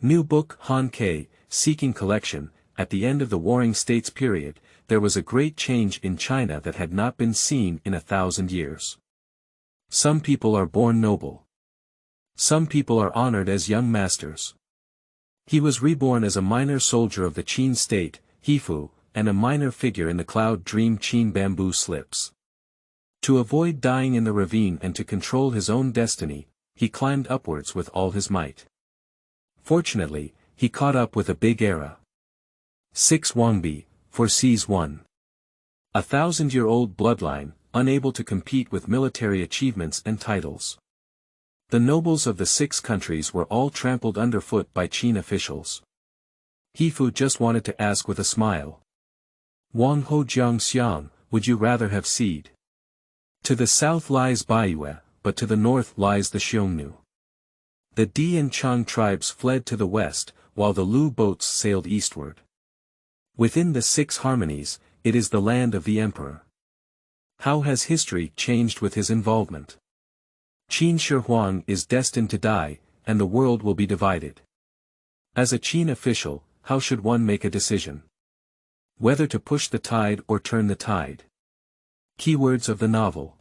New book Han Ke, Seeking Collection. At the end of the Warring States period, there was a great change in China that had not been seen in 1,000 years. Some people are born noble. Some people are honored as young masters. He was reborn as a minor soldier of the Qin state, Heifu, and a minor figure in the Cloud Dream Qin bamboo slips. To avoid dying in the ravine and to control his own destiny, he climbed upwards with all his might. Fortunately, he caught up with a big era. 6 Wangbi, foresees 1. 1,000-year-old bloodline, unable to compete with military achievements and titles. The nobles of the 6 countries were all trampled underfoot by Qin officials. Heifu just wanted to ask with a smile. Wang Ho Jiang Xiang, would you rather have seed? To the south lies Baiyue, but to the north lies the Xiongnu. The Di and Chang tribes fled to the west, while the Lu boats sailed eastward. Within the 6 harmonies, it is the land of the emperor. How has history changed with his involvement? Qin Shi Huang is destined to die, and the world will be divided. As a Qin official, how should one make a decision? Whether to push the tide or turn the tide. Keywords of the novel.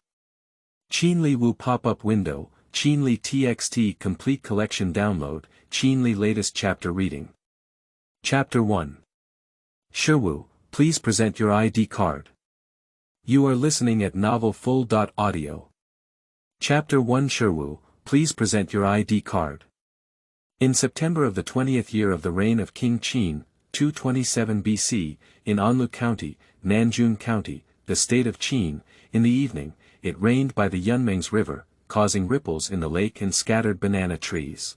Qinli Wu pop-up window, Qinli TXT complete collection download, Qinli latest chapter reading. Chapter 1. Shiwu, please present your ID card. You are listening at novelfull.audio. Chapter 1 Shiwu, please present your ID card. In September of the 20th year of the reign of King Qin, 227 BC, in Anlu County, Nanjun County, the state of Qin, in the evening, it rained by the Yunmengs River, causing ripples in the lake and scattered banana trees.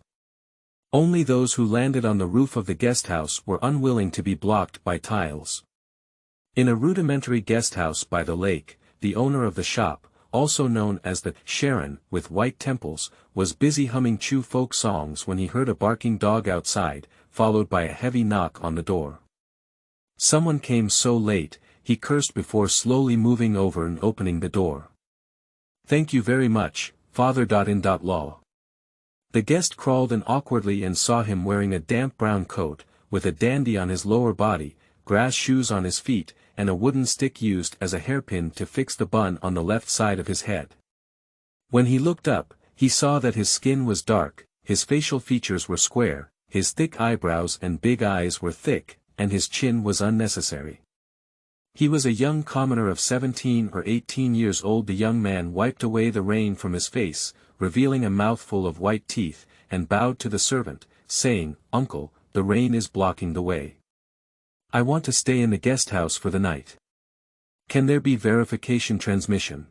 Only those who landed on the roof of the guesthouse were unwilling to be blocked by tiles. In a rudimentary guesthouse by the lake, the owner of the shop, also known as the Sharon with white temples, was busy humming Chu folk songs when he heard a barking dog outside, followed by a heavy knock on the door. Someone came so late, he cursed before slowly moving over and opening the door. Thank you very much, Father.in.law. The guest crawled in awkwardly and saw him wearing a damp brown coat, with a dandy on his lower body, grass shoes on his feet, and a wooden stick used as a hairpin to fix the bun on the left side of his head. When he looked up, he saw that his skin was dark, his facial features were square, his thick eyebrows and big eyes were thick, and his chin was unnecessary. He was a young commoner of 17 or 18 years old. The young man wiped away the rain from his face, revealing a mouthful of white teeth, and bowed to the servant, saying, "Uncle, the rain is blocking the way. I want to stay in the guest house for the night. Can there be verification transmission?"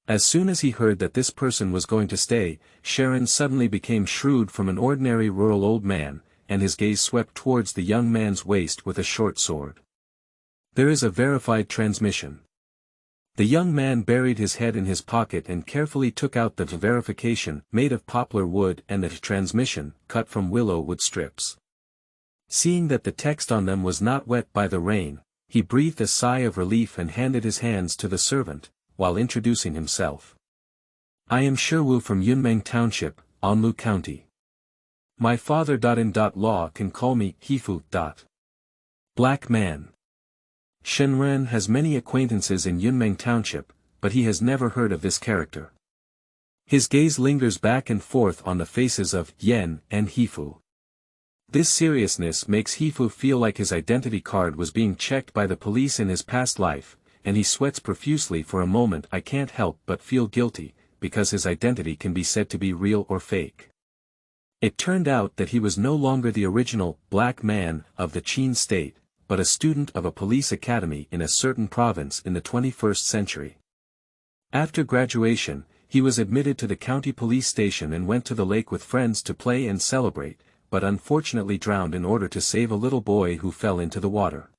As soon as he heard that this person was going to stay, Sharon suddenly became shrewd from an ordinary rural old man, and his gaze swept towards the young man's waist with a short sword. There is a verified transmission. The young man buried his head in his pocket and carefully took out the verification, made of poplar wood, and the transmission, cut from willow wood strips. Seeing that the text on them was not wet by the rain, he breathed a sigh of relief and handed his hands to the servant, while introducing himself. "I am Shiwu from Yunmeng Township, Anlu County. My father.in.law can call me Heifu. Black man." Shenren has many acquaintances in Yunmeng Township, but he has never heard of this character. His gaze lingers back and forth on the faces of Yen and Heifu. This seriousness makes Heifu feel like his identity card was being checked by the police in his past life, and he sweats profusely for a moment. I can't help but feel guilty, because his identity can be said to be real or fake. It turned out that he was no longer the original black man of the Qin state, but a student of a police academy in a certain province in the 21st century. After graduation, he was admitted to the county police station and went to the lake with friends to play and celebrate, but unfortunately drowned in order to save a little boy who fell into the water.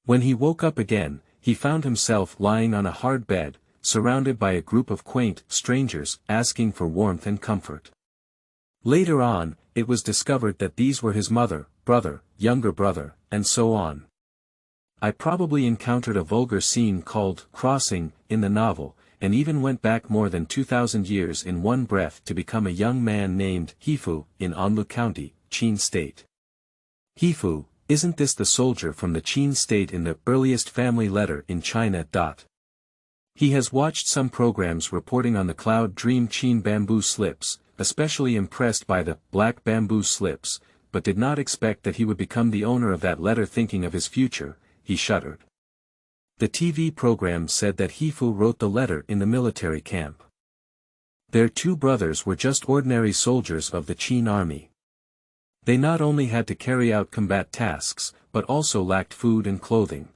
When he woke up again, he found himself lying on a hard bed, surrounded by a group of quaint strangers asking for warmth and comfort. Later on, it was discovered that these were his mother, brother, younger brother, and so on. I probably encountered a vulgar scene called crossing in the novel, and even went back more than 2,000 years in one breath to become a young man named Heifu in Anlu County, Qin state. Heifu, isn't this the soldier from the Qin state in the earliest family letter in China? He has watched some programs reporting on the Cloud Dream Qin bamboo slips, especially impressed by the black bamboo slips, but did not expect that he would become the owner of that letter. Thinking of his future, he shuddered. The TV program said that Heifu wrote the letter in the military camp. Their two brothers were just ordinary soldiers of the Qin army. They not only had to carry out combat tasks, but also lacked food and clothing.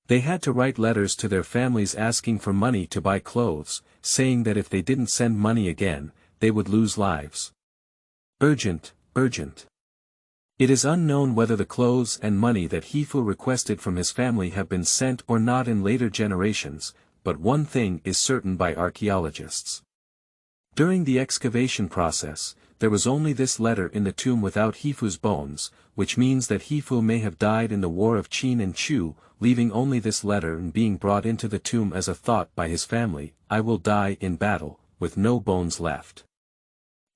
They had to write letters to their families asking for money to buy clothes, saying that if they didn't send money again, they would lose lives. Urgent, urgent. It is unknown whether the clothes and money that Heifu requested from his family have been sent or not in later generations, but one thing is certain by archaeologists. During the excavation process, there was only this letter in the tomb without Heifu's bones, which means that Heifu may have died in the war of Qin and Chu, leaving only this letter and being brought into the tomb as a thought by his family: I will die in battle, with no bones left.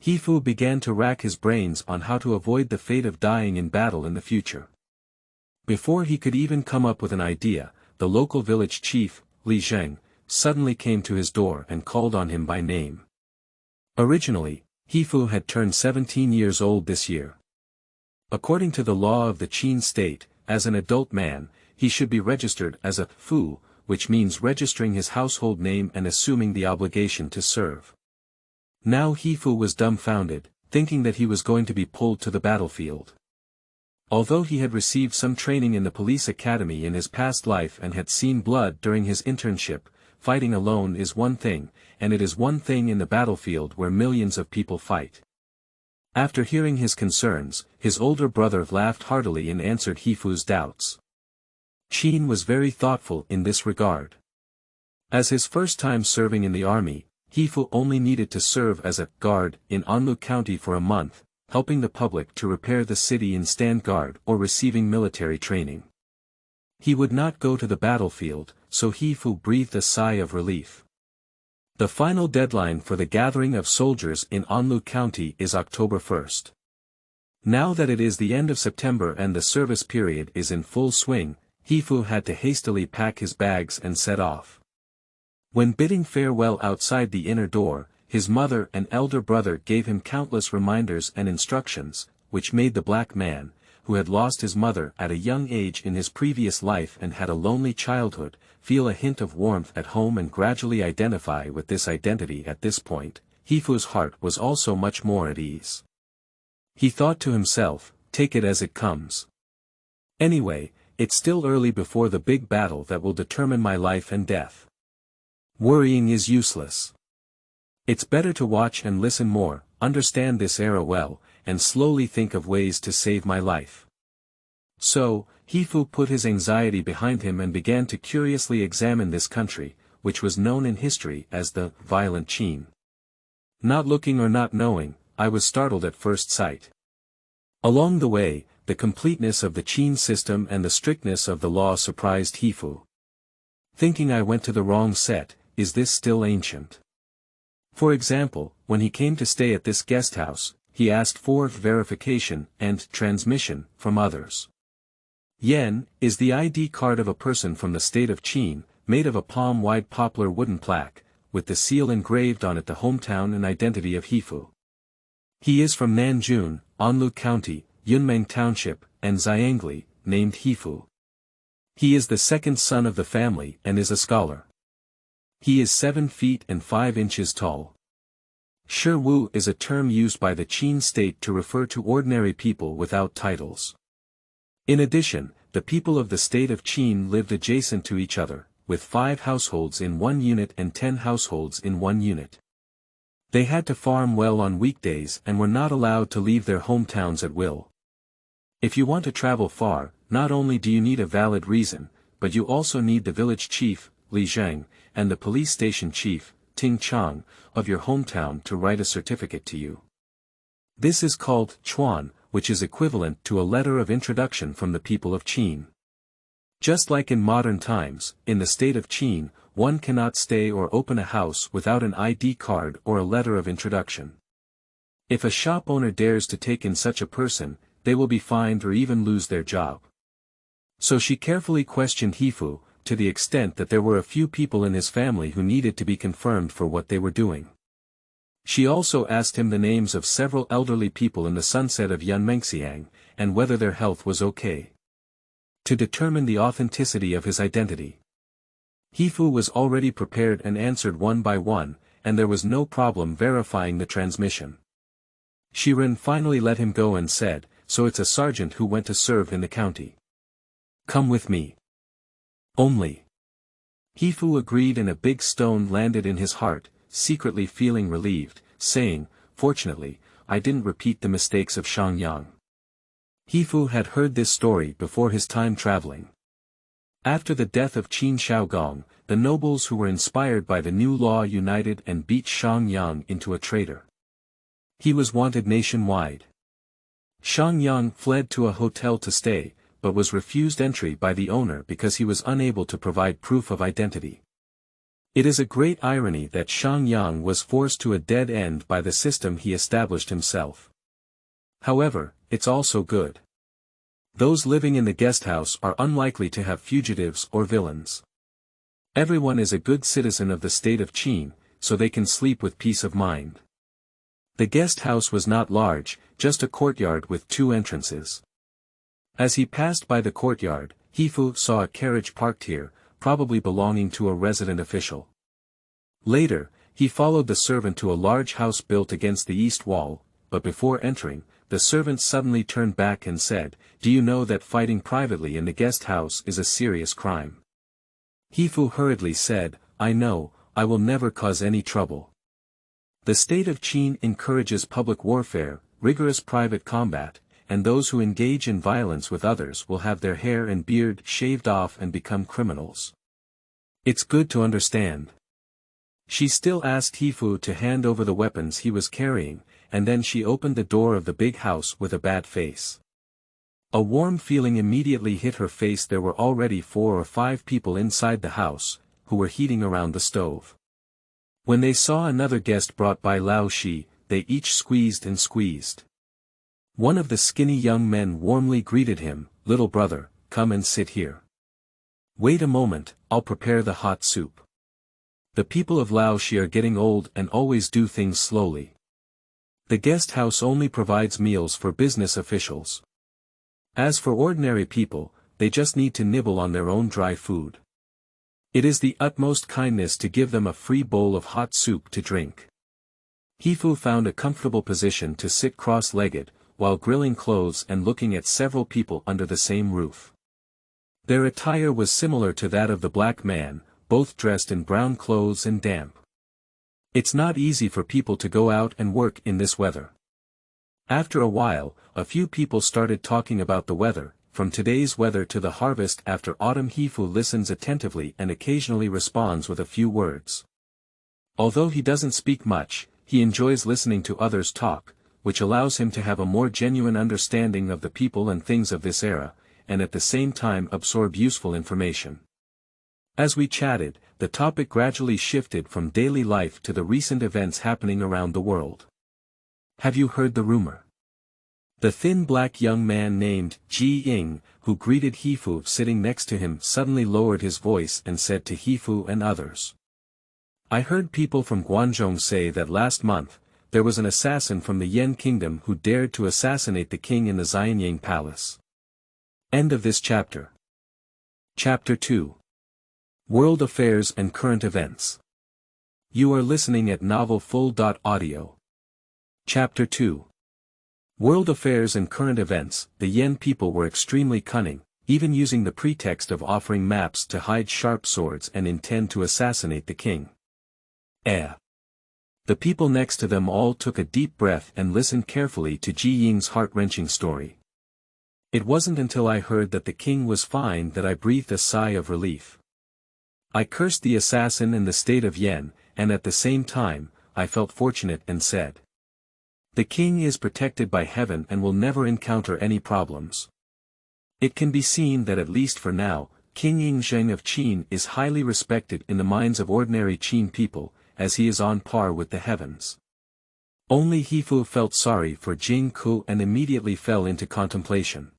Heifu began to rack his brains on how to avoid the fate of dying in battle in the future. Before he could even come up with an idea, the local village chief, Li Zheng, suddenly came to his door and called on him by name. Originally, Heifu had turned 17 years old this year. According to the law of the Qin state, as an adult man, he should be registered as a fu, which means registering his household name and assuming the obligation to serve. Now Heifu was dumbfounded, thinking that he was going to be pulled to the battlefield. Although he had received some training in the police academy in his past life and had seen blood during his internship, fighting alone is one thing, and it is one thing in the battlefield where millions of people fight. After hearing his concerns, his older brother laughed heartily and answered Heifu's doubts. Qin was very thoughtful in this regard. As his first time serving in the army, Heifu only needed to serve as a guard in Anlu County for a month, helping the public to repair the city and stand guard or receiving military training. He would not go to the battlefield, so Heifu breathed a sigh of relief. The final deadline for the gathering of soldiers in Anlu County is October 1st. Now that it is the end of September and the service period is in full swing, Heifu had to hastily pack his bags and set off. When bidding farewell outside the inner door, his mother and elder brother gave him countless reminders and instructions, which made the black man, who had lost his mother at a young age in his previous life and had a lonely childhood, feel a hint of warmth at home and gradually identify with this identity. At this point, Heifu's heart was also much more at ease. He thought to himself, take it as it comes. Anyway, it's still early before the big battle that will determine my life and death. Worrying is useless. It's better to watch and listen more, understand this era well, and slowly think of ways to save my life. So, Heifu put his anxiety behind him and began to curiously examine this country, which was known in history as the violent Qin. Not looking or not knowing, I was startled at first sight. Along the way, the completeness of the Qin system and the strictness of the law surprised Heifu. Thinking I went to the wrong set, is this still ancient? For example, when he came to stay at this guest house, he asked for verification and transmission from others. Yen is the ID card of a person from the state of Qin, made of a palm-wide poplar wooden plaque, with the seal engraved on it the hometown and identity of Heifu. He is from Nanjun, Anlu County, Yunmeng Township, and Xiangli, named Heifu. He is the second son of the family and is a scholar. He is 7 feet and 5 inches tall. Shiwu is a term used by the Qin state to refer to ordinary people without titles. In addition, the people of the state of Qin lived adjacent to each other, with 5 households in one unit and 10 households in one unit. They had to farm well on weekdays and were not allowed to leave their hometowns at will. If you want to travel far, not only do you need a valid reason, but you also need the village chief, Li Zheng, and the police station chief, Ting Chang, of your hometown to write a certificate to you. This is called chuan, which is equivalent to a letter of introduction from the people of Qin. Just like in modern times, in the state of Qin, one cannot stay or open a house without an ID card or a letter of introduction. If a shop owner dares to take in such a person, they will be fined or even lose their job. So she carefully questioned Heifu, to the extent that there were a few people in his family who needed to be confirmed for what they were doing. She also asked him the names of several elderly people in the sunset of Yunmengxiang, and whether their health was okay, to determine the authenticity of his identity. Heifu was already prepared and answered one by one, and there was no problem verifying the transmission. Shiren finally let him go and said, "So it's a sergeant who went to serve in the county. Come with me." Only. Heifu agreed, and a big stone landed in his heart, secretly feeling relieved, saying, "Fortunately, I didn't repeat the mistakes of Shangyang." Heifu had heard this story before his time traveling. After the death of Qin Shaogong, the nobles who were inspired by the new law united and beat Shangyang into a traitor. He was wanted nationwide. Shangyang fled to a hotel to stay, but was refused entry by the owner because he was unable to provide proof of identity. It is a great irony that Shangyang was forced to a dead end by the system he established himself. However, it's also good. Those living in the guesthouse are unlikely to have fugitives or villains. Everyone is a good citizen of the state of Qin, so they can sleep with peace of mind. The guest house was not large, just a courtyard with 2 entrances. As he passed by the courtyard, Heifu saw a carriage parked here, probably belonging to a resident official. Later, he followed the servant to a large house built against the east wall, but before entering, the servant suddenly turned back and said, "Do you know that fighting privately in the guest house is a serious crime?" Heifu hurriedly said, "I know, I will never cause any trouble." The state of Qin encourages public warfare, rigorous private combat, and those who engage in violence with others will have their hair and beard shaved off and become criminals. It's good to understand. She still asked Heifu to hand over the weapons he was carrying, and then she opened the door of the big house with a bad face. A warm feeling immediately hit her face. There were already 4 or 5 people inside the house, who were heating around the stove. When they saw another guest brought by Lao Shi, they each squeezed and squeezed. One of the skinny young men warmly greeted him, "Little brother, come and sit here. Wait a moment, I'll prepare the hot soup." The people of Lao Shi are getting old and always do things slowly. The guest house only provides meals for business officials. As for ordinary people, they just need to nibble on their own dry food. It is the utmost kindness to give them a free bowl of hot soup to drink. Heifu found a comfortable position to sit cross-legged, while grilling clothes and looking at several people under the same roof. Their attire was similar to that of the black man, both dressed in brown clothes and damp. It's not easy for people to go out and work in this weather. After a while, a few people started talking about the weather, from today's weather to the harvest after autumn. Heifu listens attentively and occasionally responds with a few words. Although he doesn't speak much, he enjoys listening to others talk, which allows him to have a more genuine understanding of the people and things of this era, and at the same time absorb useful information. As we chatted, the topic gradually shifted from daily life to the recent events happening around the world. "Have you heard the rumor?" The thin black young man named Ji Ying, who greeted Heifu sitting next to him, suddenly lowered his voice and said to Heifu and others, "I heard people from Guangzhou say that last month, there was an assassin from the Yan kingdom who dared to assassinate the king in the Xianyang palace." End of this chapter. Chapter 2. World Affairs and Current Events. You are listening at novelfull.audio. Chapter 2. World Affairs and Current Events. The Yan people were extremely cunning, even using the pretext of offering maps to hide sharp swords and intend to assassinate the king. The people next to them all took a deep breath and listened carefully to Ji Ying's heart-wrenching story. It wasn't until I heard that the king was fine that I breathed a sigh of relief. I cursed the assassin and the state of Yan, and at the same time, I felt fortunate and said, "The king is protected by heaven and will never encounter any problems." It can be seen that at least for now, King Yingzheng of Qin is highly respected in the minds of ordinary Qin people, as he is on par with the heavens. Only Heifu felt sorry for Jing Ku and immediately fell into contemplation.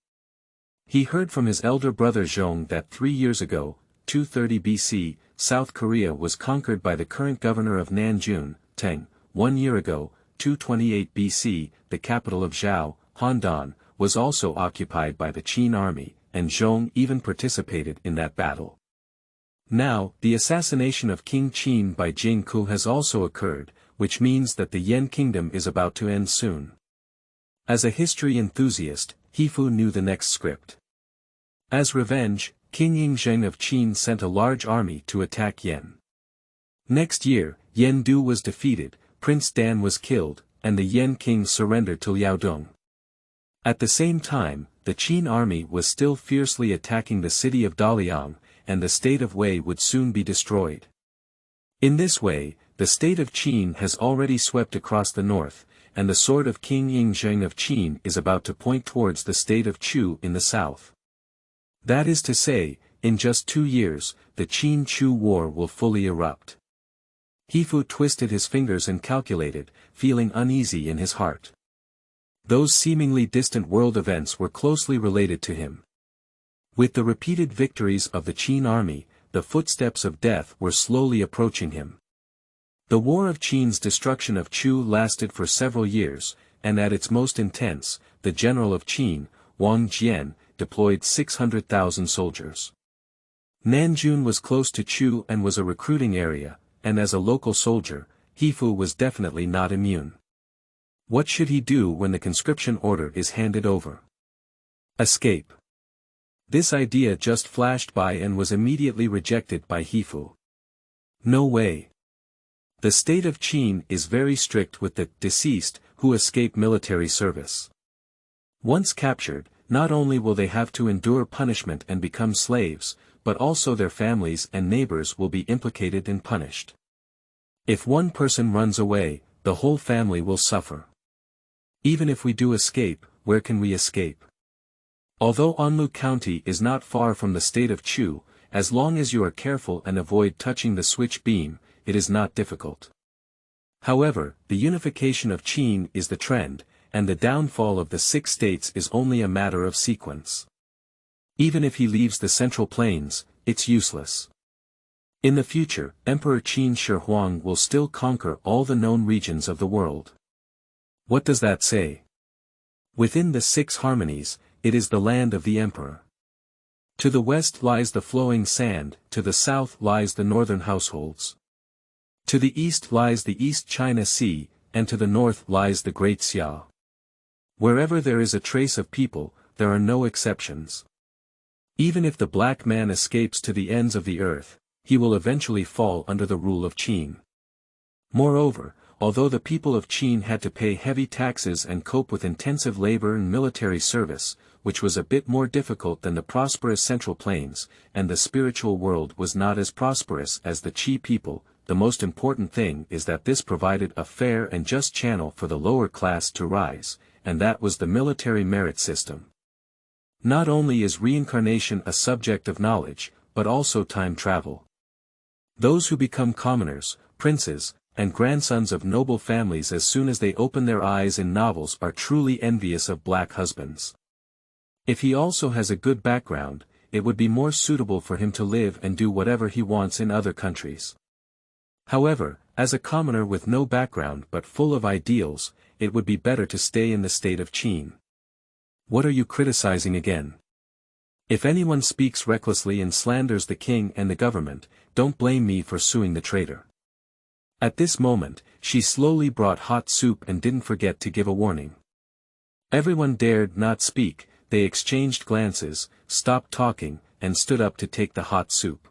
He heard from his elder brother Zhong that 3 years ago, 230 BC, South Korea was conquered by the current governor of Nanjun, Teng. 1 year ago, 228 BC, the capital of Zhao, Handan, was also occupied by the Qin army, and Zhong even participated in that battle. Now, the assassination of King Qin by Jing Ku has also occurred, which means that the Yan kingdom is about to end soon. As a history enthusiast, Heifu knew the next script. As revenge, King Yingzheng of Qin sent a large army to attack Yan. Next year, Yan Du was defeated, Prince Dan was killed, and the Yan king surrendered to Liaodong. At the same time, the Qin army was still fiercely attacking the city of Daliang, and the state of Wei would soon be destroyed. In this way, the state of Qin has already swept across the north, and the sword of King Yingzheng of Qin is about to point towards the state of Chu in the south. That is to say, in just 2 years, the Qin-Chu war will fully erupt. Heifu twisted his fingers and calculated, feeling uneasy in his heart. Those seemingly distant world events were closely related to him. With the repeated victories of the Qin army, the footsteps of death were slowly approaching him. The War of Qin's destruction of Chu lasted for several years, and at its most intense, the general of Qin, Wang Jian, deployed 600,000 soldiers. Nanjun was close to Chu and was a recruiting area, and as a local soldier, Heifu was definitely not immune. What should he do when the conscription order is handed over? Escape. This idea just flashed by and was immediately rejected by Heifu. No way. The state of Qin is very strict with the deceased who escape military service. Once captured, not only will they have to endure punishment and become slaves, but also their families and neighbors will be implicated and punished. If one person runs away, the whole family will suffer. Even if we do escape, where can we escape? Although Anlu County is not far from the state of Chu, as long as you are careful and avoid touching the switch beam, it is not difficult. However, the unification of Qin is the trend, and the downfall of the 6 states is only a matter of sequence. Even if he leaves the Central Plains, it's useless. In the future, Emperor Qin Shi Huang will still conquer all the known regions of the world. What does that say? Within the 6 harmonies, it is the land of the emperor. To the west lies the flowing sand, to the south lies the northern households. To the east lies the East China Sea, and to the north lies the Great Xia. Wherever there is a trace of people, there are no exceptions. Even if the black man escapes to the ends of the earth, he will eventually fall under the rule of Qin. Moreover, although the people of Qin had to pay heavy taxes and cope with intensive labor and military service, which was a bit more difficult than the prosperous Central Plains, and the spiritual world was not as prosperous as the Qi people, the most important thing is that this provided a fair and just channel for the lower class to rise, and that was the military merit system. Not only is reincarnation a subject of knowledge, but also time travel. Those who become commoners, princes, and grandsons of noble families as soon as they open their eyes in novels are truly envious of black husbands. If he also has a good background, it would be more suitable for him to live and do whatever he wants in other countries. However, as a commoner with no background but full of ideals, it would be better to stay in the state of Qin. What are you criticizing again? If anyone speaks recklessly and slanders the king and the government, don't blame me for suing the traitor. At this moment, she slowly brought hot soup and didn't forget to give a warning. Everyone dared not speak, they exchanged glances, stopped talking, and stood up to take the hot soup.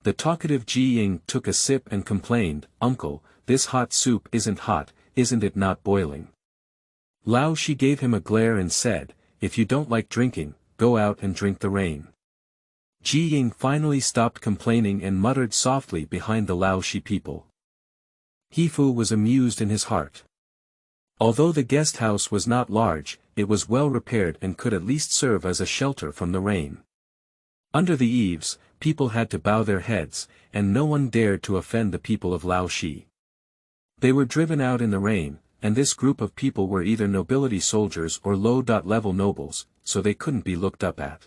The talkative Ji Ying took a sip and complained, "Uncle, this hot soup isn't hot, isn't it not boiling?" Lao Shi gave him a glare and said, "If you don't like drinking, go out and drink the rain." Ji Ying finally stopped complaining and muttered softly behind the Lao Shi people. Heifu was amused in his heart. Although the guest house was not large, it was well repaired and could at least serve as a shelter from the rain. Under the eaves, people had to bow their heads, and no one dared to offend the people of Lao Shi. They were driven out in the rain, and this group of people were either nobility soldiers or low-level nobles, so they couldn't be looked up at.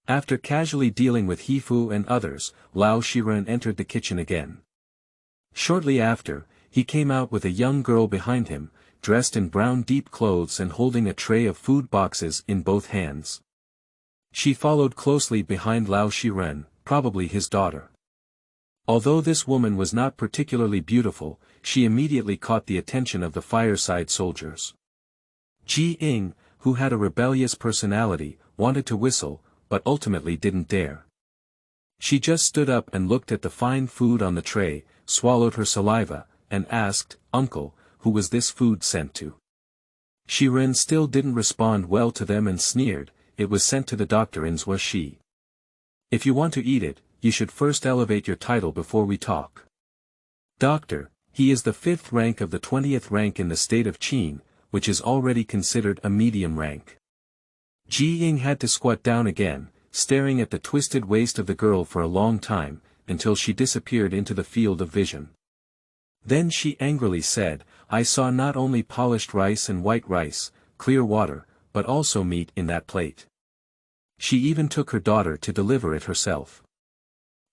After casually dealing with Heifu and others, Lao Shiren entered the kitchen again. Shortly after, he came out with a young girl behind him, dressed in brown deep clothes and holding a tray of food boxes in both hands. She followed closely behind Lao Shiren, probably his daughter. Although this woman was not particularly beautiful, she immediately caught the attention of the fireside soldiers. Ji Ying, who had a rebellious personality, wanted to whistle, but ultimately didn't dare. She just stood up and looked at the fine food on the tray, swallowed her saliva, and asked, "Uncle, who was this food sent to?" Shiren still didn't respond well to them and sneered, "It was sent to the doctor in Zhuaxi. If you want to eat it, you should first elevate your title before we talk." Doctor, he is the 5th rank of the 20th rank in the state of Qin, which is already considered a medium rank. Ji Ying had to squat down again, staring at the twisted waist of the girl for a long time, until she disappeared into the field of vision. Then she angrily said, "I saw not only polished rice and white rice, clear water, but also meat in that plate. She even took her daughter to deliver it herself.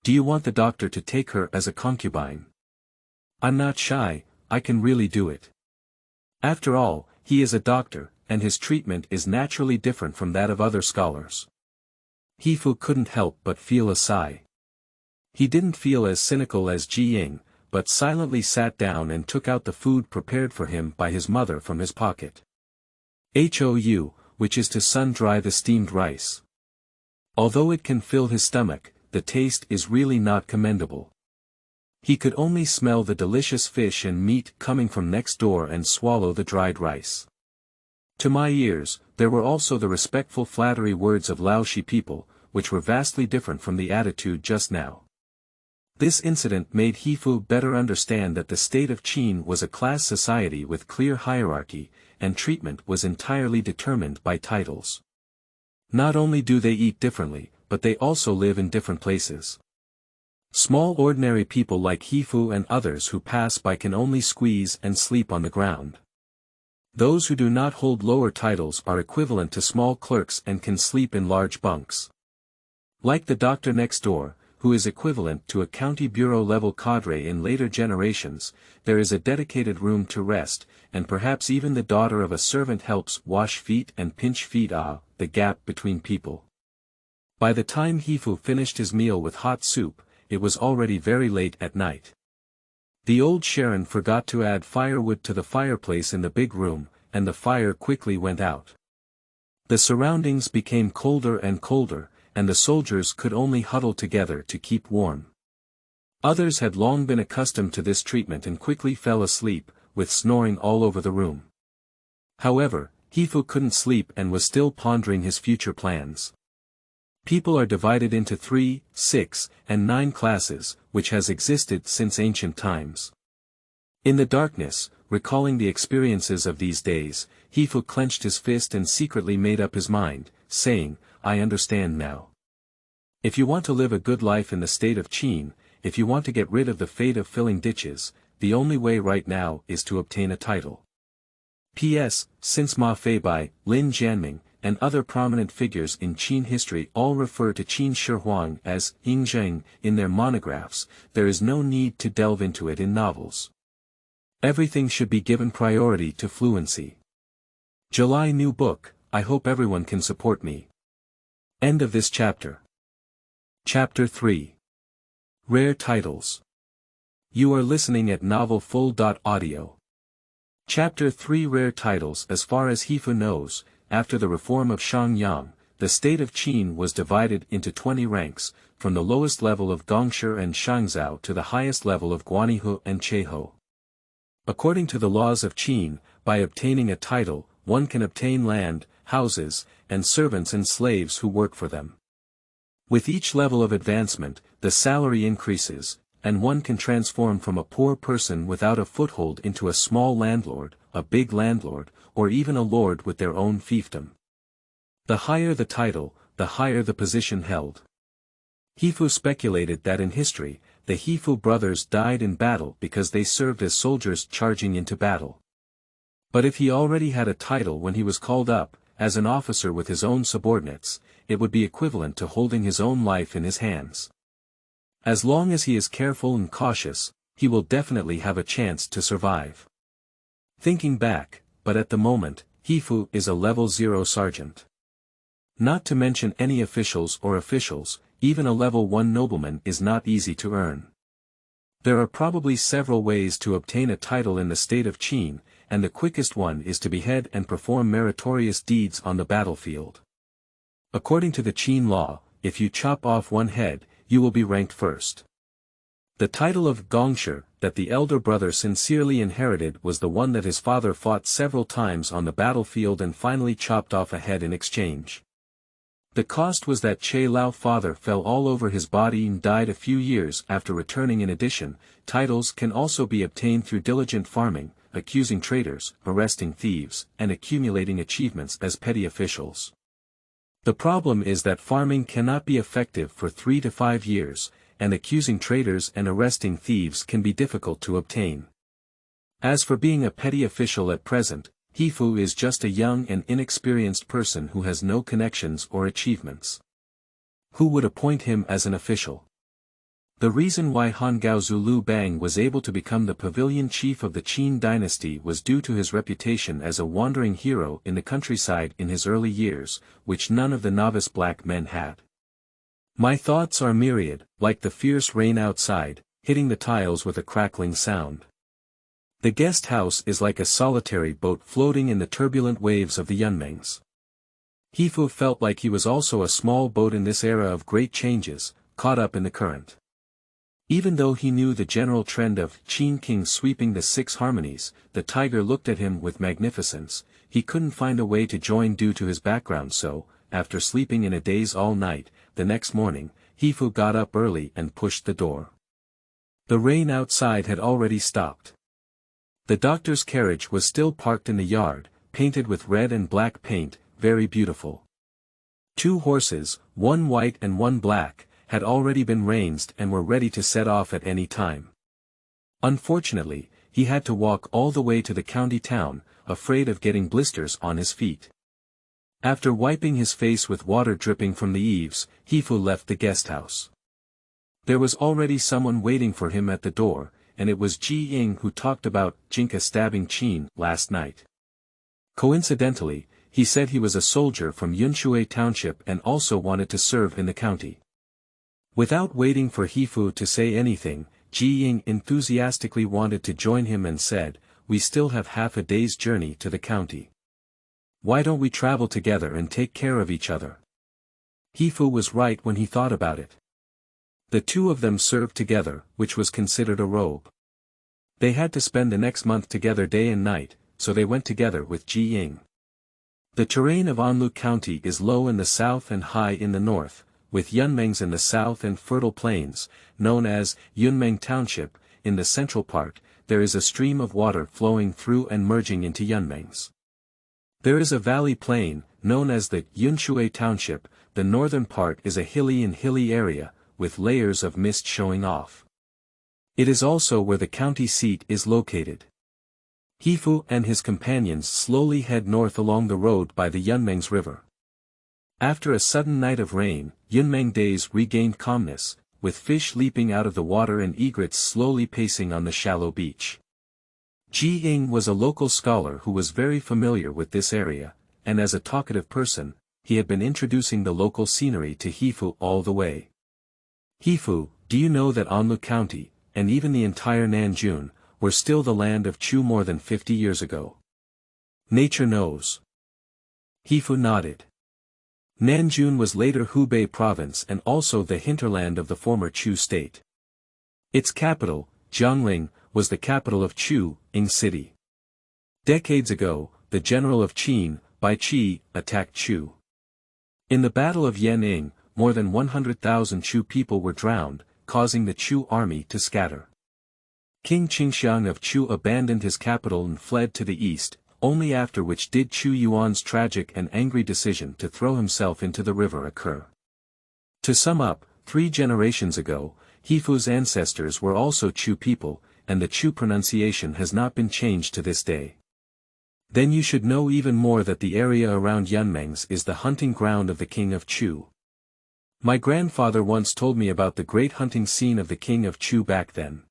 Do you want the doctor to take her as a concubine? I'm not shy, I can really do it. After all, he is a doctor, and his treatment is naturally different from that of other scholars." Heifu couldn't help but feel a sigh. He didn't feel as cynical as Ji Ying, but silently sat down and took out the food prepared for him by his mother from his pocket. Hou, which is to sun-dry the steamed rice. Although it can fill his stomach, the taste is really not commendable. He could only smell the delicious fish and meat coming from next door and swallow the dried rice. To my ears, there were also the respectful flattery words of Laoshi people, which were vastly different from the attitude just now. This incident made Heifu better understand that the state of Qin was a class society with clear hierarchy, and treatment was entirely determined by titles. Not only do they eat differently, but they also live in different places. Small ordinary people like Heifu and others who pass by can only squeeze and sleep on the ground. Those who do not hold lower titles are equivalent to small clerks and can sleep in large bunks. Like the doctor next door, who is equivalent to a county bureau-level cadre in later generations, there is a dedicated room to rest, and perhaps even the daughter of a servant helps wash feet and pinch feet. The gap between people. By the time Heifu finished his meal with hot soup, it was already very late at night. The old Sharon forgot to add firewood to the fireplace in the big room, and the fire quickly went out. The surroundings became colder and colder, and the soldiers could only huddle together to keep warm. Others had long been accustomed to this treatment and quickly fell asleep, with snoring all over the room. However, Heifu couldn't sleep and was still pondering his future plans. People are divided into 3, 6, and 9 classes, which has existed since ancient times. In the darkness, recalling the experiences of these days, Heifu clenched his fist and secretly made up his mind, saying, "I understand now. If you want to live a good life in the state of Qin, if you want to get rid of the fate of filling ditches, the only way right now is to obtain a title." P.S. Since Ma Feibai, Lin Jianming, and other prominent figures in Qin history all refer to Qin Shi Huang as Yingzheng in their monographs, there is no need to delve into it in novels. Everything should be given priority to fluency. July new book, I hope everyone can support me. End of this chapter. Chapter 3. Rare Titles. You are listening at novelfull.audio. Chapter 3 Rare Titles. As far as Heifu knows, after the reform of Shangyang, the state of Qin was divided into 20 ranks, from the lowest level of Gongshi and Shangzhou to the highest level of Guanyihu and Chehou. According to the laws of Qin, by obtaining a title, one can obtain land, houses, and servants and slaves who work for them. With each level of advancement, the salary increases, and one can transform from a poor person without a foothold into a small landlord, a big landlord, or even a lord with their own fiefdom. The higher the title, the higher the position held. Heifu speculated that in history, the Heifu brothers died in battle because they served as soldiers charging into battle. But if he already had a title when he was called up, as an officer with his own subordinates, it would be equivalent to holding his own life in his hands. As long as he is careful and cautious, he will definitely have a chance to survive. Thinking back, but at the moment, Heifu is a level 0 sergeant. Not to mention any officials, even a level 1 nobleman is not easy to earn. There are probably several ways to obtain a title in the state of Qin, and the quickest one is to behead and perform meritorious deeds on the battlefield. According to the Qin law, if you chop off one head, you will be ranked first. The title of Gongshi that the elder brother sincerely inherited was the one that his father fought several times on the battlefield and finally chopped off a head in exchange. The cost was that Che Lao father fell all over his body and died a few years after returning. In addition, titles can also be obtained through diligent farming, accusing traitors, arresting thieves, and accumulating achievements as petty officials. The problem is that farming cannot be effective for 3 to 5 years, and accusing traitors and arresting thieves can be difficult to obtain. As for being a petty official at present, Heifu is just a young and inexperienced person who has no connections or achievements. Who would appoint him as an official? The reason why Hongao Lu Bang was able to become the pavilion chief of the Qin dynasty was due to his reputation as a wandering hero in the countryside in his early years, which none of the novice black men had. My thoughts are myriad, like the fierce rain outside, hitting the tiles with a crackling sound. The guest house is like a solitary boat floating in the turbulent waves of the Yunmengs. Heifu felt like he was also a small boat in this era of great changes, caught up in the current. Even though he knew the general trend of Qin King sweeping the 6 harmonies, the tiger looked at him with magnificence. He couldn't find a way to join due to his background, so, after sleeping in a daze all night, the next morning, Heifu got up early and pushed the door. The rain outside had already stopped. The doctor's carriage was still parked in the yard, painted with red and black paint, very beautiful. 2 horses, one white and one black, had already been ranged and were ready to set off at any time. Unfortunately, he had to walk all the way to the county town, afraid of getting blisters on his feet. After wiping his face with water dripping from the eaves, Heifu left the guest house. There was already someone waiting for him at the door, and it was Ji Ying who talked about Jinka stabbing Qin last night. Coincidentally, he said he was a soldier from Yunshui Township and also wanted to serve in the county. Without waiting for Heifu to say anything, Ji Ying enthusiastically wanted to join him and said, "We still have half a day's journey to the county. Why don't we travel together and take care of each other?" Heifu was right when he thought about it. The two of them served together, which was considered a robe. They had to spend the next month together day and night, so they went together with Ji Ying. The terrain of Anlu County is low in the south and high in the north, with Yunmengs in the south and fertile plains, known as Yunmeng Township. In the central part, there is a stream of water flowing through and merging into Yunmengs. There is a valley plain, known as the Yunshui Township. The northern part is a hilly area, with layers of mist showing off. It is also where the county seat is located. Heifu and his companions slowly head north along the road by the Yunmengs River. After a sudden night of rain, Yunmeng days regained calmness, with fish leaping out of the water and egrets slowly pacing on the shallow beach. Ji Ying was a local scholar who was very familiar with this area, and as a talkative person, he had been introducing the local scenery to Heifu all the way. "Heifu, do you know that Anlu County, and even the entire Nanjun, were still the land of Chu more than 50 years ago?" "Nature knows." Heifu nodded. Nanjun was later Hubei province and also the hinterland of the former Chu state. Its capital, Jiangling, was the capital of Chu, Ing City. Decades ago, the general of Qin, Bai Qi, attacked Chu. In the Battle of Yanning, more than 100,000 Chu people were drowned, causing the Chu army to scatter. King Qingxiang of Chu abandoned his capital and fled to the east, only after which did Chu Yuan's tragic and angry decision to throw himself into the river occur. To sum up, 3 generations ago, Heifu's ancestors were also Chu people, and the Chu pronunciation has not been changed to this day. Then you should know even more that the area around Yunmeng's is the hunting ground of the king of Chu. My grandfather once told me about the great hunting scene of the king of Chu back then.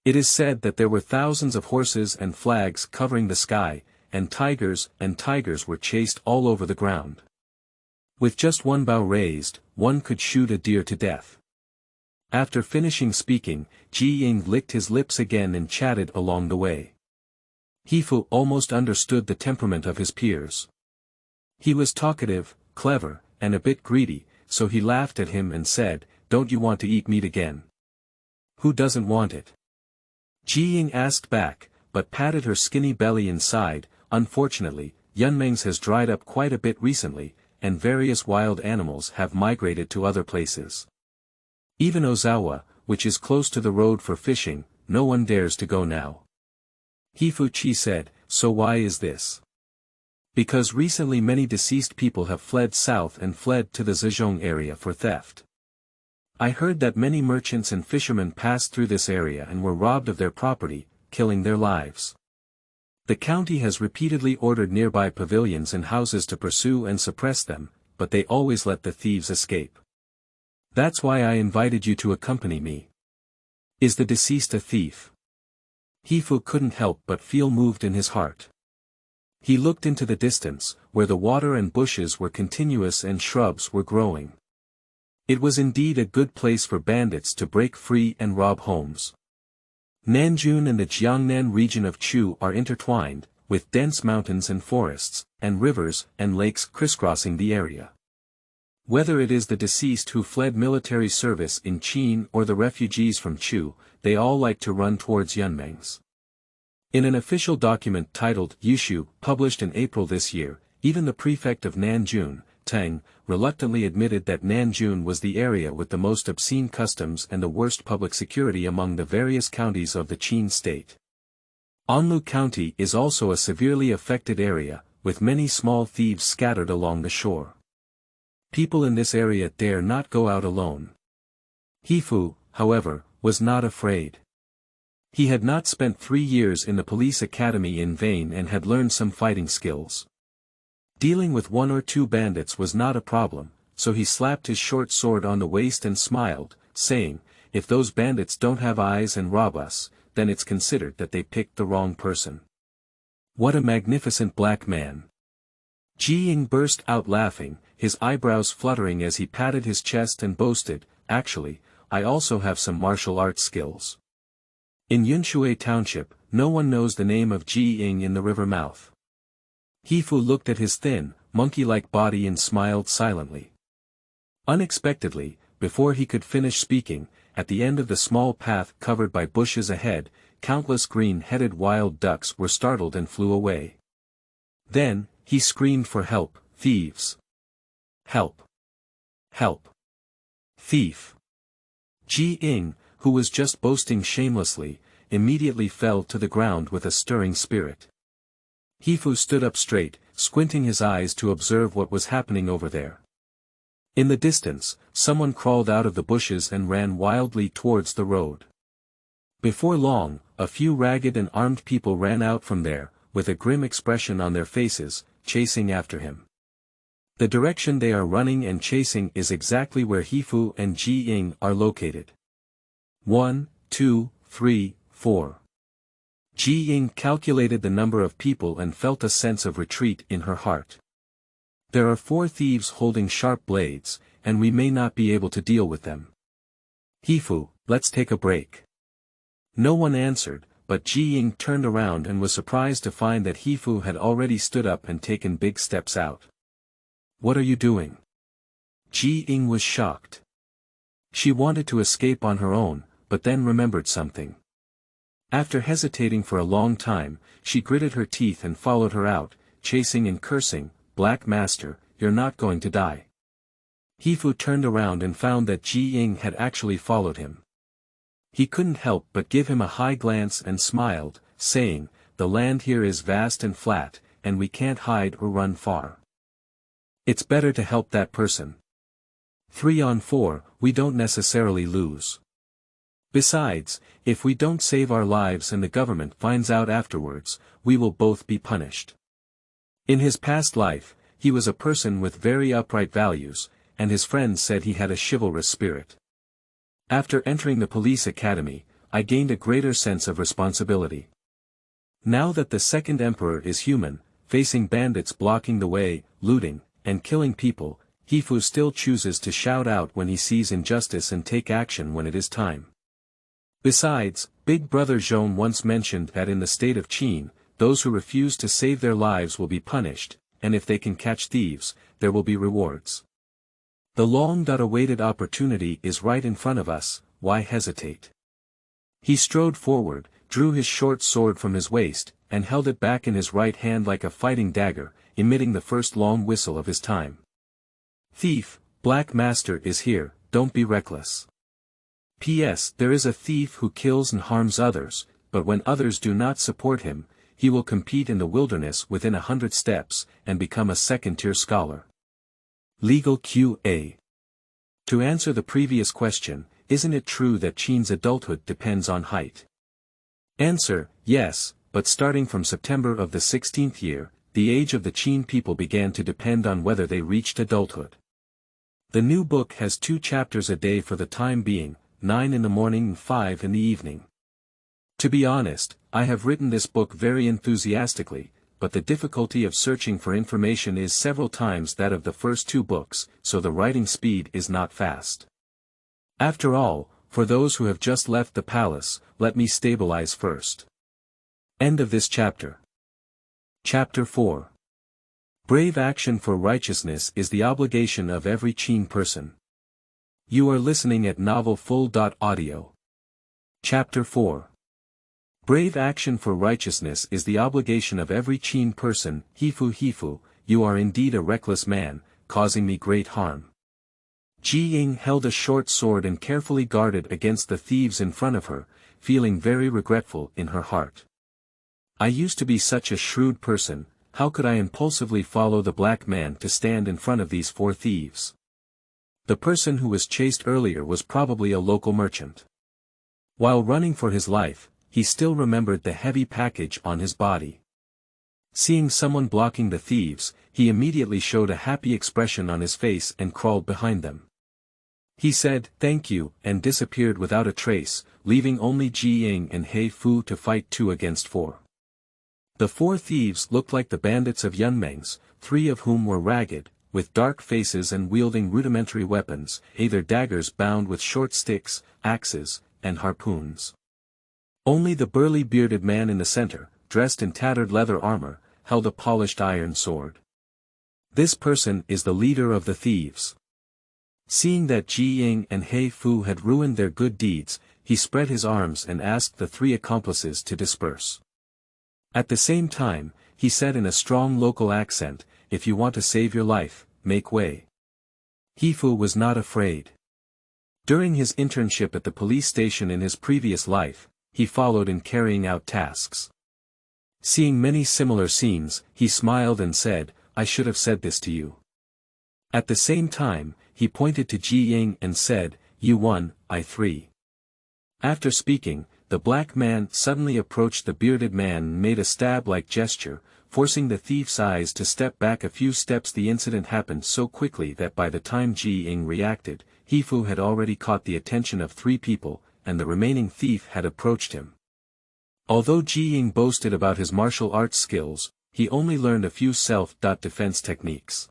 It is said that there were thousands of horses and flags covering the sky, and tigers were chased all over the ground. With just one bow raised, one could shoot a deer to death. After finishing speaking, Ji Ying licked his lips again and chatted along the way. Heifu almost understood the temperament of his peers. He was talkative, clever, and a bit greedy, so he laughed at him and said, "Don't you want to eat meat again?" "Who doesn't want it?" Ji Ying asked back, but patted her skinny belly and sighed. "Unfortunately, Yunmeng's has dried up quite a bit recently, and various wild animals have migrated to other places. Even Ozawa, which is close to the road for fishing, no one dares to go now." Heifu Chi said, "So why is this?" "Because recently many deceased people have fled south and fled to the Zhejiang area for theft. I heard that many merchants and fishermen passed through this area and were robbed of their property, killing their lives. The county has repeatedly ordered nearby pavilions and houses to pursue and suppress them, but they always let the thieves escape. That's why I invited you to accompany me." "Is the deceased a thief?" Heifu couldn't help but feel moved in his heart. He looked into the distance, where the water and bushes were continuous and shrubs were growing. It was indeed a good place for bandits to break free and rob homes. Nanjun and the Jiangnan region of Chu are intertwined, with dense mountains and forests, and rivers and lakes crisscrossing the area. Whether it is the deceased who fled military service in Qin or the refugees from Chu, they all like to run towards Yunmeng's. In an official document titled Yushu, published in April this year, even the prefect of Nanjun, Tang, reluctantly admitted that Nanjun was the area with the most obscene customs and the worst public security among the various counties of the Qin state. Anlu County is also a severely affected area, with many small thieves scattered along the shore. People in this area dare not go out alone. Heifu, however, was not afraid. He had not spent 3 years in the police academy in vain and had learned some fighting skills. Dealing with 1 or 2 bandits was not a problem, so he slapped his short sword on the waist and smiled, saying, "If those bandits don't have eyes and rob us, then it's considered that they picked the wrong person. What a magnificent black man." Ji Ying burst out laughing, his eyebrows fluttering as he patted his chest and boasted, "Actually, I also have some martial arts skills." In Yunshui Township, no one knows the name of Ji Ying in the river mouth. Heifu looked at his thin, monkey-like body and smiled silently. Unexpectedly, before he could finish speaking, at the end of the small path covered by bushes ahead, countless green-headed wild ducks were startled and flew away. Then, he screamed for help, "Thieves! Help! Help! Thief!" Ji Ying, who was just boasting shamelessly, immediately fell to the ground with a stirring spirit. Heifu stood up straight, squinting his eyes to observe what was happening over there. In the distance, someone crawled out of the bushes and ran wildly towards the road. Before long, a few ragged and armed people ran out from there, with a grim expression on their faces, chasing after him. The direction they are running and chasing is exactly where Heifu and Ji Ying are located. 1, 2, 3, 4. Ji Ying calculated the number of people and felt a sense of retreat in her heart. There are 4 thieves holding sharp blades, and we may not be able to deal with them. Heifu, let's take a break. No one answered, but Ji Ying turned around and was surprised to find that Heifu had already stood up and taken big steps out. "What are you doing?" Ji Ying was shocked. She wanted to escape on her own, but then remembered something. After hesitating for a long time, she gritted her teeth and followed her out, chasing and cursing, "Black Master, you're not going to die." Heifu turned around and found that Ji Ying had actually followed him. He couldn't help but give him a high glance and smiled, saying, "The land here is vast and flat, and we can't hide or run far. It's better to help that person. 3 on 4, we don't necessarily lose." Besides, if we don't save our lives and the government finds out afterwards, we will both be punished. In his past life, he was a person with very upright values, and his friends said he had a chivalrous spirit. After entering the police academy, I gained a greater sense of responsibility. Now that the second emperor is human, facing bandits blocking the way, looting, and killing people, Heifu still chooses to shout out when he sees injustice and take action when it is time. Besides, Big Brother Zhong once mentioned that in the state of Qin, those who refuse to save their lives will be punished, and if they can catch thieves, there will be rewards. The long-awaited opportunity is right in front of us, why hesitate? He strode forward, drew his short sword from his waist, and held it back in his right hand like a fighting dagger, emitting the first long whistle of his time. Thief, Black Master is here, don't be reckless. P.S. There is a thief who kills and harms others, but when others do not support him, he will compete in the wilderness within 100 steps, and become a second-tier scholar. Legal QA. To answer the previous question, isn't it true that Qin's adulthood depends on height? Answer, yes, but starting from September of the 16th year, the age of the Qin people began to depend on whether they reached adulthood. The new book has 2 chapters a day for the time being, 9 in the morning and 5 in the evening. To be honest, I have written this book very enthusiastically, but the difficulty of searching for information is several times that of the first 2 books, so the writing speed is not fast. After all, for those who have just left the palace, let me stabilize first. End of this chapter. Chapter 4. Brave action for righteousness is the obligation of every Qin person. You are listening at novelfull.audio. Chapter 4. Brave action for righteousness is the obligation of every Qin person. Heifu, you are indeed a reckless man, causing me great harm. Ji Ying held a short sword and carefully guarded against the thieves in front of her, feeling very regretful in her heart. I used to be such a shrewd person, how could I impulsively follow the black man to stand in front of these 4 thieves? The person who was chased earlier was probably a local merchant. While running for his life, he still remembered the heavy package on his body. Seeing someone blocking the thieves, he immediately showed a happy expression on his face and crawled behind them. He said, "Thank you," and disappeared without a trace, leaving only Ji Ying and Heifu to fight 2 against 4. The 4 thieves looked like the bandits of Yunmeng's, 3 of whom were ragged, with dark faces and wielding rudimentary weapons, either daggers bound with short sticks, axes, and harpoons. Only the burly bearded man in the center, dressed in tattered leather armor, held a polished iron sword. This person is the leader of the thieves. Seeing that Ji Ying and Heifu had ruined their good deeds, he spread his arms and asked the 3 accomplices to disperse. At the same time, he said in a strong local accent, "If you want to save your life, make way." Heifu was not afraid. During his internship at the police station in his previous life, he followed in carrying out tasks. Seeing many similar scenes, he smiled and said, "I should have said this to you." At the same time, he pointed to Ji Ying and said, "You won, I 3. After speaking, the black man suddenly approached the bearded man and made a stab-like gesture, forcing the thief's eyes to step back a few steps. The incident happened so quickly that by the time Ji Ying reacted, Heifu had already caught the attention of 3 people, and the remaining thief had approached him. Although Ji Ying boasted about his martial arts skills, he only learned a few self-defense techniques.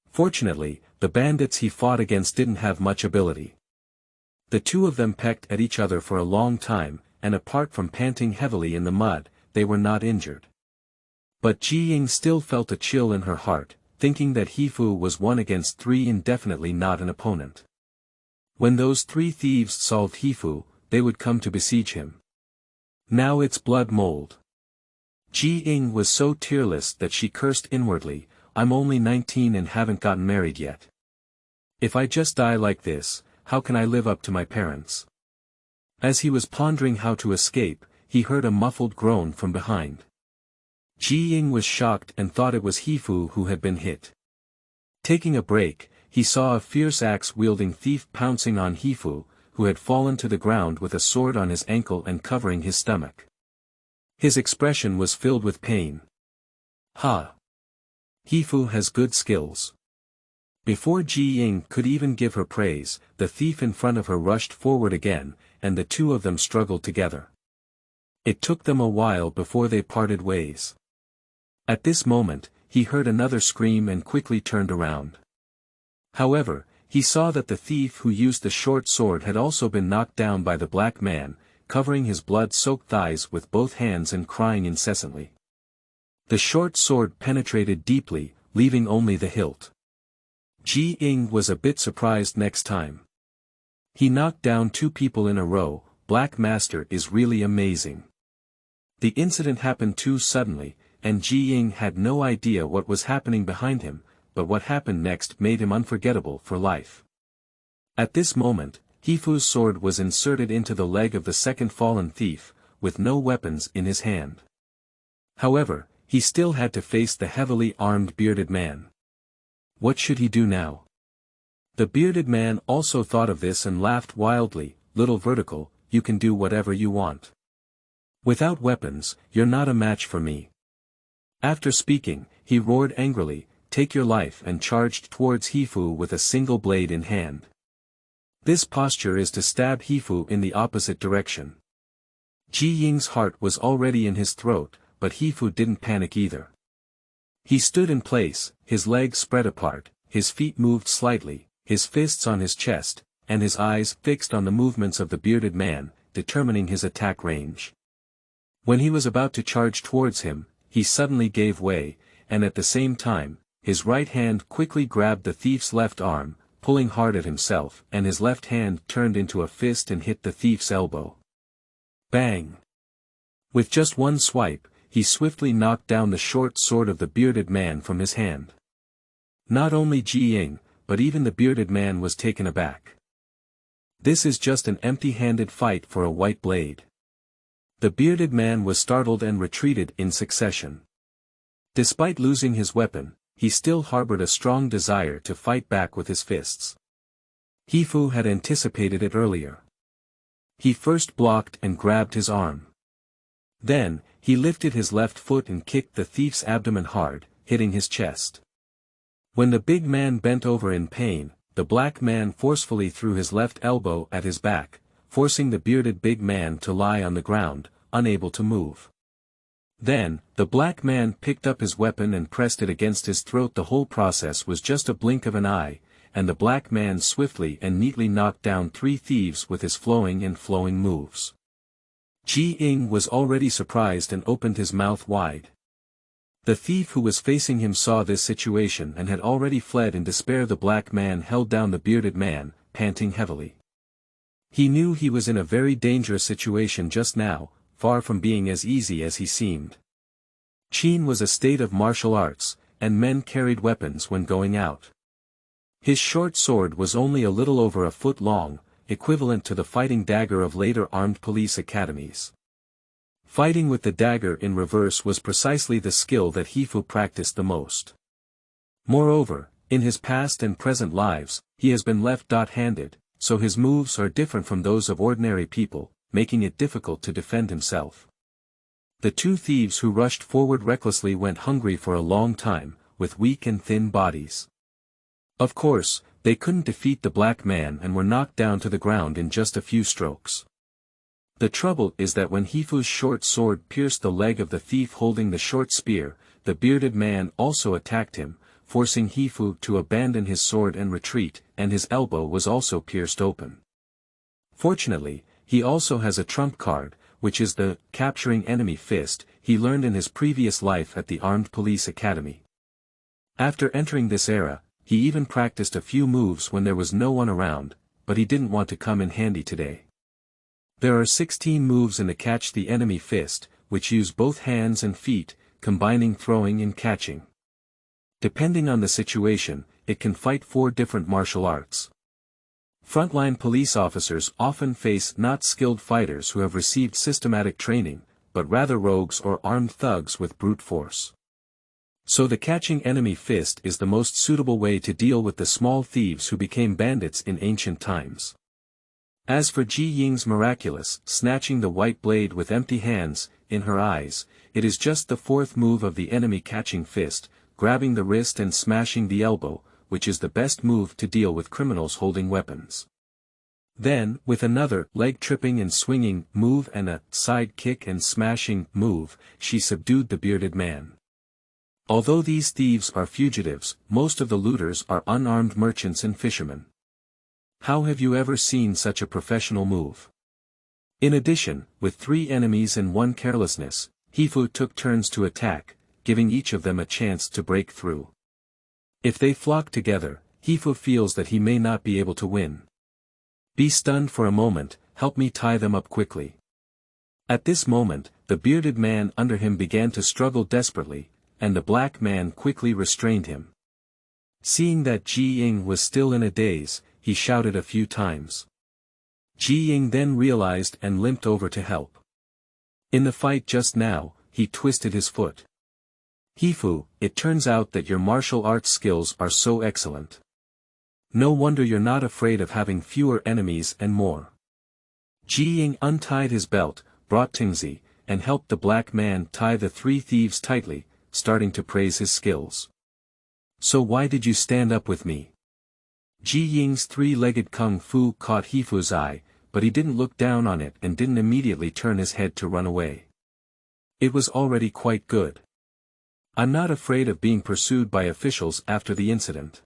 Fortunately, the bandits he fought against didn't have much ability. The 2 of them pecked at each other for a long time, and apart from panting heavily in the mud, they were not injured. But Ji Ying still felt a chill in her heart, thinking that Heifu was 1 against 3 and definitely not an opponent. When those 3 thieves solved Heifu, they would come to besiege him. Now it's blood mold. Ji Ying was so tearless that she cursed inwardly, "I'm only 19 and haven't gotten married yet. If I just die like this, how can I live up to my parents?" As he was pondering how to escape, he heard a muffled groan from behind. Ji Ying was shocked and thought it was Heifu who had been hit. Taking a break, he saw a fierce axe-wielding thief pouncing on Heifu, who had fallen to the ground with a sword on his ankle and covering his stomach. His expression was filled with pain. Ha! Heifu has good skills. Before Ji Ying could even give her praise, the thief in front of her rushed forward again, and the two of them struggled together. It took them a while before they parted ways. At this moment, he heard another scream and quickly turned around. However, he saw that the thief who used the short sword had also been knocked down by the black man, covering his blood-soaked thighs with both hands and crying incessantly. The short sword penetrated deeply, leaving only the hilt. Ji Ying was a bit surprised next time. He knocked down 2 people in a row. Black Master is really amazing. The incident happened too suddenly, and Ji Ying had no idea what was happening behind him, but what happened next made him unforgettable for life. At this moment, Heifu's sword was inserted into the leg of the second fallen thief, with no weapons in his hand. However, he still had to face the heavily armed bearded man. What should he do now? The bearded man also thought of this and laughed wildly. Little Vertical, you can do whatever you want. Without weapons, you're not a match for me. After speaking, he roared angrily, take your life, and charged towards Heifu with a single blade in hand. This posture is to stab Heifu in the opposite direction. Ji Ying's heart was already in his throat, but Heifu didn't panic either. He stood in place, his legs spread apart, his feet moved slightly, his fists on his chest, and his eyes fixed on the movements of the bearded man, determining his attack range. When he was about to charge towards him, he suddenly gave way, and at the same time, his right hand quickly grabbed the thief's left arm, pulling hard at himself, and his left hand turned into a fist and hit the thief's elbow. Bang! With just one swipe, he swiftly knocked down the short sword of the bearded man from his hand. Not only Ji Ying, but even the bearded man was taken aback. This is just an empty-handed fight for a white blade. The bearded man was startled and retreated in succession. Despite losing his weapon, he still harbored a strong desire to fight back with his fists. Heifu had anticipated it earlier. He first blocked and grabbed his arm. Then, he lifted his left foot and kicked the thief's abdomen hard, hitting his chest. When the big man bent over in pain, the black man forcefully threw his left elbow at his back, forcing the bearded big man to lie on the ground, unable to move. Then, the black man picked up his weapon and pressed it against his throat. The whole process was just a blink of an eye, and the black man swiftly and neatly knocked down 3 thieves with his flowing moves. Ji Ying was already surprised and opened his mouth wide. The thief who was facing him saw this situation and had already fled in despair. The black man held down the bearded man, panting heavily. He knew he was in a very dangerous situation just now, far from being as easy as he seemed. Qin was a state of martial arts, and men carried weapons when going out. His short sword was only a little over a foot long, equivalent to the fighting dagger of later armed police academies. Fighting with the dagger in reverse was precisely the skill that Heifu practiced the most. Moreover, in his past and present lives, he has been left-handed, so his moves are different from those of ordinary people, making it difficult to defend himself. The 2 thieves who rushed forward recklessly went hungry for a long time, with weak and thin bodies. Of course, they couldn't defeat the black man and were knocked down to the ground in just a few strokes. The trouble is that when Heifu's short sword pierced the leg of the thief holding the short spear, the bearded man also attacked him, forcing Heifu to abandon his sword and retreat, and his elbow was also pierced open. Fortunately, he also has a trump card, which is the capturing enemy fist he learned in his previous life at the Armed Police Academy. After entering this era, he even practiced a few moves when there was no one around, but he didn't want to come in handy today. There are 16 moves in the Catch the Enemy Fist, which use both hands and feet, combining throwing and catching. Depending on the situation, it can fight 4 different martial arts. Frontline police officers often face not skilled fighters who have received systematic training, but rather rogues or armed thugs with brute force. So the catching enemy fist is the most suitable way to deal with the small thieves who became bandits in ancient times. As for Ji Ying's miraculous, snatching the white blade with empty hands, in her eyes, it is just the fourth move of the enemy catching fist, grabbing the wrist and smashing the elbow, which is the best move to deal with criminals holding weapons. Then, with another leg-tripping and swinging move and a side kick and smashing move, she subdued the bearded man. Although these thieves are fugitives, most of the looters are unarmed merchants and fishermen. How have you ever seen such a professional move? In addition, with 3 enemies and 1 carelessness, Heifu took turns to attack, giving each of them a chance to break through. If they flock together, Heifu feels that he may not be able to win. Be stunned for a moment, help me tie them up quickly. At this moment, the bearded man under him began to struggle desperately, and the black man quickly restrained him. Seeing that Ji Ying was still in a daze, he shouted a few times. Ji Ying then realized and limped over to help. In the fight just now, he twisted his foot. Heifu, it turns out that your martial arts skills are so excellent. No wonder you're not afraid of having fewer enemies and more. Ji Ying untied his belt, brought Tingzi, and helped the black man tie the 3 thieves tightly, starting to praise his skills. So why did you stand up with me? Ji Ying's 3-legged kung fu caught Heifu's eye, but he didn't look down on it and didn't immediately turn his head to run away. It was already quite good. I'm not afraid of being pursued by officials after the incident.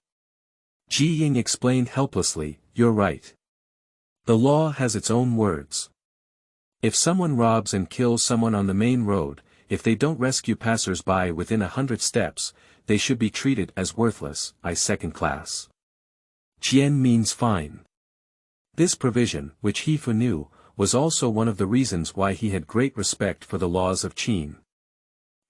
Ji Ying explained helplessly, you're right. The law has its own words. If someone robs and kills someone on the main road, if they don't rescue passers-by within 100 steps, they should be treated as worthless, second class. Qian means fine. This provision, which Heifu knew, was also one of the reasons why he had great respect for the laws of Qin.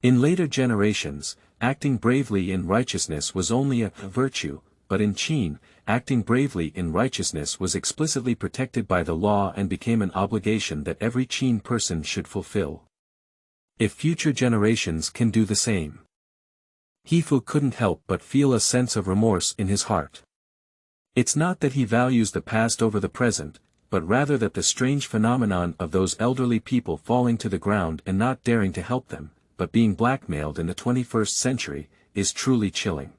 In later generations, acting bravely in righteousness was only a virtue, but in Qin, acting bravely in righteousness was explicitly protected by the law and became an obligation that every Qin person should fulfill. If future generations can do the same. Heifu couldn't help but feel a sense of remorse in his heart. It's not that he values the past over the present, but rather that the strange phenomenon of those elderly people falling to the ground and not daring to help them, but being blackmailed in the 21st century, is truly chilling.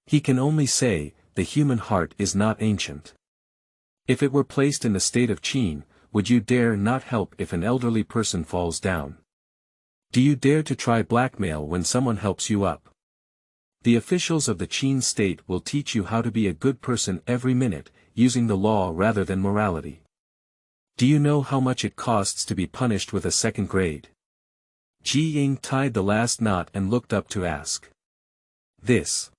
He can only say, the human heart is not ancient. If it were placed in the state of Qin, would you dare not help if an elderly person falls down? Do you dare to try blackmail when someone helps you up? The officials of the Qin state will teach you how to be a good person every minute, using the law rather than morality. Do you know how much it costs to be punished with a 2nd grade? Ji Ying tied the last knot and looked up to ask. This.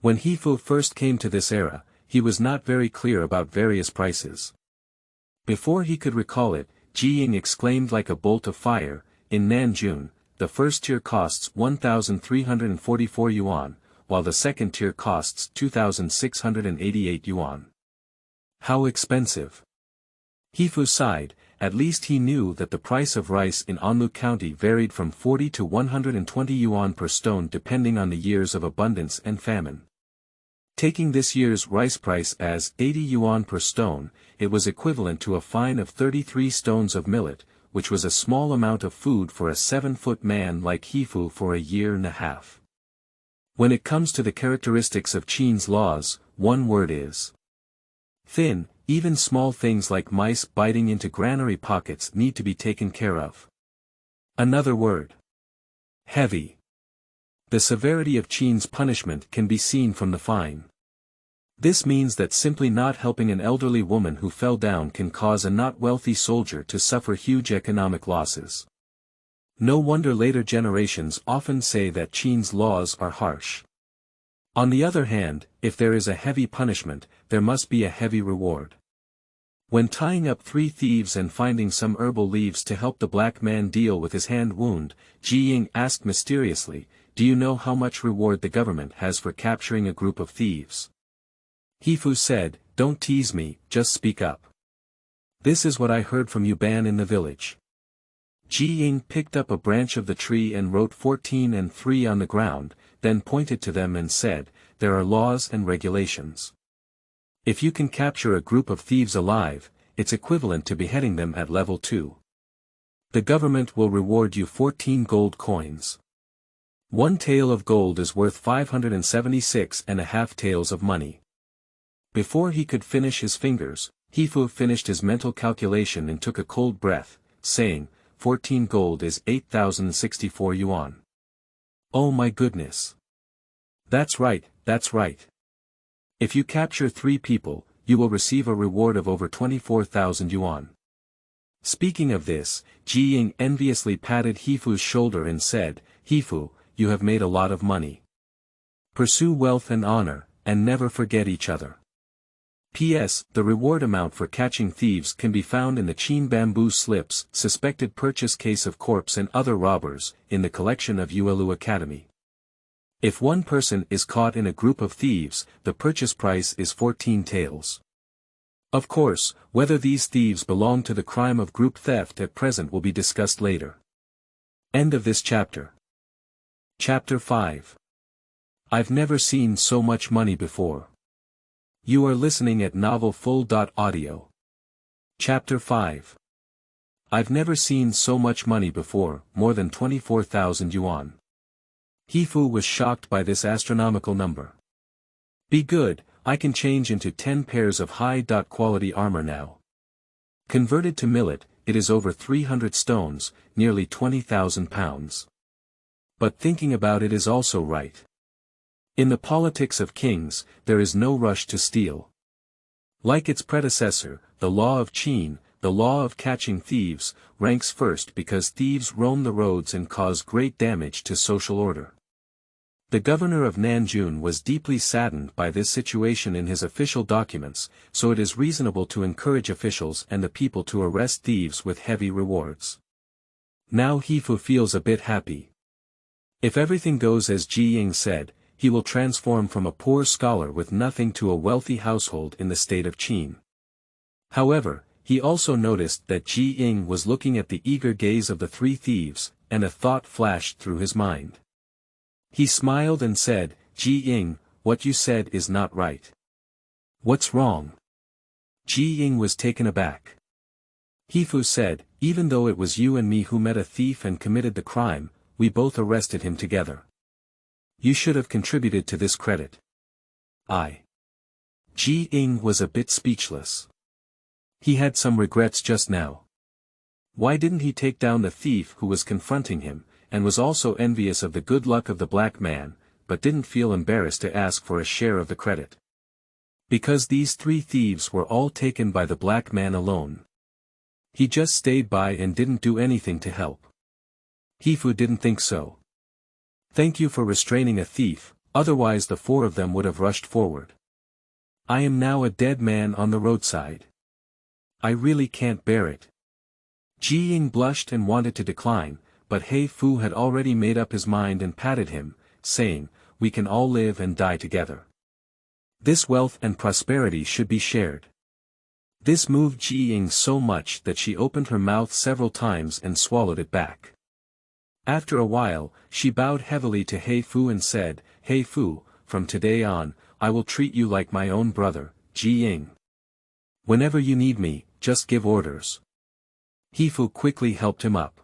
When Heifu first came to this era, he was not very clear about various prices. Before he could recall it, Ji Ying exclaimed like a bolt of fire, in Nanjun, the first tier costs 1,344 yuan, while the second tier costs 2,688 yuan. How expensive! Heifu sighed. At least he knew that the price of rice in Anlu County varied from 40 to 120 yuan per stone depending on the years of abundance and famine. Taking this year's rice price as 80 yuan per stone, it was equivalent to a fine of 33 stones of millet, which was a small amount of food for a 7-foot man like Heifu for a year and a half. When it comes to the characteristics of Qin's laws, one word is thin. Even small things like mice biting into granary pockets need to be taken care of. Another word. Heavy. The severity of Qin's punishment can be seen from the fine. This means that simply not helping an elderly woman who fell down can cause a not wealthy soldier to suffer huge economic losses. No wonder later generations often say that Qin's laws are harsh. On the other hand, if there is a heavy punishment, there must be a heavy reward. When tying up 3 thieves and finding some herbal leaves to help the black man deal with his hand wound, Ji Ying asked mysteriously, do you know how much reward the government has for capturing a group of thieves? Heifu said, don't tease me, just speak up. This is what I heard from Yuban in the village. Ji Ying picked up a branch of the tree and wrote 14 and 3 on the ground, then pointed to them and said, there are laws and regulations. If you can capture a group of thieves alive, it's equivalent to beheading them at level 2. The government will reward you 14 gold coins. One tael of gold is worth 576.5 taels of money. Before he could finish his fingers, Heifu finished his mental calculation and took a cold breath, saying, 14 gold is 8,064 yuan. Oh my goodness. That's right, that's right. If you capture 3 people, you will receive a reward of over 24,000 yuan. Speaking of this, Ji Ying enviously patted Heifu's shoulder and said, Heifu, you have made a lot of money. Pursue wealth and honor, and never forget each other. P.S. The reward amount for catching thieves can be found in the Qin bamboo slips, suspected purchase case of corpse and other robbers, in the collection of Yuelu Academy. If one person is caught in a group of thieves, the purchase price is 14 taels. Of course, whether these thieves belong to the crime of group theft at present will be discussed later. End of this chapter. Chapter 5. I've never seen so much money before. You are listening at novelfull.audio. Chapter 5. I've never seen so much money before, more than 24,000 yuan. Heifu was shocked by this astronomical number. Be good, I can change into 10 pairs of high-quality armor now. Converted to millet, it is over 300 stones, nearly 20,000 pounds. But thinking about it is also right. In the politics of kings, there is no rush to steal. Like its predecessor, the law of Qin, the law of catching thieves, ranks first because thieves roam the roads and cause great damage to social order. The governor of Nanjun was deeply saddened by this situation in his official documents, so it is reasonable to encourage officials and the people to arrest thieves with heavy rewards. Now Heifu feels a bit happy. If everything goes as Ji Ying said, he will transform from a poor scholar with nothing to a wealthy household in the state of Qin. However, he also noticed that Ji Ying was looking at the eager gaze of the 3 thieves, and a thought flashed through his mind. He smiled and said, Ji Ying, what you said is not right. What's wrong? Ji Ying was taken aback. Heifu said, even though it was you and me who met a thief and committed the crime, we both arrested him together. You should have contributed to this credit. Ji Ying was a bit speechless. He had some regrets just now. Why didn't he take down the thief who was confronting him, and was also envious of the good luck of the black man, but didn't feel embarrassed to ask for a share of the credit? Because these 3 thieves were all taken by the black man alone. He just stayed by and didn't do anything to help. Heifu didn't think so. Thank you for restraining a thief, otherwise the 4 of them would have rushed forward. I am now a dead man on the roadside. I really can't bear it. Ji Ying blushed and wanted to decline, but Heifu had already made up his mind and patted him, saying, we can all live and die together. This wealth and prosperity should be shared. This moved Ji Ying so much that she opened her mouth several times and swallowed it back. After a while, she bowed heavily to Heifu and said, Heifu, from today on, I will treat you like my own brother, Ji Ying. Whenever you need me, just give orders. Heifu quickly helped him up.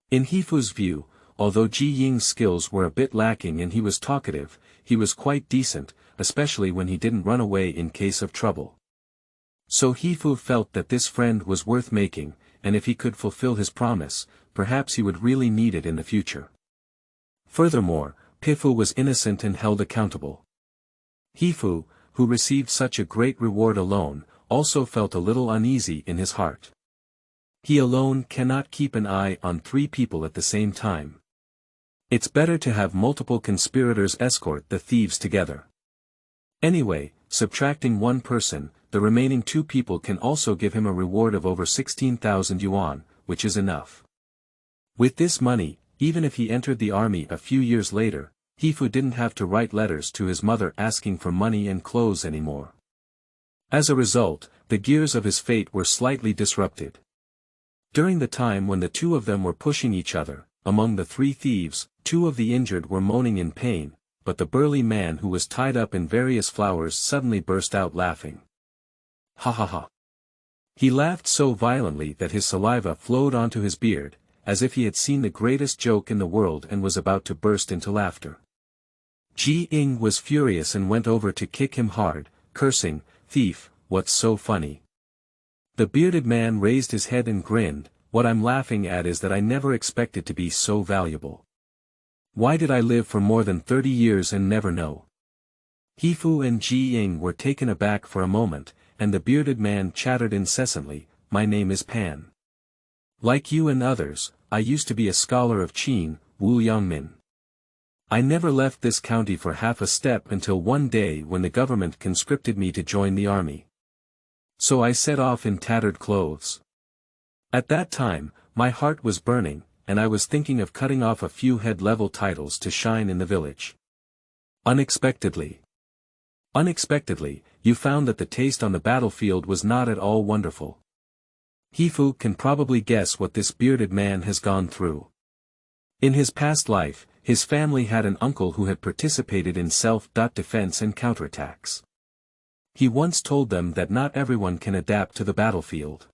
In Heifu's view, although Ji Ying's skills were a bit lacking and he was talkative, he was quite decent, especially when he didn't run away in case of trouble. So Heifu felt that this friend was worth making, and if he could fulfill his promise, perhaps he would really need it in the future. Furthermore, Heifu was innocent and held accountable. Heifu, who received such a great reward alone, also felt a little uneasy in his heart. He alone cannot keep an eye on 3 people at the same time. It's better to have multiple conspirators escort the thieves together. Anyway, subtracting 1 person, the remaining 2 people can also give him a reward of over 16,000 yuan, which is enough. With this money, even if he entered the army a few years later, Heifu didn't have to write letters to his mother asking for money and clothes anymore. As a result, the gears of his fate were slightly disrupted. During the time when the 2 of them were pushing each other, among the 3 thieves, 2 of the injured were moaning in pain, but the burly man who was tied up in various flowers suddenly burst out laughing. Ha ha ha. He laughed so violently that his saliva flowed onto his beard, as if he had seen the greatest joke in the world and was about to burst into laughter. Ji Ying was furious and went over to kick him hard, cursing, "Thief, what's so funny?" The bearded man raised his head and grinned, "What I'm laughing at is that I never expected to be so valuable. Why did I live for more than 30 years and never know?" Heifu and Ji Ying were taken aback for a moment, and the bearded man chattered incessantly, "My name is Pan. Like you and others, I used to be a scholar of Qin, Wu Yangmin. I never left this county for half a step until one day when the government conscripted me to join the army. So I set off in tattered clothes. At that time, my heart was burning, and I was thinking of cutting off a few head-level titles to shine in the village. Unexpectedly, you found that the taste on the battlefield was not at all wonderful. Heifu can probably guess what this bearded man has gone through. In his past life, his family had an uncle who had participated in self-defense and counterattacks. He once told them that not everyone can adapt to the battlefield.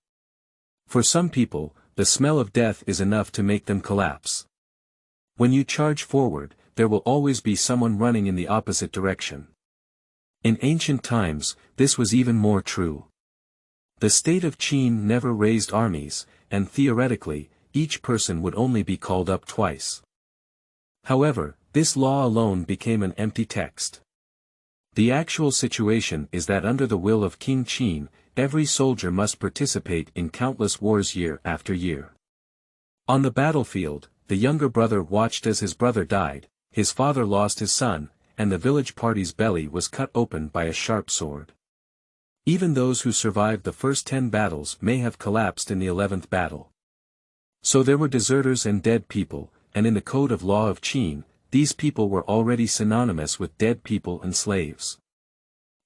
For some people, the smell of death is enough to make them collapse. When you charge forward, there will always be someone running in the opposite direction. In ancient times, this was even more true. The state of Qin never raised armies, and theoretically, each person would only be called up twice. However, this law alone became an empty text. The actual situation is that under the will of King Qin, every soldier must participate in countless wars year after year. On the battlefield, the younger brother watched as his brother died, his father lost his son, and the village party's belly was cut open by a sharp sword. Even those who survived the first 10 battles may have collapsed in the 11th battle. So there were deserters and dead people, and in the code of law of Qin, these people were already synonymous with dead people and slaves.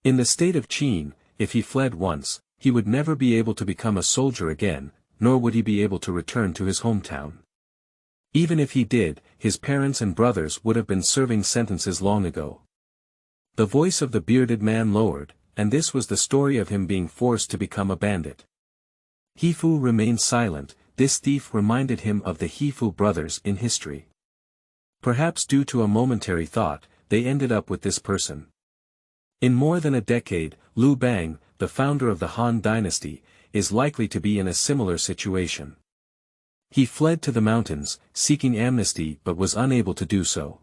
In the state of Qin, if he fled once, he would never be able to become a soldier again, nor would he be able to return to his hometown. Even if he did, his parents and brothers would have been serving sentences long ago. The voice of the bearded man lowered, and this was the story of him being forced to become a bandit. Heifu remained silent. This thief reminded him of the Heifu brothers in history. Perhaps due to a momentary thought, they ended up with this person. In more than a decade, Liu Bang, the founder of the Han dynasty, is likely to be in a similar situation. He fled to the mountains, seeking amnesty but was unable to do so.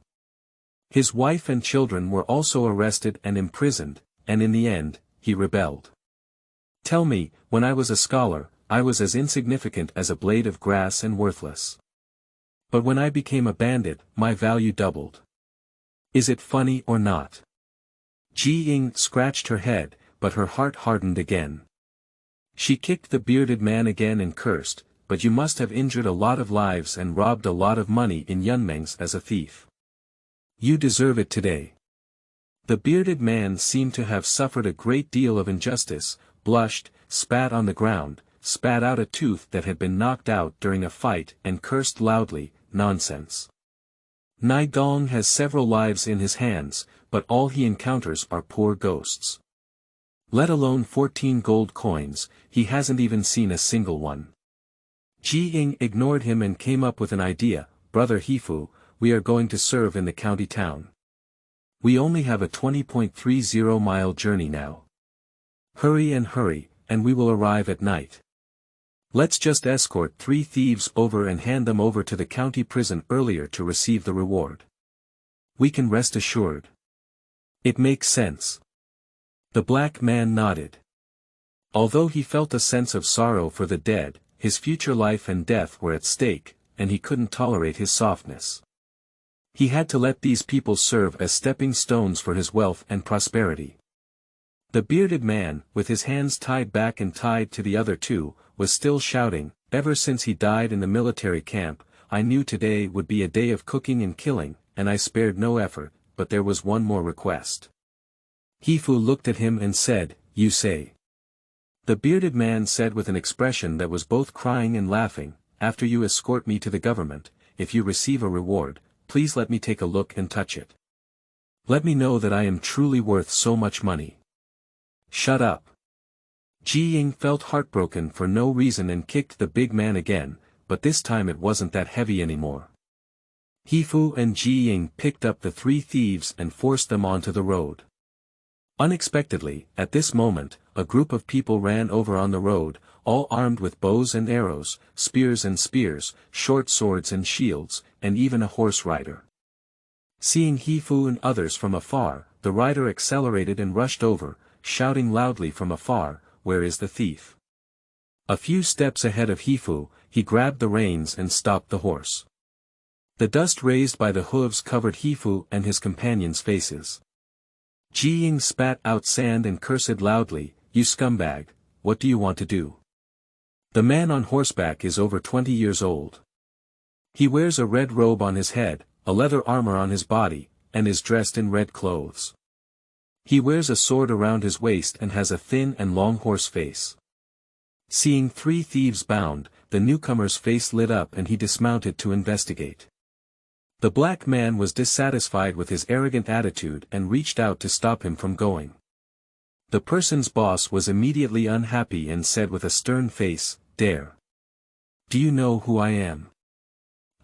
His wife and children were also arrested and imprisoned, and in the end, he rebelled. Tell me, when I was a scholar, I was as insignificant as a blade of grass and worthless. But when I became a bandit, my value doubled. Is it funny or not? Ji Ying scratched her head, but her heart hardened again. She kicked the bearded man again and cursed, "But you must have injured a lot of lives and robbed a lot of money in Yunmengs as a thief. You deserve it today." The bearded man seemed to have suffered a great deal of injustice, blushed, spat on the ground, spat out a tooth that had been knocked out during a fight and cursed loudly, "Nonsense. Nai Dong has several lives in his hands, but all he encounters are poor ghosts. Let alone 14 gold coins, he hasn't even seen a single one." Ji Ying ignored him and came up with an idea, "Brother Heifu, we are going to serve in the county town. We only have a 20.30-mile journey now. Hurry, and we will arrive at night. Let's just escort 3 thieves over and hand them over to the county prison earlier to receive the reward. We can rest assured. It makes sense." The black man nodded. Although he felt a sense of sorrow for the dead, his future life and death were at stake, and he couldn't tolerate his softness. He had to let these people serve as stepping stones for his wealth and prosperity. The bearded man, with his hands tied back and tied to the other two, was still shouting, "Ever since he died in the military camp, I knew today would be a day of cooking and killing, and I spared no effort, but there was one more request." Heifu looked at him and said, "You say." The bearded man said with an expression that was both crying and laughing, "After you escort me to the government, if you receive a reward, please let me take a look and touch it. Let me know that I am truly worth so much money." "Shut up. Ji Ying felt heartbroken for no reason and kicked the big man again, but this time it wasn't that heavy anymore. Heifu and Ji Ying picked up the three thieves and forced them onto the road. Unexpectedly, at this moment, a group of people ran over on the road, all armed with bows and arrows, spears and spears, short swords and shields, and even a horse rider. Seeing Heifu and others from afar, the rider accelerated and rushed over, shouting loudly from afar, "Where is the thief?" A few steps ahead of Heifu, he grabbed the reins and stopped the horse. The dust raised by the hooves covered Heifu and his companions' faces. Ji Ying spat out sand and cursed loudly, "You scumbag, what do you want to do?" The man on horseback is over 20 years old. He wears a red robe on his head, a leather armor on his body, and is dressed in red clothes. He wears a sword around his waist and has a thin and long horse face. Seeing three thieves bound, the newcomer's face lit up and he dismounted to investigate. The black man was dissatisfied with his arrogant attitude and reached out to stop him from going. The person's boss was immediately unhappy and said with a stern face, "Dare. Do you know who I am?"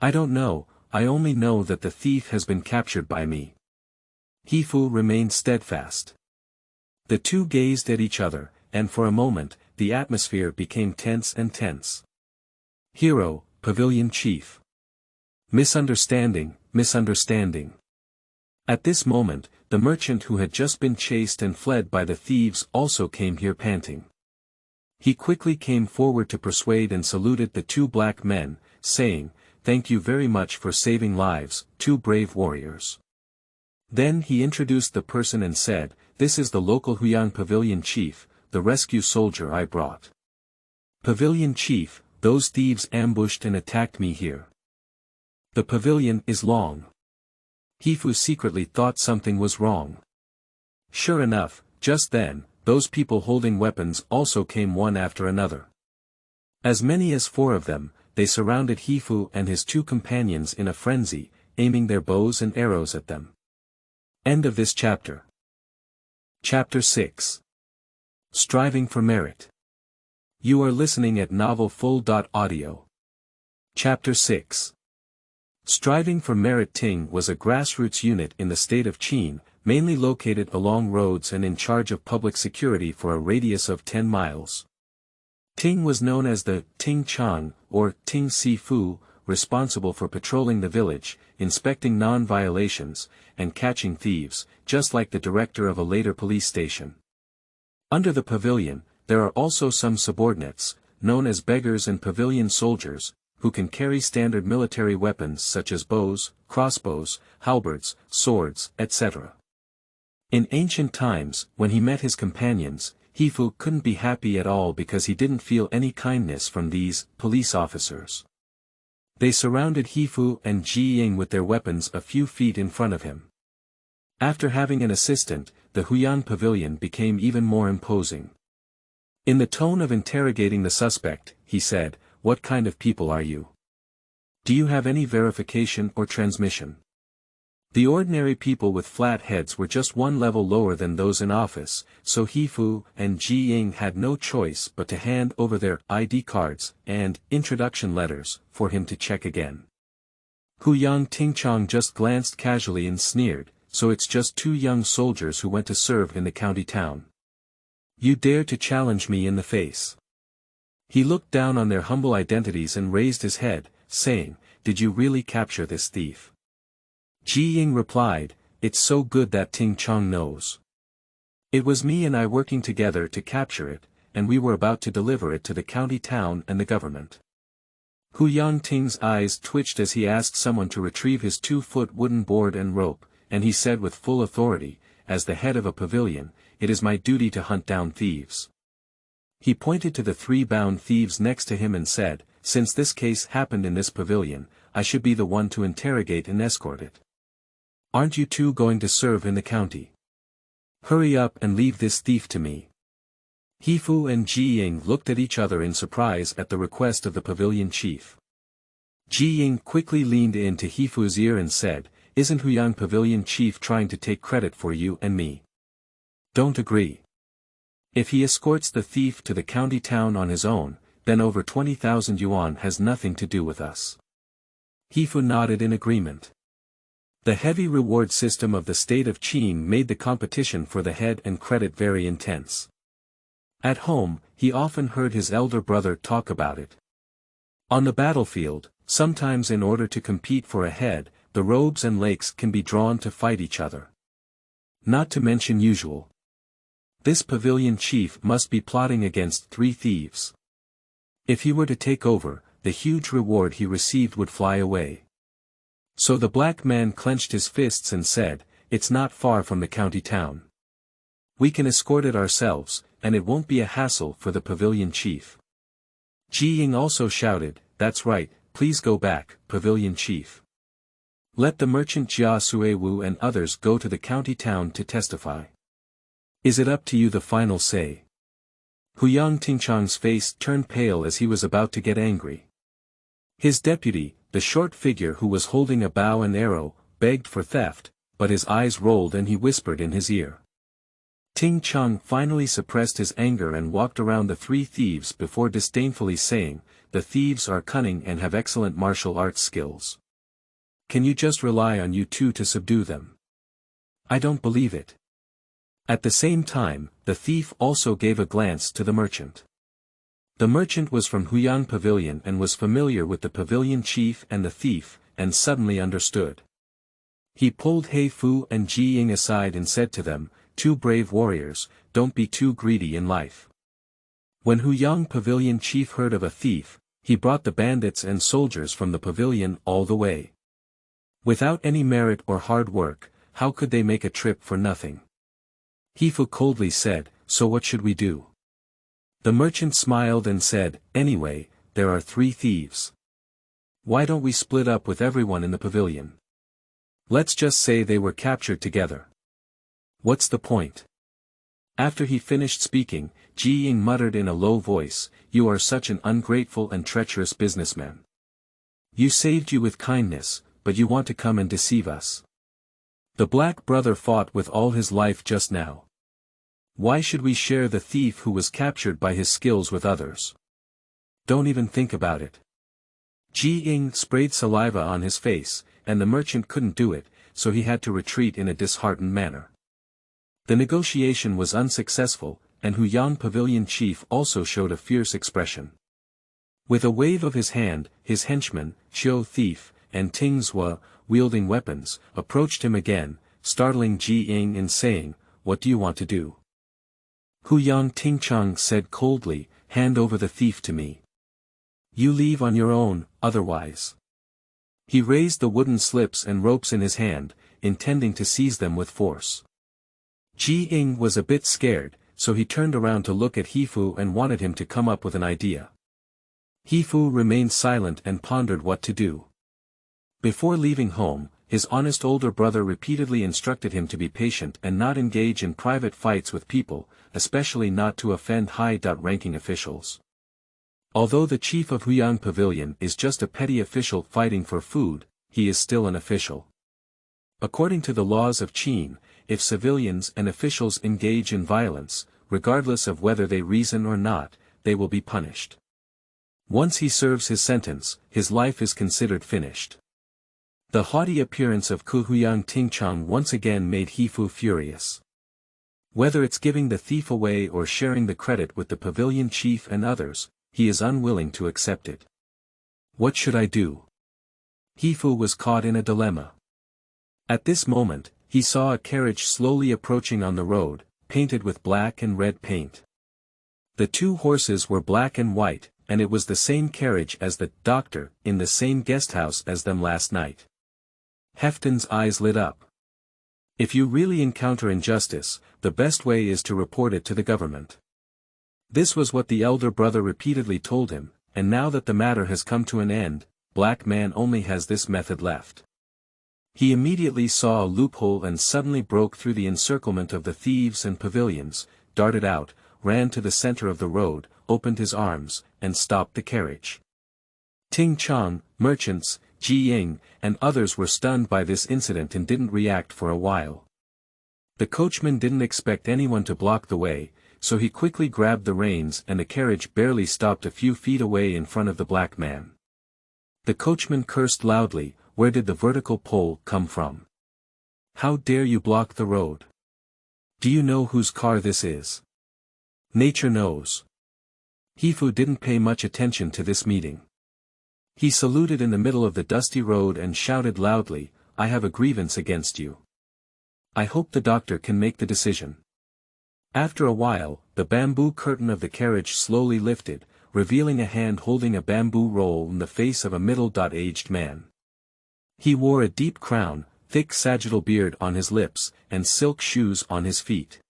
"I don't know, I only know that the thief has been captured by me." Heifu remained steadfast. The two gazed at each other, and for a moment, the atmosphere became tense and tense. Hero, Pavilion Chief. Misunderstanding, misunderstanding. At this moment, the merchant who had just been chased and fled by the thieves also came here panting. He quickly came forward to persuade and saluted the two black men, saying, "Thank you very much for saving lives, two brave warriors." Then he introduced the person and said, "This is the local Huyang Pavilion Chief, the rescue soldier I brought." "Pavilion Chief, those thieves ambushed and attacked me here. The pavilion is long." Heifu secretly thought something was wrong. Sure enough, just then, those people holding weapons also came one after another. As many as 4 of them, they surrounded Heifu and his 2 companions in a frenzy, aiming their bows and arrows at them. End of this chapter. Chapter 6. Striving for Merit. You are listening at novelfull.audio. Chapter 6. Striving for Merit. Ting was a grassroots unit in the state of Qin, mainly located along roads and in charge of public security for a radius of 10 miles. Ting was known as the Ting Chang, or Ting Sifu, responsible for patrolling the village, inspecting non-violations, and catching thieves, just like the director of a later police station. Under the pavilion, there are also some subordinates, known as beggars and pavilion soldiers, who can carry standard military weapons such as bows, crossbows, halberds, swords, etc. In ancient times, when he met his companions, Heifu couldn't be happy at all because he didn't feel any kindness from these police officers. They surrounded Heifu and Ji Ying with their weapons a few feet in front of him. After having an assistant, the Huyang Pavilion became even more imposing. In the tone of interrogating the suspect, he said, "What kind of people are you? Do you have any verification or transmission?" The ordinary people with flat heads were just one level lower than those in office, so Heifu and Ji Ying had no choice but to hand over their ID cards and introduction letters for him to check again. Huyang Tingchang just glanced casually and sneered, "So it's just 2 young soldiers who went to serve in the county town. You dare to challenge me in the face?" He looked down on their humble identities and raised his head, saying, "Did you really capture this thief?" Ji Ying replied, "It's so good that Ting Chang knows. It was me and I working together to capture it, and we were about to deliver it to the county town and the government." Huyang Ting's eyes twitched as he asked someone to retrieve his 2-foot wooden board and rope, and he said with full authority, "As the head of a pavilion, it is my duty to hunt down thieves." He pointed to the 3 bound thieves next to him and said, "Since this case happened in this pavilion, I should be the one to interrogate and escort it. Aren't you 2 going to serve in the county? Hurry up and leave this thief to me." Heifu and Ji Ying looked at each other in surprise at the request of the pavilion chief. Ji Ying quickly leaned into Heifu's ear and said, "Isn't Huyang Pavilion Chief trying to take credit for you and me? Don't agree." If he escorts the thief to the county town on his own, then over 20,000 yuan has nothing to do with us. Heifu nodded in agreement. The heavy reward system of the state of Qin made the competition for the head and credit very intense. At home, he often heard his elder brother talk about it. On the battlefield, sometimes in order to compete for a head, the robes and lakes can be drawn to fight each other. Not to mention usual. This pavilion chief must be plotting against 3 thieves. If he were to take over, the huge reward he received would fly away. So the black man clenched his fists and said, "It's not far from the county town. We can escort it ourselves, and it won't be a hassle for the pavilion chief." Ji Ying also shouted, "That's right, please go back, pavilion chief. Let the merchant Jia Suewu and others go to the county town to testify. Is it up to you the final say?" Huyang Tingchang's face turned pale as he was about to get angry. His deputy, the short figure who was holding a bow and arrow, begged for theft, but his eyes rolled and he whispered in his ear. Ting Chang finally suppressed his anger and walked around the 3 thieves before disdainfully saying, "The thieves are cunning and have excellent martial arts skills. Can you just rely on you 2 to subdue them? I don't believe it." At the same time, the thief also gave a glance to the merchant. The merchant was from Huyang Pavilion and was familiar with the pavilion chief and the thief, and suddenly understood. He pulled Heifu and Ji Ying aside and said to them, "2 brave warriors, don't be too greedy in life." When Huyang Pavilion chief heard of a thief, he brought the bandits and soldiers from the pavilion all the way. Without any merit or hard work, how could they make a trip for nothing? Heifu coldly said, "So what should we do?" The merchant smiled and said, "Anyway, there are 3 thieves. Why don't we split up with everyone in the pavilion? Let's just say they were captured together. What's the point?" After he finished speaking, Ji Ying muttered in a low voice, "You are such an ungrateful and treacherous businessman. You saved you with kindness, but you want to come and deceive us. The black brother fought with all his life just now. Why should we share the thief who was captured by his skills with others? Don't even think about it." Ji Ying sprayed saliva on his face, and the merchant couldn't do it, so he had to retreat in a disheartened manner. The negotiation was unsuccessful, and Huyang Pavilion chief also showed a fierce expression. With a wave of his hand, his henchmen, Qiu thief, and Ting Zhua, wielding weapons, approached him again, startling Ji Ying and saying, "What do you want to do?" Huyang Tingchang said coldly, "Hand over the thief to me. You leave on your own, otherwise." He raised the wooden slips and ropes in his hand, intending to seize them with force. Ji Ying was a bit scared, so he turned around to look at Heifu and wanted him to come up with an idea. Heifu remained silent and pondered what to do. Before leaving home, his honest older brother repeatedly instructed him to be patient and not engage in private fights with people, especially not to offend high-ranking officials. Although the chief of Huyang Pavilion is just a petty official fighting for food, he is still an official. According to the laws of Qin, if civilians and officials engage in violence, regardless of whether they reason or not, they will be punished. Once he serves his sentence, his life is considered finished. The haughty appearance of Huyang Tingchang once again made Heifu furious. Whether it's giving the thief away or sharing the credit with the pavilion chief and others, he is unwilling to accept it. What should I do? Heifu was caught in a dilemma. At this moment, he saw a carriage slowly approaching on the road, painted with black and red paint. The 2 horses were black and white, and it was the same carriage as the doctor in the same guest house as them last night. Hefton's eyes lit up. If you really encounter injustice, the best way is to report it to the government. This was what the elder brother repeatedly told him, and now that the matter has come to an end, Black Man only has this method left. He immediately saw a loophole and suddenly broke through the encirclement of the thieves and pavilions, darted out, ran to the center of the road, opened his arms, and stopped the carriage. Ting Chang, merchants, Ji Ying, and others were stunned by this incident and didn't react for a while. The coachman didn't expect anyone to block the way, so he quickly grabbed the reins and the carriage barely stopped a few feet away in front of the black man. The coachman cursed loudly, "Where did the vertical pole come from? How dare you block the road? Do you know whose car this is? Nature knows." Heifu didn't pay much attention to this meeting. He saluted in the middle of the dusty road and shouted loudly, "I have a grievance against you. I hope the doctor can make the decision." After a while, the bamboo curtain of the carriage slowly lifted, revealing a hand holding a bamboo roll in the face of a middle-aged man. He wore a deep crown, thick sagittal beard on his lips, and silk shoes on his feet.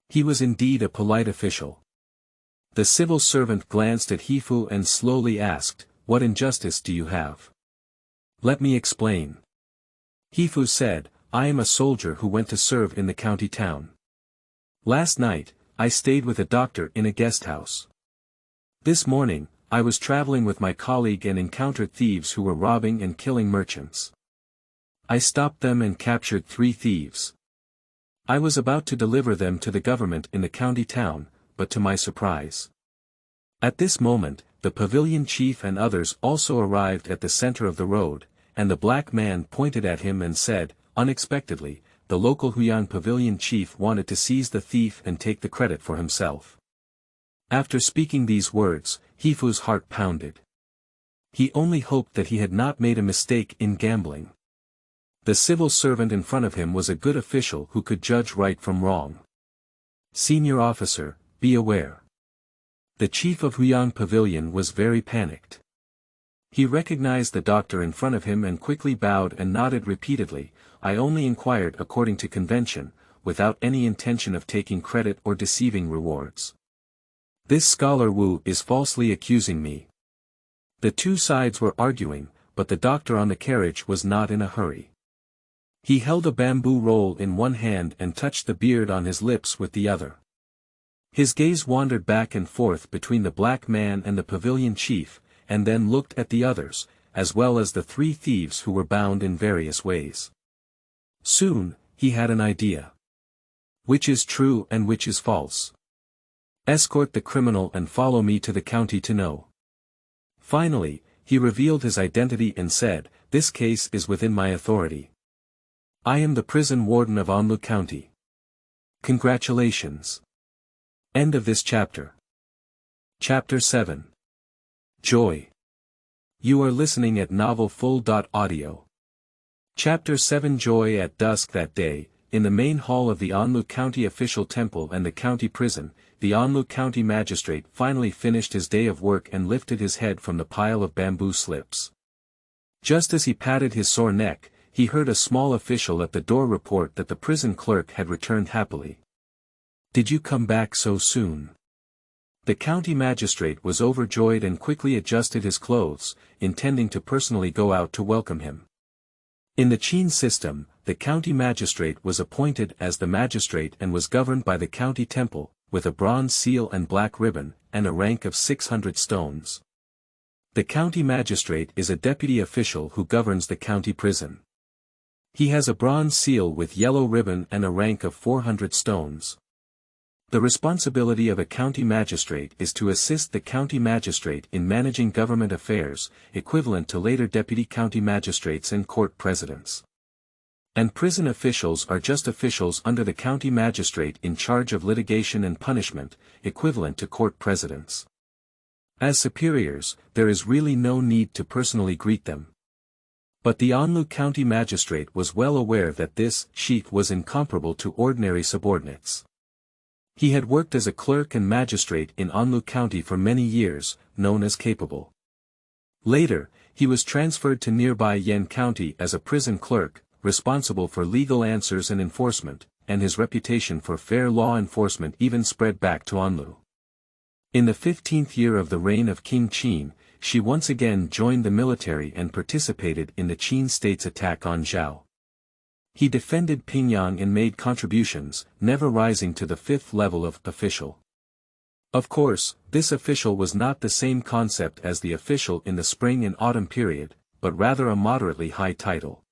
He was indeed a polite official. The civil servant glanced at Heifu and slowly asked, "What injustice do you have? Let me explain." Heifu said, "I am a soldier who went to serve in the county town. Last night, I stayed with a doctor in a guest house. This morning, I was traveling with my colleague and encountered thieves who were robbing and killing merchants. I stopped them and captured 3 thieves. I was about to deliver them to the government in the county town, but to my surprise." At this moment, the pavilion chief and others also arrived at the center of the road, and the black man pointed at him and said, unexpectedly, the local Huyan pavilion chief wanted to seize the thief and take the credit for himself. After speaking these words, Heifu's heart pounded. He only hoped that he had not made a mistake in gambling. The civil servant in front of him was a good official who could judge right from wrong. "Senior officer, be aware." The chief of Huyan Pavilion was very panicked. He recognized the doctor in front of him and quickly bowed and nodded repeatedly. "I only inquired according to convention, without any intention of taking credit or deceiving rewards. This scholar Wu is falsely accusing me." The two sides were arguing, but the doctor on the carriage was not in a hurry. He held a bamboo roll in one hand and touched the beard on his lips with the other. His gaze wandered back and forth between the black man and the pavilion chief, and then looked at the others, as well as the 3 thieves who were bound in various ways. Soon, he had an idea. Which is true and which is false? Escort the criminal and follow me to the county to know. Finally, he revealed his identity and said, "This case is within my authority. I am the prison warden of Anlu County. Congratulations." End of this chapter. Chapter 7. Joy. You are listening at novelfull.audio. Chapter 7. Joy. At dusk that day, in the main hall of the Anlu County Official Temple and the county prison, the Anlu County magistrate finally finished his day of work and lifted his head from the pile of bamboo slips. Just as he patted his sore neck, he heard a small official at the door report that the prison clerk had returned happily. "Did you come back so soon?" The county magistrate was overjoyed and quickly adjusted his clothes, intending to personally go out to welcome him. In the Qin system, the county magistrate was appointed as the magistrate and was governed by the county temple, with a bronze seal and black ribbon, and a rank of 600 stones. The county magistrate is a deputy official who governs the county prison. He has a bronze seal with yellow ribbon and a rank of 400 stones. The responsibility of a county magistrate is to assist the county magistrate in managing government affairs, equivalent to later deputy county magistrates and court presidents. And prison officials are just officials under the county magistrate in charge of litigation and punishment, equivalent to court presidents. As superiors, there is really no need to personally greet them. But the Anlu County magistrate was well aware that this chief was incomparable to ordinary subordinates. He had worked as a clerk and magistrate in Anlu County for many years, known as capable. Later, he was transferred to nearby Yen County as a prison clerk, responsible for legal answers and enforcement, and his reputation for fair law enforcement even spread back to Anlu. In the 15th year of the reign of King Qin, she once again joined the military and participated in the Qin state's attack on Zhao. He defended Pingyang and made contributions, never rising to the 5th level of official. Of course, this official was not the same concept as the official in the spring and autumn period, but rather a moderately high title.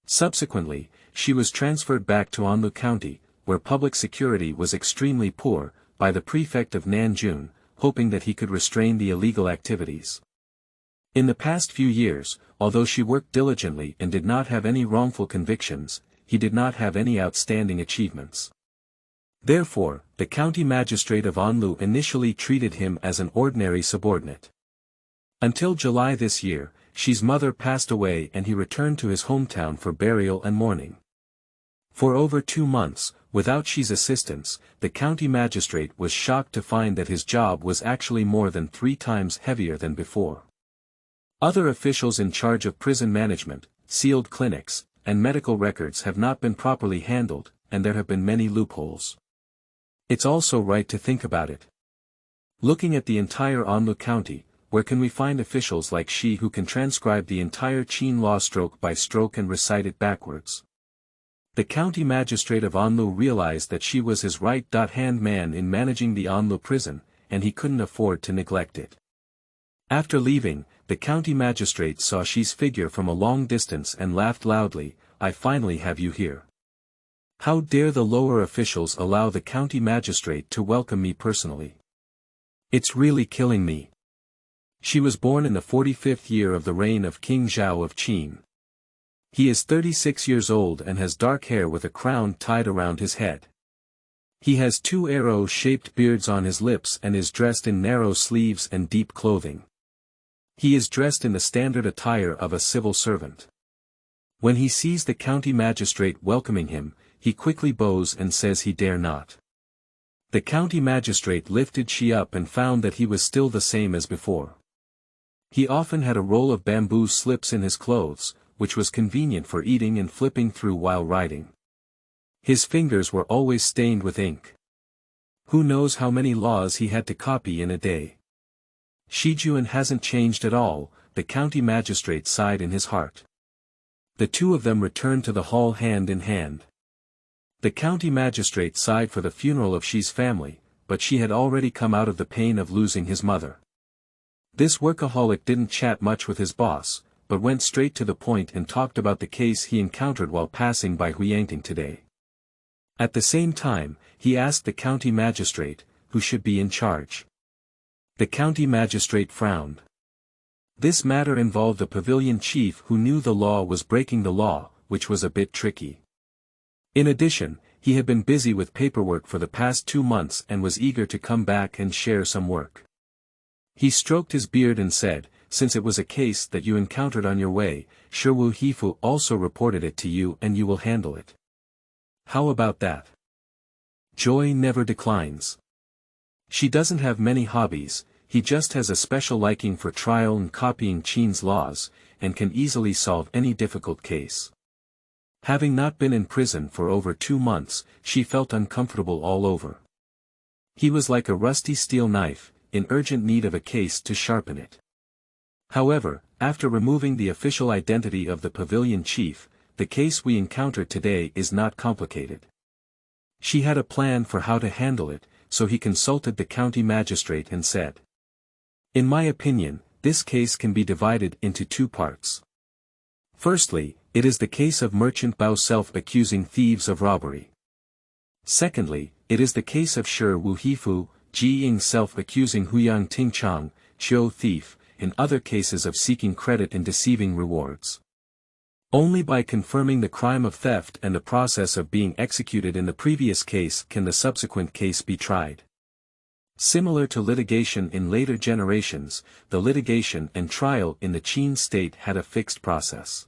Subsequently, she was transferred back to Anlu County, where public security was extremely poor, by the prefect of Nanjun, hoping that he could restrain the illegal activities. In the past few years, although she worked diligently and did not have any wrongful convictions, he did not have any outstanding achievements. Therefore, the county magistrate of Anlu initially treated him as an ordinary subordinate. Until July this year, Shi's mother passed away and he returned to his hometown for burial and mourning. For over 2 months, without Shi's assistance, the county magistrate was shocked to find that his job was actually more than 3 times heavier than before. Other officials in charge of prison management, sealed clinics, and medical records have not been properly handled, and there have been many loopholes. It's also right to think about it. Looking at the entire Anlu County, where can we find officials like Shi who can transcribe the entire Qin law stroke by stroke and recite it backwards? The county magistrate of Anlu realized that Shi was his right-hand man in managing the Anlu prison, and he couldn't afford to neglect it. After leaving, the county magistrate saw Shi's figure from a long distance and laughed loudly, "I finally have you here. How dare the lower officials allow the county magistrate to welcome me personally? It's really killing me." Shi was born in the 45th year of the reign of King Zhao of Qin. He is 36 years old and has dark hair with a crown tied around his head. He has 2 arrow-shaped beards on his lips and is dressed in narrow sleeves and deep clothing. He is dressed in the standard attire of a civil servant. When he sees the county magistrate welcoming him, he quickly bows and says he dare not. The county magistrate lifted Shi up and found that he was still the same as before. He often had a roll of bamboo slips in his clothes, which was convenient for eating and flipping through while riding. His fingers were always stained with ink. Who knows how many laws he had to copy in a day. Shijuan hasn't changed at all, the county magistrate sighed in his heart. The 2 of them returned to the hall hand in hand. The county magistrate sighed for the funeral of Shi's family, but Shi had already come out of the pain of losing his mother. This workaholic didn't chat much with his boss, but went straight to the point and talked about the case he encountered while passing by Huiyangting today. At the same time, he asked the county magistrate, who should be in charge. The county magistrate frowned. This matter involved a pavilion chief who knew the law was breaking the law, which was a bit tricky. In addition, he had been busy with paperwork for the past 2 months and was eager to come back and share some work. He stroked his beard and said, "Since it was a case that you encountered on your way, Shiwu Heifu also reported it to you and you will handle it. How about that?" Joy never declines. She doesn't have many hobbies, he just has a special liking for trial and copying Qin's laws, and can easily solve any difficult case. Having not been in prison for over 2 months, she felt uncomfortable all over. He was like a rusty steel knife, in urgent need of a case to sharpen it. However, after removing the official identity of the pavilion chief, the case we encountered today is not complicated. She had a plan for how to handle it, so he consulted the county magistrate and said, "In my opinion, this case can be divided into 2 parts. Firstly, it is the case of Merchant Bao self-accusing thieves of robbery. Secondly, it is the case of Shiwu Heifu, Ji Ying self-accusing Huiyangting Chang, Qiu thief, in other cases of seeking credit and deceiving rewards. Only by confirming the crime of theft and the process of being executed in the previous case can the subsequent case be tried. Similar to litigation in later generations, the litigation and trial in the Qin state had a fixed process.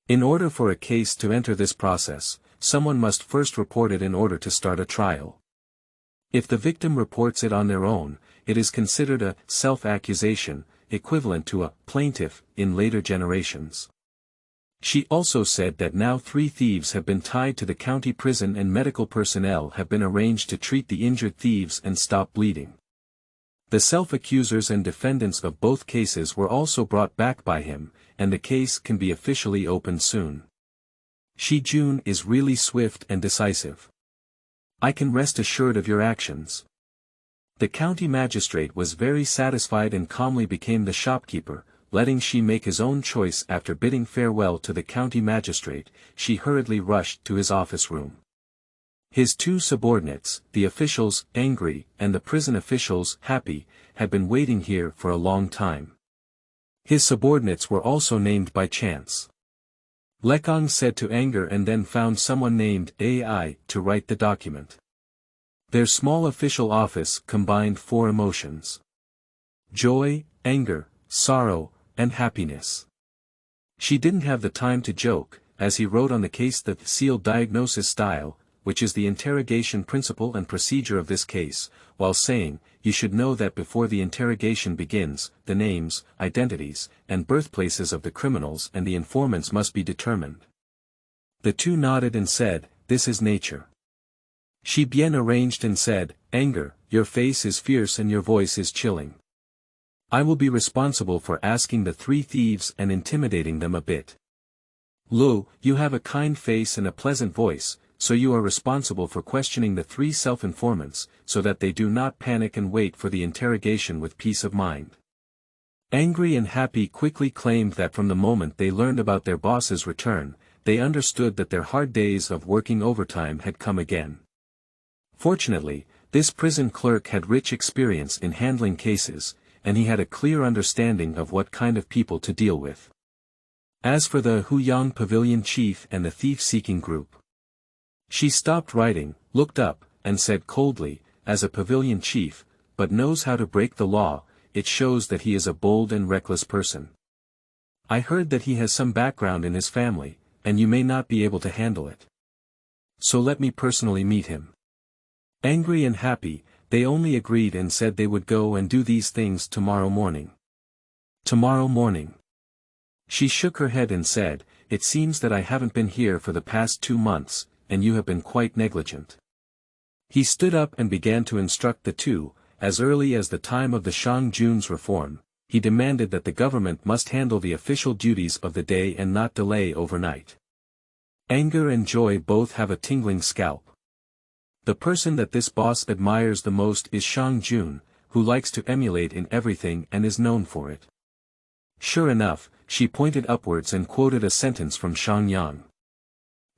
In order for a case to enter this process, someone must first report it in order to start a trial. If the victim reports it on their own, it is considered a self-accusation, equivalent to a plaintiff in later generations. She also said that now 3 thieves have been tied to the county prison and medical personnel have been arranged to treat the injured thieves and stop bleeding. The self-accusers and defendants of both cases were also brought back by him, and the case can be officially opened soon. Shi Jun is really swift and decisive. I can rest assured of your actions." The county magistrate was very satisfied and calmly became the shopkeeper, letting Shi make his own choice. After bidding farewell to the county magistrate, Shi hurriedly rushed to his office room. His two subordinates, the officials, angry, and the prison officials, happy, had been waiting here for a long time. His subordinates were also named by chance. Lekong said to anger and then found someone named AI to write the document. Their small official office combined four emotions: joy, anger, sorrow, and happiness. She didn't have the time to joke, as he wrote on the case the sealed diagnosis style, which is the interrogation principle and procedure of this case, while saying, you should know that before the interrogation begins, the names, identities, and birthplaces of the criminals and the informants must be determined. The two nodded and said, this is nature. She bien arranged and said, anger, your face is fierce and your voice is chilling. I will be responsible for asking the three thieves and intimidating them a bit. Lu, you have a kind face and a pleasant voice, so you are responsible for questioning the three self-informants, so that they do not panic and wait for the interrogation with peace of mind. Angry and happy quickly claimed that from the moment they learned about their boss's return, they understood that their hard days of working overtime had come again. Fortunately, this prison clerk had rich experience in handling cases, and he had a clear understanding of what kind of people to deal with. As for the Huyang Pavilion chief and the thief-seeking group, she stopped writing, looked up, and said coldly, as a pavilion chief, but knows how to break the law, it shows that he is a bold and reckless person. I heard that he has some background in his family, and you may not be able to handle it. So let me personally meet him. Angry and happy, they only agreed and said they would go and do these things tomorrow morning. Tomorrow morning. She shook her head and said, it seems that I haven't been here for the past 2 months, and you have been quite negligent. He stood up and began to instruct the two, as early as the time of the Shang Jun's reform, he demanded that the government must handle the official duties of the day and not delay overnight. Anger and joy both have a tingling scalp. The person that this boss admires the most is Shang Jun, who likes to emulate in everything and is known for it. Sure enough, she pointed upwards and quoted a sentence from Shang Yang.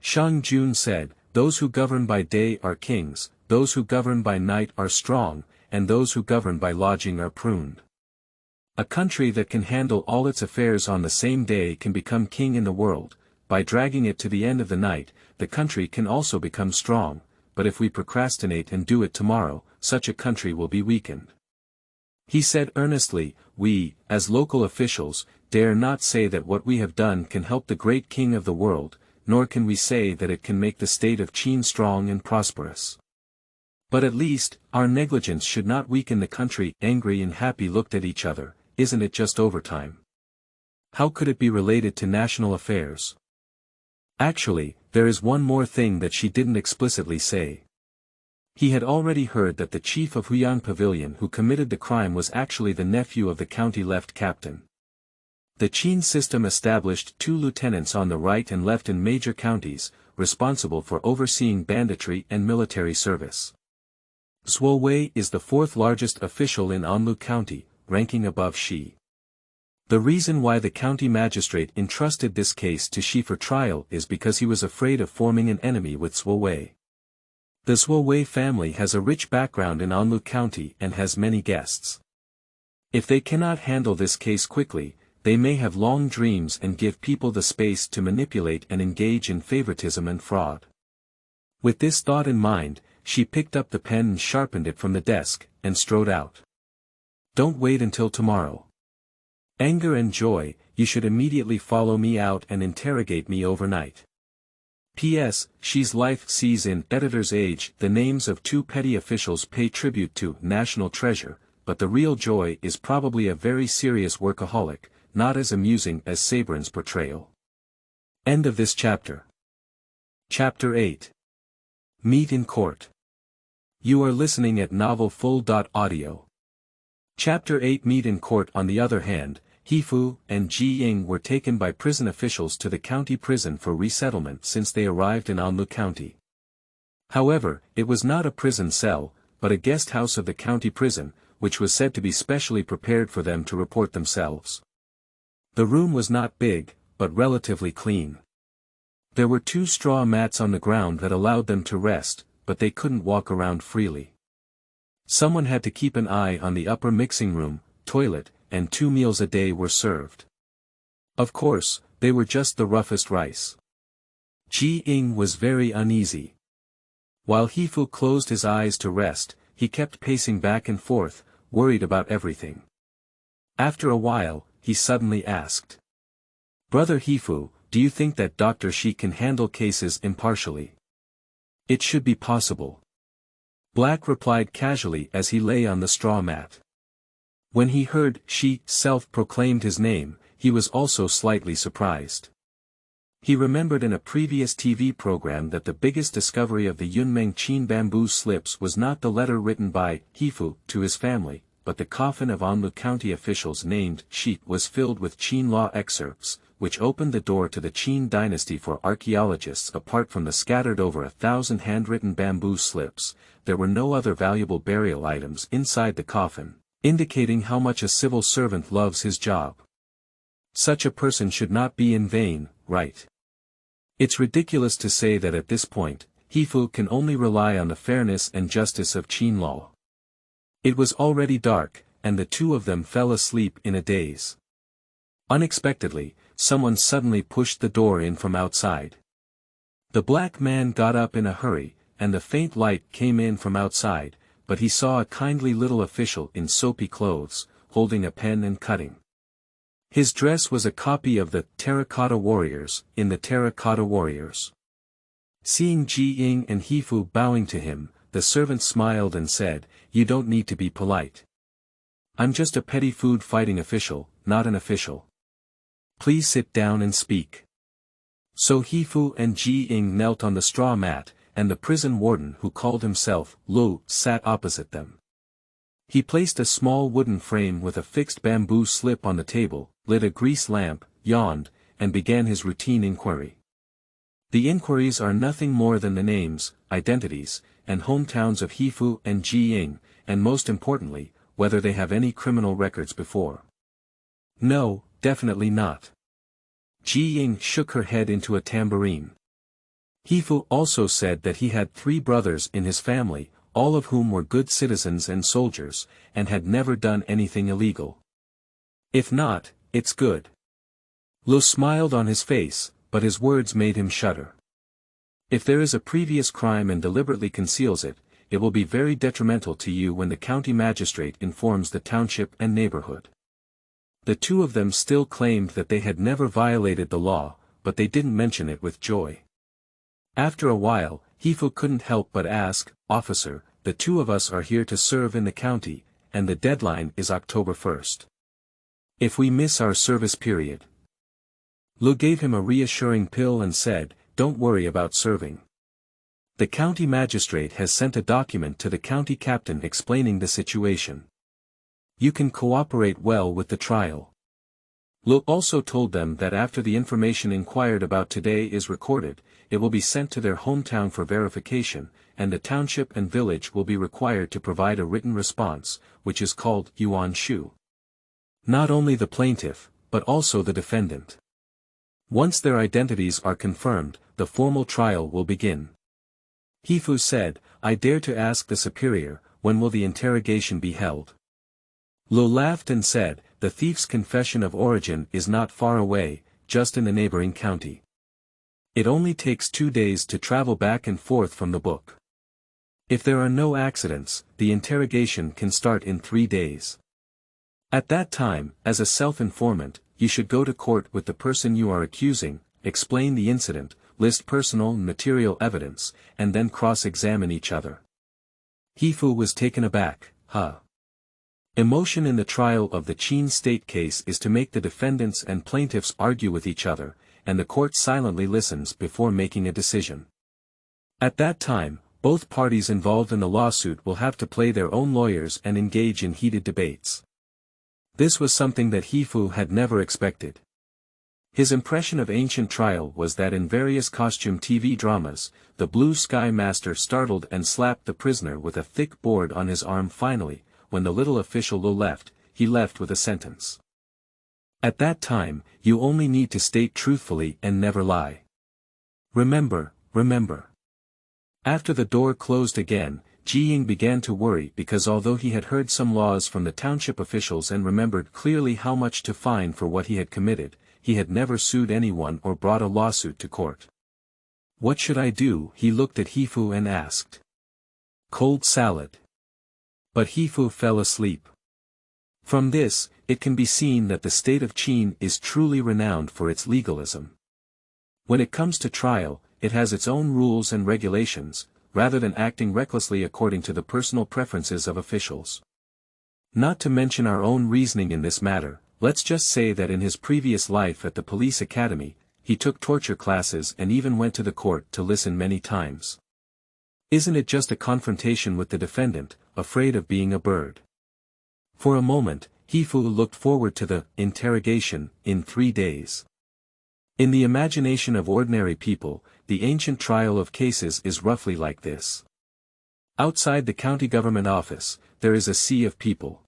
Shang Jun said, those who govern by day are kings, those who govern by night are strong, and those who govern by lodging are pruned. A country that can handle all its affairs on the same day can become king in the world. By dragging it to the end of the night, the country can also become strong, but if we procrastinate and do it tomorrow, such a country will be weakened. He said earnestly, we, as local officials, dare not say that what we have done can help the great king of the world, nor can we say that it can make the state of Qin strong and prosperous. But at least, our negligence should not weaken the country. Angry and happy looked at each other. Isn't it just overtime? How could it be related to national affairs? Actually, there is one more thing that she didn't explicitly say. He had already heard that the chief of Huyang Pavilion who committed the crime was actually the nephew of the county left captain. The Qin system established 2 lieutenants on the right and left in major counties, responsible for overseeing banditry and military service. Zhuo Wei is the 4th largest official in Anlu County, ranking above Shi. The reason why the county magistrate entrusted this case to Shi for trial is because he was afraid of forming an enemy with Zhuo Wei. The Zhuo Wei family has a rich background in Anlu County and has many guests. If they cannot handle this case quickly, they may have long dreams and give people the space to manipulate and engage in favoritism and fraud. With this thought in mind, she picked up the pen and sharpened it from the desk, and strode out. Don't wait until tomorrow. Anger and joy, you should immediately follow me out and interrogate me overnight. P.S. Shi's life sees in Editor's Age the names of 2 petty officials pay tribute to National Treasure, but the real joy is probably a very serious workaholic, not as amusing as Sabrin's portrayal. End of this chapter. Chapter 8. Meet in Court. You are listening at novelfull.audio. Chapter 8. Meet in Court. On the other hand, Heifu and Ji Ying were taken by prison officials to the county prison for resettlement since they arrived in Anlu County. However, it was not a prison cell, but a guest house of the county prison, which was said to be specially prepared for them to report themselves. The room was not big, but relatively clean. There were 2 straw mats on the ground that allowed them to rest, but they couldn't walk around freely. Someone had to keep an eye on the upper mixing room, toilet, and 2 meals a day were served. Of course, they were just the roughest rice. Ji Ying was very uneasy. While Heifu closed his eyes to rest, he kept pacing back and forth, worried about everything. After a while, he suddenly asked. "Brother Heifu, do you think that Dr. Shi can handle cases impartially?" "It should be possible." Black replied casually as he lay on the straw mat. When he heard Shi self-proclaimed his name, he was also slightly surprised. He remembered in a previous TV program that the biggest discovery of the Yunmeng Qin bamboo slips was not the letter written by Heifu to his family, but the coffin of Anlu County officials named Shi was filled with Qin law excerpts, which opened the door to the Qin dynasty for archaeologists. Apart from the scattered over 1,000 handwritten bamboo slips, there were no other valuable burial items inside the coffin, indicating how much a civil servant loves his job. Such a person should not be in vain, right? It's ridiculous to say that at this point, Heifu can only rely on the fairness and justice of Qin law. It was already dark, and the two of them fell asleep in a daze. Unexpectedly, someone suddenly pushed the door in from outside. The black man got up in a hurry, and the faint light came in from outside, but he saw a kindly little official in soapy clothes, holding a pen and cutting. His dress was a copy of the Terracotta Warriors, in the Terracotta Warriors. Seeing Ji Ying and Heifu bowing to him, the servant smiled and said, "You don't need to be polite. I'm just a petty food fighting official, not an official. Please sit down and speak." So Heifu and Ji Ying knelt on the straw mat, and the prison warden who called himself Lu sat opposite them. He placed a small wooden frame with a fixed bamboo slip on the table, lit a grease lamp, yawned, and began his routine inquiry. The inquiries are nothing more than the names, identities, and hometowns of Heifu and Ji Ying, and most importantly, whether they have any criminal records before. "No, definitely not." Ji Ying shook her head into a tambourine. Heifu also said that he had 3 brothers in his family, all of whom were good citizens and soldiers, and had never done anything illegal. "If not, it's good." Lu smiled on his face, but his words made him shudder. "If there is a previous crime and deliberately conceals it, it will be very detrimental to you when the county magistrate informs the township and neighborhood." The two of them still claimed that they had never violated the law, but they didn't mention it with joy. After a while, Heifu couldn't help but ask, "Officer, the two of us are here to serve in the county, and the deadline is October 1st. If we miss our service period..." Lu gave him a reassuring pill and said, "Don't worry about serving. The county magistrate has sent a document to the county captain explaining the situation. You can cooperate well with the trial." Lu also told them that after the information inquired about today is recorded, it will be sent to their hometown for verification, and the township and village will be required to provide a written response, which is called Yuan Shu. Not only the plaintiff, but also the defendant. Once their identities are confirmed, the formal trial will begin. Heifu said, "I dare to ask the superior, when will the interrogation be held?" Lu laughed and said, "The thief's confession of origin is not far away, just in the neighboring county. It only takes 2 days to travel back and forth from the book. If there are no accidents, the interrogation can start in 3 days. At that time, as a self-informant, you should go to court with the person you are accusing, explain the incident, list personal and material evidence, and then cross-examine each other." Heifu was taken aback, Emotion in the trial of the Qin state case is to make the defendants and plaintiffs argue with each other, and the court silently listens before making a decision. At that time, both parties involved in the lawsuit will have to play their own lawyers and engage in heated debates. This was something that Heifu had never expected. His impression of ancient trial was that in various costume TV dramas, the Blue Sky Master startled and slapped the prisoner with a thick board on his arm. Finally, when the little official Lu left, he left with a sentence. "At that time, you only need to state truthfully and never lie. Remember, remember." After the door closed again, Jiying began to worry because although he had heard some laws from the township officials and remembered clearly how much to fine for what he had committed, he had never sued anyone or brought a lawsuit to court. What should I do? He looked at Heifu and asked. Cold salad. But Heifu fell asleep. From this, it can be seen that the state of Qin is truly renowned for its legalism. When it comes to trial, it has its own rules and regulations, rather than acting recklessly according to the personal preferences of officials. Not to mention our own reasoning in this matter, let's just say that in his previous life at the police academy, he took torture classes and even went to the court to listen many times. Isn't it just a confrontation with the defendant, afraid of being a bird? For a moment, Heifu looked forward to the interrogation in 3 days. In the imagination of ordinary people, the ancient trial of cases is roughly like this. Outside the county government office, there is a sea of people.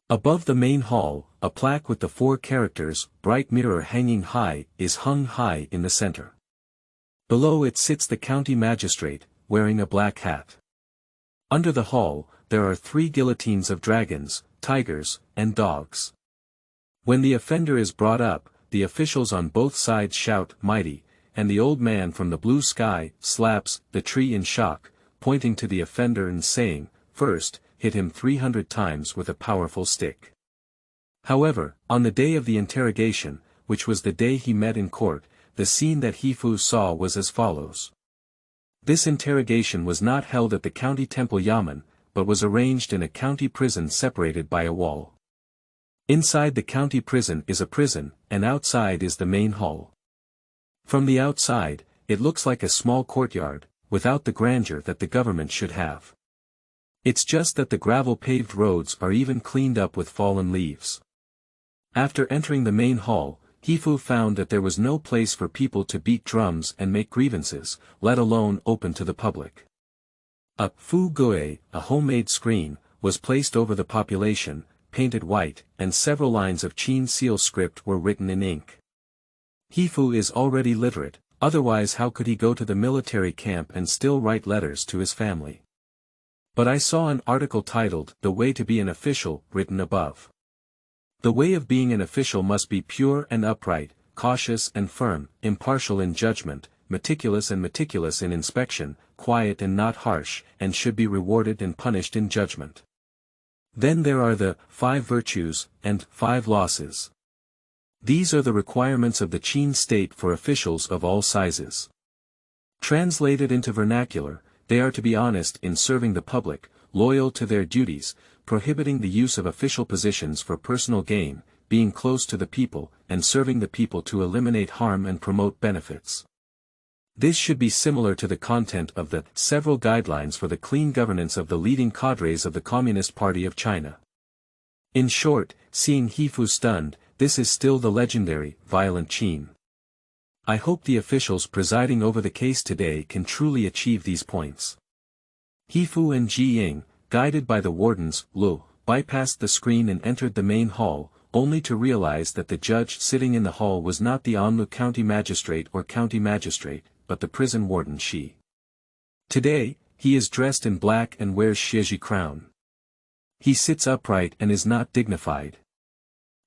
Above the main hall, a plaque with the 4 characters, bright mirror hanging high, is hung high in the center. Below it sits the county magistrate, wearing a black hat. Under the hall, there are 3 guillotines of dragons, tigers, and dogs. When the offender is brought up, the officials on both sides shout, "Mighty," and the old man from the blue sky slaps the tree in shock, pointing to the offender and saying, "First, hit him 300 times with a powerful stick." However, on the day of the interrogation, which was the day he met in court, the scene that Heifu saw was as follows. This interrogation was not held at the county temple yamen, but was arranged in a county prison separated by a wall. Inside the county prison is a prison, and outside is the main hall. From the outside, it looks like a small courtyard, without the grandeur that the government should have. It's just that the gravel-paved roads are even cleaned up with fallen leaves. After entering the main hall, Heifu found that there was no place for people to beat drums and make grievances, let alone open to the public. A fu goe, a homemade screen, was placed over the population, painted white, and several lines of Qin seal script were written in ink. Heifu is already literate, otherwise how could he go to the military camp and still write letters to his family? But I saw an article titled, "The Way to be an Official," written above. The way of being an official must be pure and upright, cautious and firm, impartial in judgment, meticulous in inspection, quiet and not harsh, and should be rewarded and punished in judgment. Then there are the 5 virtues, and 5 losses. These are the requirements of the Qin state for officials of all sizes. Translated into vernacular, they are to be honest in serving the public, loyal to their duties, prohibiting the use of official positions for personal gain, being close to the people, and serving the people to eliminate harm and promote benefits. This should be similar to the content of the several guidelines for the clean governance of the leading cadres of the Communist Party of China. In short, seeing Heifu stunned, this is still the legendary, violent Qin. I hope the officials presiding over the case today can truly achieve these points. Heifu and Jiying, guided by the wardens, bypassed the screen and entered the main hall, only to realize that the judge sitting in the hall was not the Anlu county magistrate or county magistrate, but the prison warden Shi. Today, he is dressed in black and wears Shiji crown. He sits upright and is not dignified.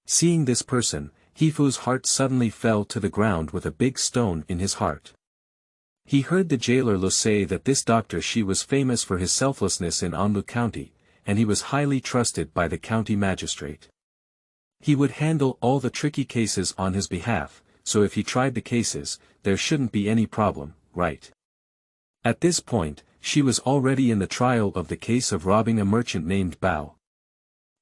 Seeing this person, Heifu's heart suddenly fell to the ground with a big stone in his heart. He heard the jailer say that this Dr. Shi was famous for his selflessness in Anlu County, and he was highly trusted by the county magistrate. He would handle all the tricky cases on his behalf, so if he tried the cases, there shouldn't be any problem, right? At this point, she was already in the trial of the case of robbing a merchant named Bao.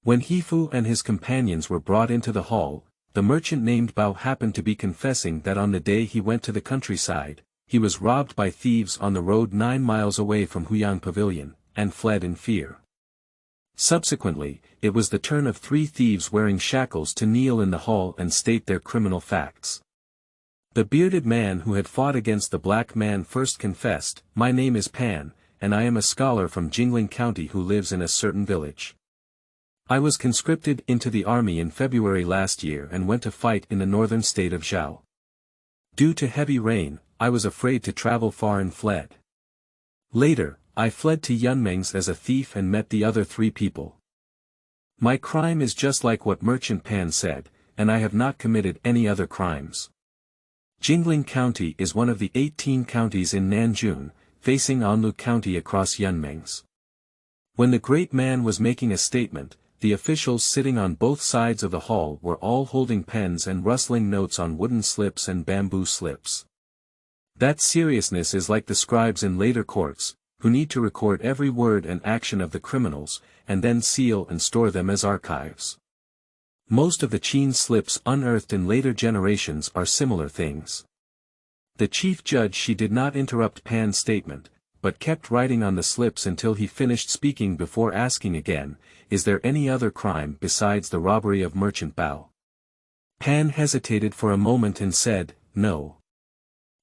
When Heifu and his companions were brought into the hall, the merchant named Bao happened to be confessing that on the day he went to the countryside, he was robbed by thieves on the road 9 miles away from Huyang Pavilion, and fled in fear. Subsequently, it was the turn of 3 thieves wearing shackles to kneel in the hall and state their criminal facts. The bearded man who had fought against the black man first confessed, "My name is Pan, and I am a scholar from Jingling County who lives in a certain village. I was conscripted into the army in February last year and went to fight in the northern state of Zhao. Due to heavy rain, I was afraid to travel far and fled. Later, I fled to Yunmeng's as a thief and met the other 3 people. My crime is just like what Merchant Pan said, and I have not committed any other crimes. Jingling County is one of the 18 counties in Nanjun, facing Anlu County across Yunmeng's. When the great man was making a statement, the officials sitting on both sides of the hall were all holding pens and rustling notes on wooden slips and bamboo slips. That seriousness is like the scribes in later courts, who need to record every word and action of the criminals, and then seal and store them as archives. Most of the Qin slips unearthed in later generations are similar things. The chief judge she did not interrupt Pan's statement, but kept writing on the slips until he finished speaking before asking again, is there any other crime besides the robbery of Merchant Bao? Pan hesitated for a moment and said, no.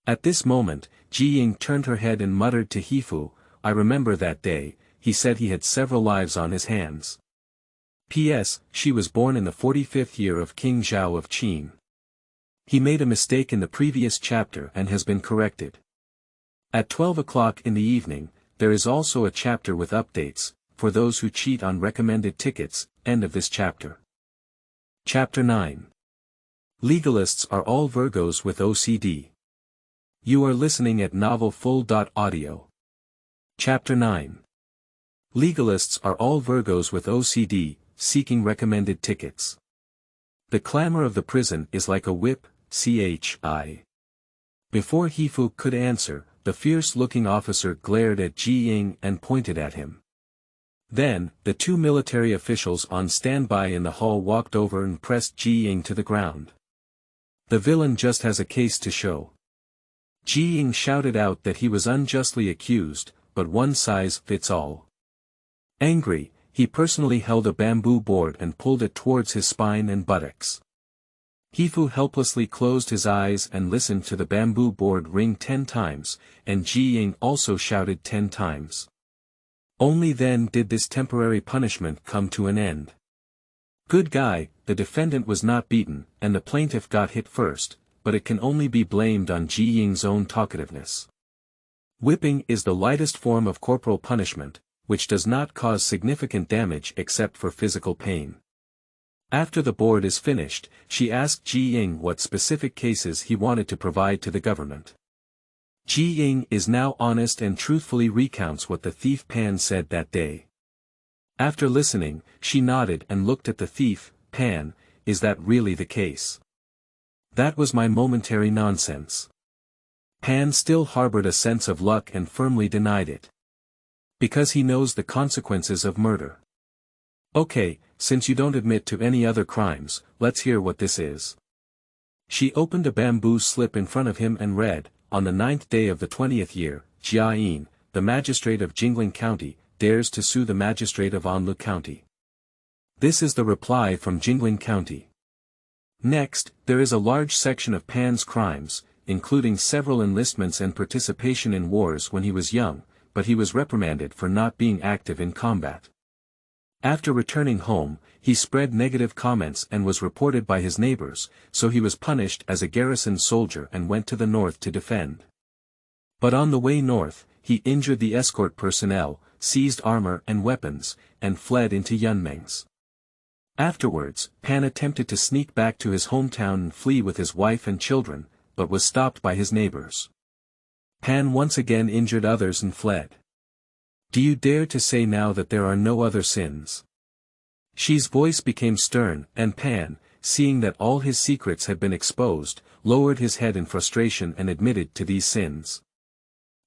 At this moment, Ji Ying turned her head and muttered to Heifu, I remember that day, he said he had several lives on his hands. P.S. She was born in the 45th year of King Zhao of Qin. He made a mistake in the previous chapter and has been corrected. At 12 o'clock in the evening, there is also a chapter with updates, for those who cheat on recommended tickets, end of this chapter. Chapter 9. Legalists are all Virgos with OCD. You are listening at novelfull.audio. Chapter 9. Legalists are all Virgos with OCD, seeking recommended tickets. The clamor of the prison is like a whip, chi. Before Heifu could answer, the fierce-looking officer glared at Ji Ying and pointed at him. Then, the 2 military officials on standby in the hall walked over and pressed Ji Ying to the ground. The villain just has a case to show. Ji Ying shouted out that he was unjustly accused, but one size fits all. Angry, he personally held a bamboo board and pulled it towards his spine and buttocks. Heifu helplessly closed his eyes and listened to the bamboo board ring 10 times, and Ji Ying also shouted 10 times. Only then did this temporary punishment come to an end. Good guy, the defendant was not beaten, and the plaintiff got hit first, but it can only be blamed on Ji Ying's own talkativeness. Whipping is the lightest form of corporal punishment, which does not cause significant damage except for physical pain. After the board is finished, she asked Ji Ying what specific cases he wanted to provide to the government. Ji Ying is now honest and truthfully recounts what the thief Pan said that day. After listening, she nodded and looked at the thief, Pan, is that really the case? That was my momentary nonsense. Pan still harbored a sense of luck and firmly denied it. Because he knows the consequences of murder. Okay, since you don't admit to any other crimes, let's hear what this is. She opened a bamboo slip in front of him and read, on the 9th day of the 20th year, Jia Yin, the magistrate of Jingling County, dares to sue the magistrate of Anlu County. This is the reply from Jingling County. Next, there is a large section of Pan's crimes, including several enlistments and participation in wars when he was young, but he was reprimanded for not being active in combat. After returning home, he spread negative comments and was reported by his neighbors, so he was punished as a garrison soldier and went to the north to defend. But on the way north, he injured the escort personnel, seized armor and weapons, and fled into Yunmeng's. Afterwards, Pan attempted to sneak back to his hometown and flee with his wife and children, but was stopped by his neighbors. Pan once again injured others and fled. Do you dare to say now that there are no other sins? Xi's voice became stern, and Pan, seeing that all his secrets had been exposed, lowered his head in frustration and admitted to these sins.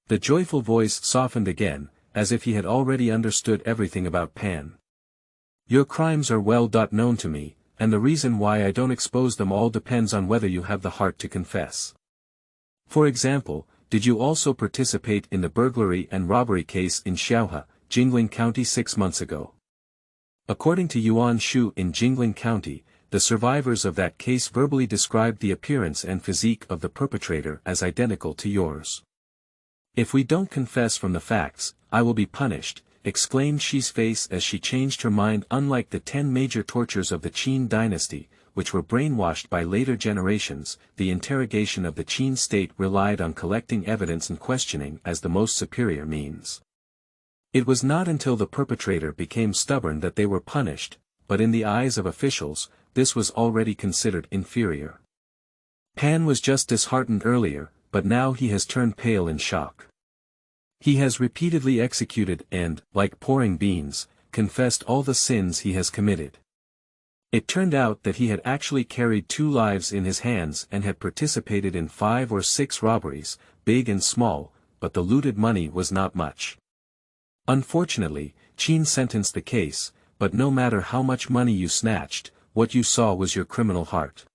The joyful voice softened again, as if he had already understood everything about Pan. Your crimes are well known to me, and the reason why I don't expose them all depends on whether you have the heart to confess. For example, did you also participate in the burglary and robbery case in Xiaohe, Jingling County 6 months ago? According to Yuan Shu in Jingling County, the survivors of that case verbally described the appearance and physique of the perpetrator as identical to yours. If we don't confess from the facts, I will be punished, exclaimed Xi's face as she changed her mind. Unlike the 10 major tortures of the Qin dynasty, which were brainwashed by later generations. The interrogation of the Qin state relied on collecting evidence and questioning as the most superior means. It was not until the perpetrator became stubborn that they were punished, but in the eyes of officials, this was already considered inferior. Pan was just disheartened earlier, but now he has turned pale in shock. He has repeatedly executed and, like pouring beans, confessed all the sins he has committed. It turned out that he had actually carried 2 lives in his hands and had participated in 5 or 6 robberies, big and small, but the looted money was not much. Unfortunately, Qin sentenced the case, but no matter how much money you snatched, what you saw was your criminal heart.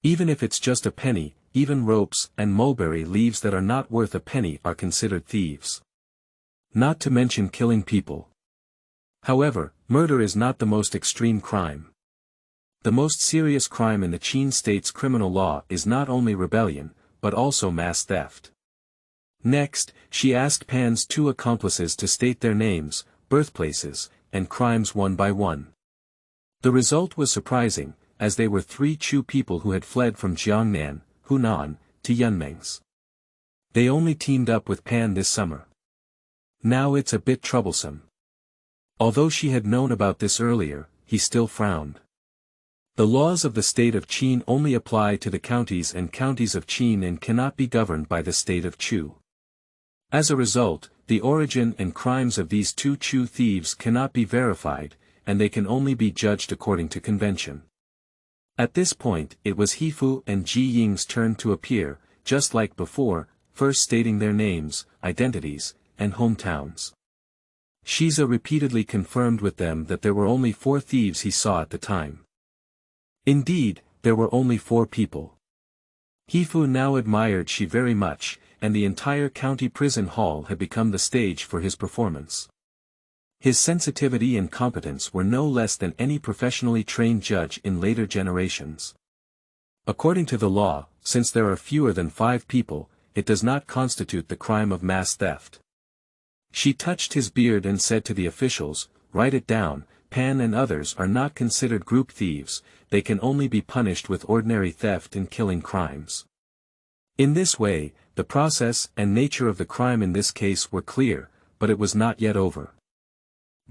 Even if it's just a penny, even ropes and mulberry leaves that are not worth a penny are considered thieves. Not to mention killing people. However, murder is not the most extreme crime. The most serious crime in the Qin state's criminal law is not only rebellion, but also mass theft. Next, she asked Pan's 2 accomplices to state their names, birthplaces, and crimes one by one. The result was surprising, as they were 3 Chu people who had fled from Jiangnan, Hunan, to Yunmengs. They only teamed up with Pan this summer. Now it's a bit troublesome. Although she had known about this earlier, he still frowned. The laws of the state of Qin only apply to the counties of Qin and cannot be governed by the state of Chu. As a result, the origin and crimes of these 2 Chu thieves cannot be verified, and they can only be judged according to convention. At this point, it was Heifu and Ji Ying's turn to appear, just like before, first stating their names, identities, and hometowns. Shiza repeatedly confirmed with them that there were only 4 thieves he saw at the time. Indeed, there were only 4 people. Heifu now admired Shi very much, and the entire county prison hall had become the stage for his performance. His sensitivity and competence were no less than any professionally trained judge in later generations. According to the law, since there are fewer than 5 people, it does not constitute the crime of mass theft. She touched his beard and said to the officials, "Write it down, Pan and others are not considered group thieves, they can only be punished with ordinary theft and killing crimes." In this way, the process and nature of the crime in this case were clear, but it was not yet over.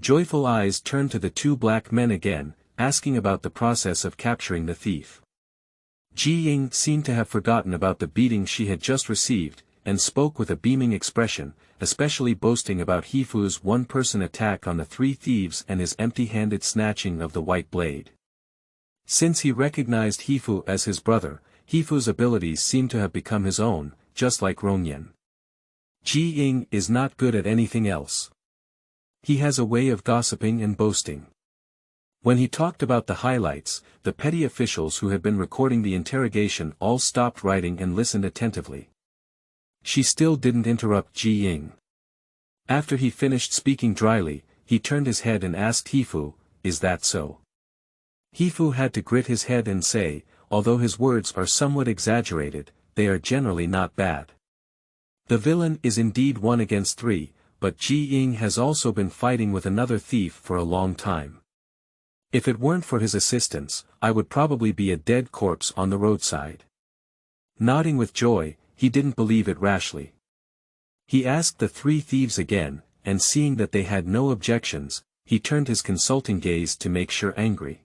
Joyful eyes turned to the 2 black men again, asking about the process of capturing the thief. Ji Ying seemed to have forgotten about the beating she had just received, and spoke with a beaming expression, especially boasting about Heifu's 1-person attack on the 3 thieves and his empty-handed snatching of the white blade. Since he recognized Heifu as his brother, Heifu's abilities seemed to have become his own, just like Ronyan. Ji Ying is not good at anything else. He has a way of gossiping and boasting. When he talked about the highlights, the petty officials who had been recording the interrogation all stopped writing and listened attentively. She still didn't interrupt Ji Ying. After he finished speaking dryly, he turned his head and asked Heifu, "Is that so?" Heifu had to grit his head and say, although his words are somewhat exaggerated, they are generally not bad. The villain is indeed 1 against 3, but Ji Ying has also been fighting with another thief for a long time. If it weren't for his assistance, I would probably be a dead corpse on the roadside. Nodding with joy, he didn't believe it rashly. He asked the 3 thieves again, and seeing that they had no objections, he turned his consulting gaze to make sure angry.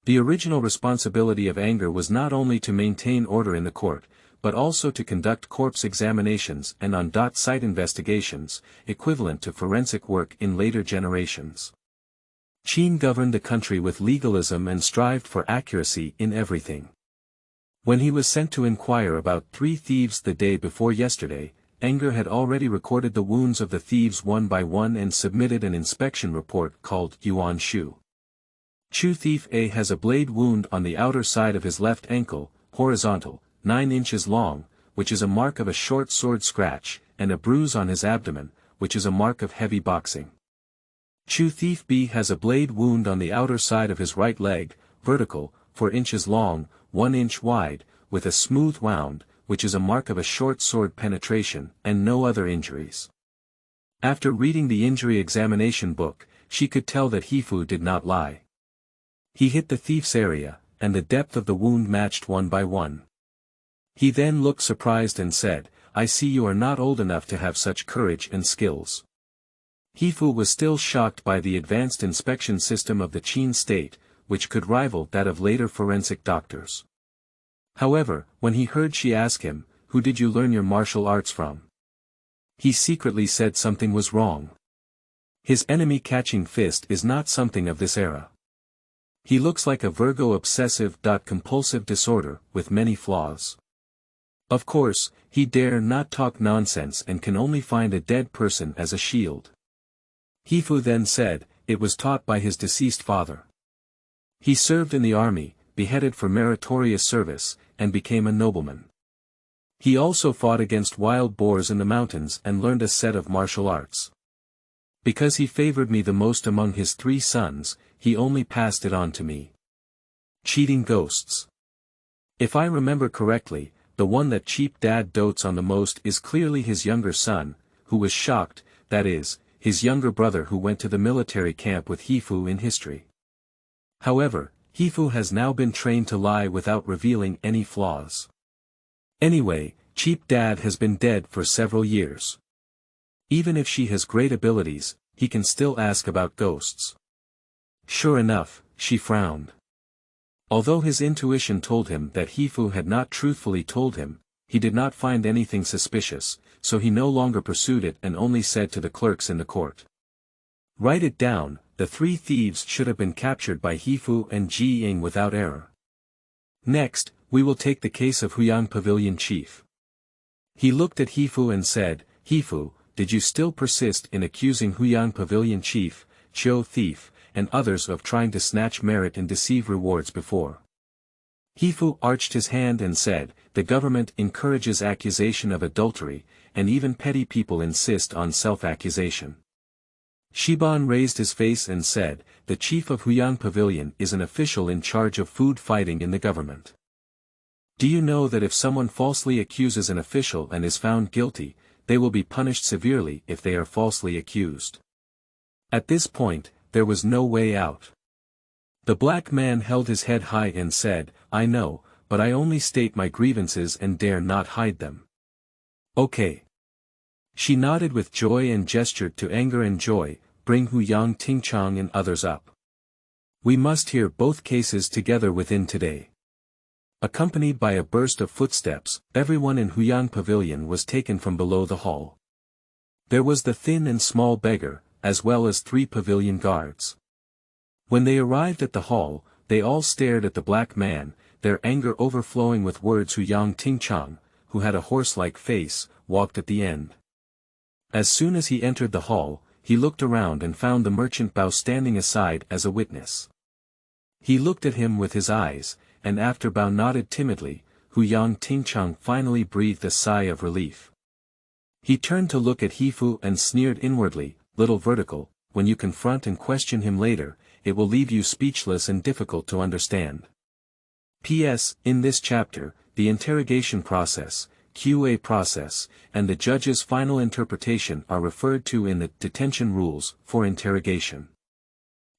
The original responsibility of Anger was not only to maintain order in the court, but also to conduct corpse examinations and on-site investigations, equivalent to forensic work in later generations. Qin governed the country with legalism and strived for accuracy in everything. When he was sent to inquire about 3 thieves the day before yesterday, Anger had already recorded the wounds of the thieves one by one and submitted an inspection report called Yuan Shu. Chu Thief A has a blade wound on the outer side of his left ankle, horizontal, 9 inches long, which is a mark of a short sword scratch, and a bruise on his abdomen, which is a mark of heavy boxing. Chu Thief B has a blade wound on the outer side of his right leg, vertical, 4 inches long, 1 inch wide, with a smooth wound, which is a mark of a short sword penetration, and no other injuries. After reading the injury examination book, she could tell that Heifu did not lie. He hit the thief's area, and the depth of the wound matched one by one. He then looked surprised and said, "I see you are not old enough to have such courage and skills." Heifu was still shocked by the advanced inspection system of the Qin state, which could rival that of later forensic doctors. However, when he heard she ask him, "Who did you learn your martial arts from?" he secretly said something was wrong. His enemy catching fist is not something of this era. He looks like a Virgo obsessive-compulsive disorder, with many flaws. Of course, he dare not talk nonsense and can only find a dead person as a shield. Heifu then said, it was taught by his deceased father. He served in the army, beheaded for meritorious service, and became a nobleman. He also fought against wild boars in the mountains and learned a set of martial arts. Because he favored me the most among his 3 sons, he only passed it on to me. Cheating ghosts. If I remember correctly, the one that Cheap Dad dotes on the most is clearly his younger son, who was shocked, that is, his younger brother who went to the military camp with Heifu in history. However, Heifu has now been trained to lie without revealing any flaws. Anyway, Cheap Dad has been dead for several years. Even if she has great abilities, he can still ask about ghosts. Sure enough, she frowned. Although his intuition told him that Heifu had not truthfully told him, he did not find anything suspicious, so he no longer pursued it and only said to the clerks in the court, "Write it down, the 3 thieves should have been captured by Heifu and Ji Ying without error. Next, we will take the case of Huyang Pavilion Chief." He looked at Heifu and said, "Heifu, did you still persist in accusing Huyang Pavilion Chief, Chiu Thief, and others of trying to snatch merit and deceive rewards before?" Heifu arched his hand and said, "The government encourages accusation of adultery, and even petty people insist on self-accusation." Shiban raised his face and said, "The chief of Huyang Pavilion is an official in charge of food fighting in the government. Do you know that if someone falsely accuses an official and is found guilty, they will be punished severely if they are falsely accused?" At this point, there was no way out. The black man held his head high and said, "I know, but I only state my grievances and dare not hide them." "Okay." She nodded with joy and gestured to anger and joy, "Bring Huyang Tingchang and others up. We must hear both cases together within today." Accompanied by a burst of footsteps, everyone in Huyang Pavilion was taken from below the hall. There was the thin and small beggar, as well as 3 pavilion guards. When they arrived at the hall, they all stared at the black man, their anger overflowing with words. Huyang Tingchang, who had a horse-like face, walked at the end. As soon as he entered the hall, he looked around and found the merchant Bao standing aside as a witness. He looked at him with his eyes, and after Bao nodded timidly, Huyang Tingchang finally breathed a sigh of relief. He turned to look at Heifu and sneered inwardly, "Little vertical, when you confront and question him later, it will leave you speechless and difficult to understand." P.S. In this chapter, the interrogation process, QA process, and the judge's final interpretation are referred to in the detention rules for interrogation.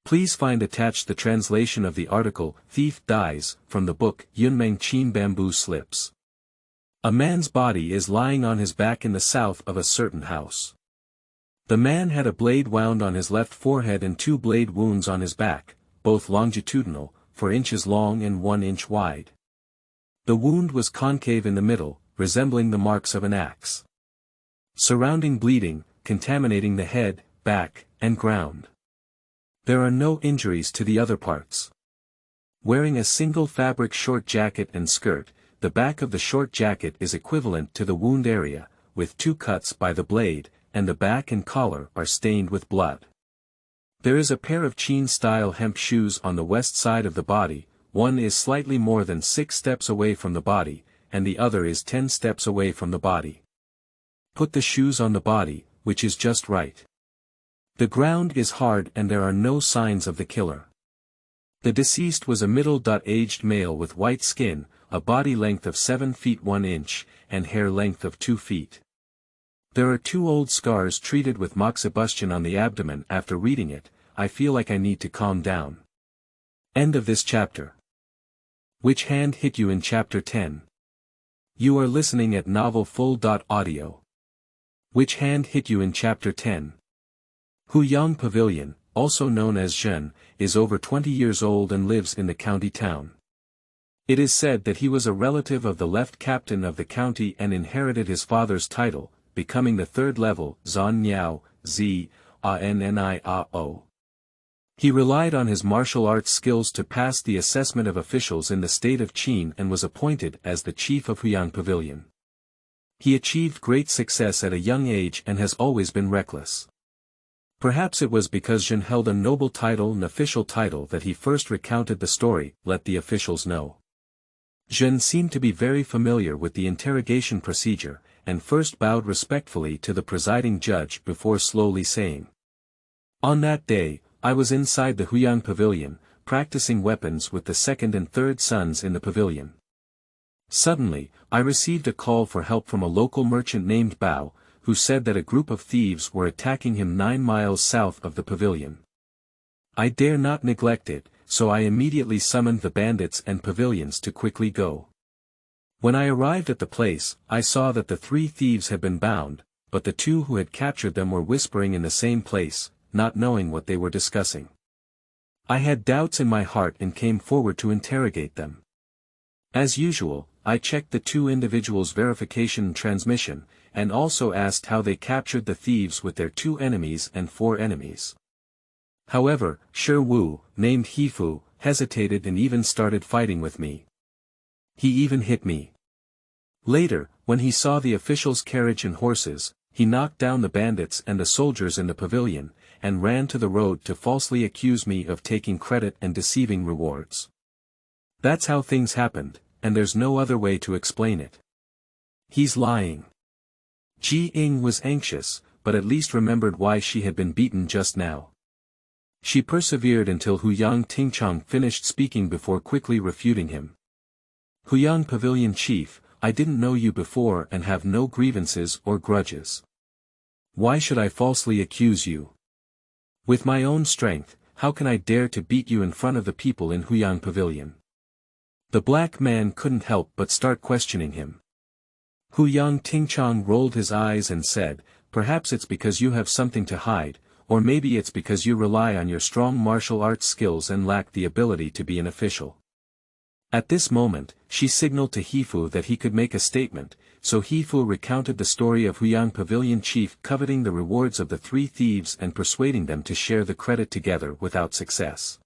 Please find attached the translation of the article, "Thief Dies," from the book Yunmeng Qin Bamboo Slips. A man's body is lying on his back in the south of a certain house. The man had a blade wound on his left forehead and 2 blade wounds on his back, both longitudinal, 4 inches long and 1 inch wide. The wound was concave in the middle, resembling the marks of an axe. Surrounding bleeding, contaminating the head, back, and ground. There are no injuries to the other parts. Wearing a single fabric short jacket and skirt, the back of the short jacket is equivalent to the wound area, with 2 cuts by the blade, and the back and collar are stained with blood. There is a pair of Qin-style hemp shoes on the west side of the body, one is slightly more than 6 steps away from the body, and the other is 10 steps away from the body. Put the shoes on the body, which is just right. The ground is hard and there are no signs of the killer. The deceased was a middle-aged male with white skin, a body length of 7 feet 1 inch, and hair length of 2 feet. There are 2 old scars treated with moxibustion on the abdomen. After reading it, I feel like I need to calm down. End of this chapter. Which hand hit you in Chapter 10? You are listening at Novel Full.audio. Which hand hit you in Chapter 10? Huyang Pavilion, also known as Zhen, is over 20 years old and lives in the county town. It is said that he was a relative of the left captain of the county and inherited his father's title, becoming the third level, Zan Niao, Z, A N N I A O. He relied on his martial arts skills to pass the assessment of officials in the state of Qin and was appointed as the chief of Huyang Pavilion. He achieved great success at a young age and has always been reckless. Perhaps it was because Zhen held a noble title and official title that he first recounted the story, let the officials know. Zhen seemed to be very familiar with the interrogation procedure, and first bowed respectfully to the presiding judge before slowly saying, "On that day, I was inside the Huyang Pavilion, practicing weapons with the second and third sons in the pavilion. Suddenly, I received a call for help from a local merchant named Bao, who said that a group of thieves were attacking him 9 miles south of the pavilion. I dare not neglect it, so I immediately summoned the bandits and pavilions to quickly go. When I arrived at the place, I saw that the 3 thieves had been bound, but the 2 who had captured them were whispering in the same place, not knowing what they were discussing. I had doubts in my heart and came forward to interrogate them. As usual, I checked the 2 individuals' verification and transmission, and also asked how they captured the thieves with their 2 enemies and 4 enemies. However, Shiwu, named Heifu, hesitated and even started fighting with me. He even hit me. Later, when he saw the officials' carriage and horses, he knocked down the bandits and the soldiers in the pavilion, and ran to the road to falsely accuse me of taking credit and deceiving rewards. That's how things happened, and there's no other way to explain it. He's lying." Ji Ying was anxious, but at least remembered why she had been beaten just now. She persevered until Huyang Tingchang finished speaking before quickly refuting him. "Huyang Pavilion Chief, I didn't know you before and have no grievances or grudges. Why should I falsely accuse you? With my own strength, how can I dare to beat you in front of the people in Huyang Pavilion?" The black man couldn't help but start questioning him. Huyang Tingchang rolled his eyes and said, "Perhaps it's because you have something to hide, or maybe it's because you rely on your strong martial arts skills and lack the ability to be an official." At this moment, she signaled to Heifu that he could make a statement, so Heifu recounted the story of Huyang Pavilion chief coveting the rewards of the 3 thieves and persuading them to share the credit together without success.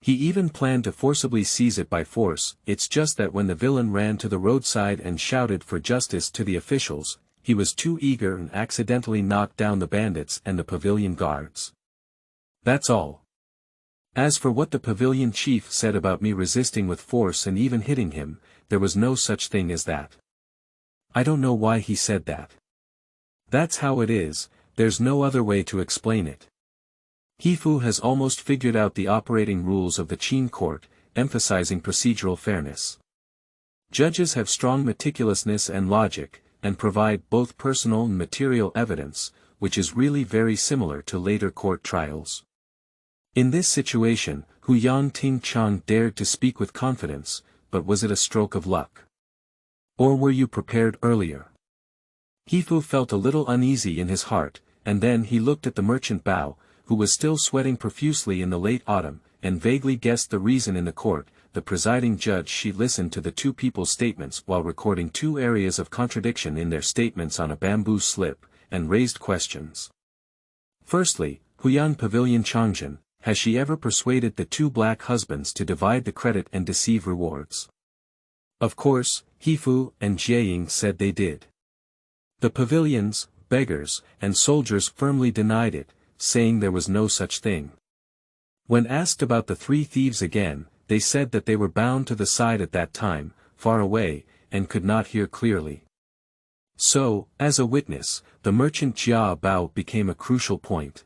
He even planned to forcibly seize it by force. It's just that when the villain ran to the roadside and shouted for justice to the officials, he was too eager and accidentally knocked down the bandits and the pavilion guards. That's all. As for what the pavilion chief said about me resisting with force and even hitting him, there was no such thing as that. I don't know why he said that. That's how it is, there's no other way to explain it. Heifu has almost figured out the operating rules of the Qin court, emphasizing procedural fairness. Judges have strong meticulousness and logic, and provide both personal and material evidence, which is really very similar to later court trials. In this situation, Huyang Tingchang dared to speak with confidence, but was it a stroke of luck? Or were you prepared earlier? Heifu felt a little uneasy in his heart, and then he looked at the merchant Bao, who was still sweating profusely in the late autumn, and vaguely guessed the reason in the court. The presiding judge she listened to the 2 people's statements while recording 2 areas of contradiction in their statements on a bamboo slip, and raised questions. Firstly, Huyang Pavilion Changzhen, has she ever persuaded the 2 black husbands to divide the credit and deceive rewards? Of course, Heifu and Jiaying said they did. The pavilions, beggars, and soldiers firmly denied it, saying there was no such thing. When asked about the 3 thieves again, they said that they were bound to the side at that time, far away, and could not hear clearly. So, as a witness, the merchant Jia Bao became a crucial point.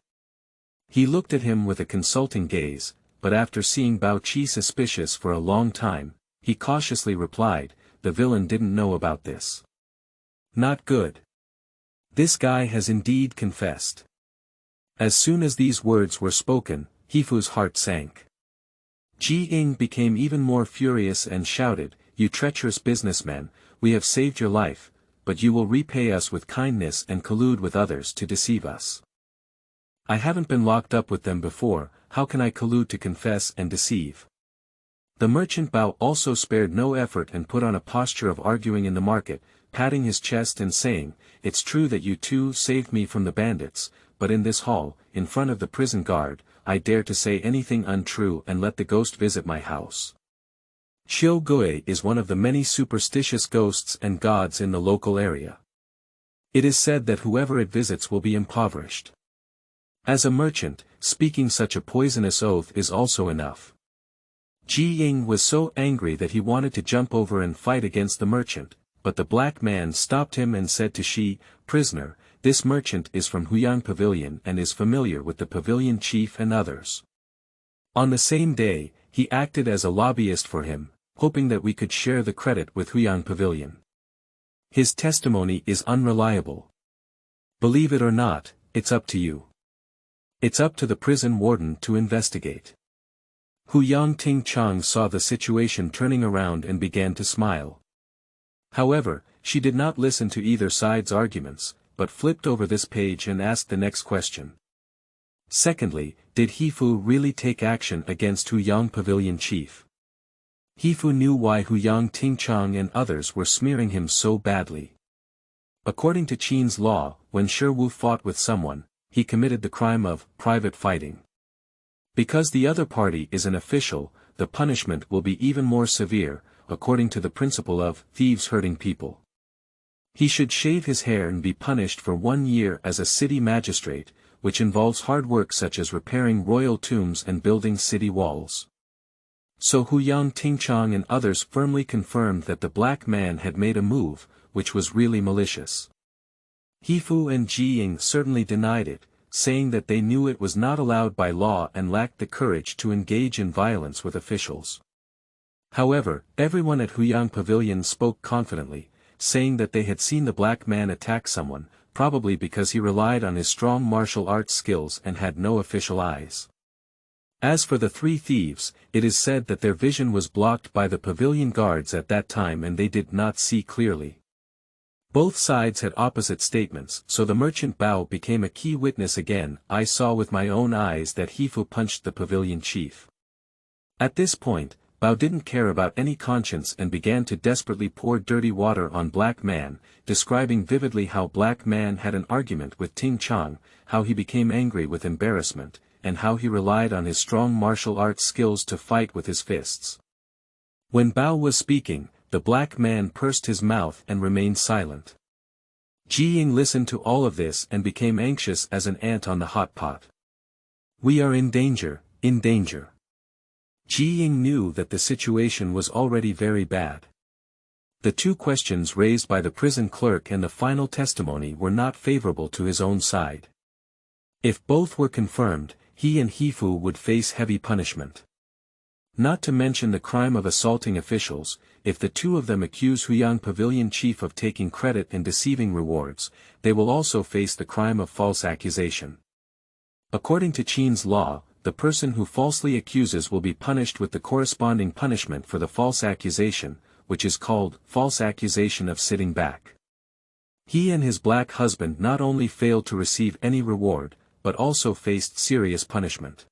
He looked at him with a consulting gaze, but after seeing Bao Qi suspicious for a long time, he cautiously replied, "The villain didn't know about this. Not good. This guy has indeed confessed." As soon as these words were spoken, Heifu's heart sank. Ji Ying became even more furious and shouted, "You treacherous businessman, we have saved your life, but you will repay us with kindness and collude with others to deceive us. I haven't been locked up with them before, how can I collude to confess and deceive?" The merchant Bao also spared no effort and put on a posture of arguing in the market, patting his chest and saying, "It's true that you two saved me from the bandits, but in this hall, in front of the prison guard, I dare to say anything untrue and let the ghost visit my house." Xiu Gui is one of the many superstitious ghosts and gods in the local area. It is said that whoever it visits will be impoverished. As a merchant, speaking such a poisonous oath is also enough. Ji Ying was so angry that he wanted to jump over and fight against the merchant, but the black man stopped him and said to Shi, "Prisoner, this merchant is from Huyang Pavilion and is familiar with the pavilion chief and others. On the same day, he acted as a lobbyist for him, hoping that we could share the credit with Huyang Pavilion. His testimony is unreliable. Believe it or not, it's up to you. It's up to the prison warden to investigate." Huyang Tingchang saw the situation turning around and began to smile. However, she did not listen to either side's arguments, but flipped over this page and asked the next question. Secondly, did Heifu really take action against Huyang Pavilion chief? Heifu knew why Huyang Tingchang and others were smearing him so badly. According to Qin's law, when Shiwu fought with someone, he committed the crime of private fighting. Because the other party is an official, the punishment will be even more severe, according to the principle of thieves hurting people. He should shave his hair and be punished for 1 year as a city magistrate, which involves hard work such as repairing royal tombs and building city walls. So Huyang Tingchang and others firmly confirmed that the black man had made a move, which was really malicious. Heifu and Ji Ying certainly denied it, saying that they knew it was not allowed by law and lacked the courage to engage in violence with officials. However, everyone at Huyang Pavilion spoke confidently, saying that they had seen the black man attack someone, probably because he relied on his strong martial arts skills and had no official eyes. As for the 3 thieves, it is said that their vision was blocked by the pavilion guards at that time and they did not see clearly. Both sides had opposite statements, so the merchant Bao became a key witness again. "I saw with my own eyes that Heifu punched the pavilion chief." At this point, Bao didn't care about any conscience and began to desperately pour dirty water on Black Man, describing vividly how Black Man had an argument with Ting Chang, how he became angry with embarrassment, and how he relied on his strong martial arts skills to fight with his fists. When Bao was speaking, the black man pursed his mouth and remained silent. Ji Ying listened to all of this and became anxious as an ant on the hot pot. "We are in danger, in danger." Ji Ying knew that the situation was already very bad. The 2 questions raised by the prison clerk and the final testimony were not favorable to his own side. If both were confirmed, he and Heifu would face heavy punishment. Not to mention the crime of assaulting officials. If the 2 of them accuse Huyang Pavilion chief of taking credit and deceiving rewards, they will also face the crime of false accusation. According to Qin's law, the person who falsely accuses will be punished with the corresponding punishment for the false accusation, which is called false accusation of sitting back. He and his black husband not only failed to receive any reward, but also faced serious punishment.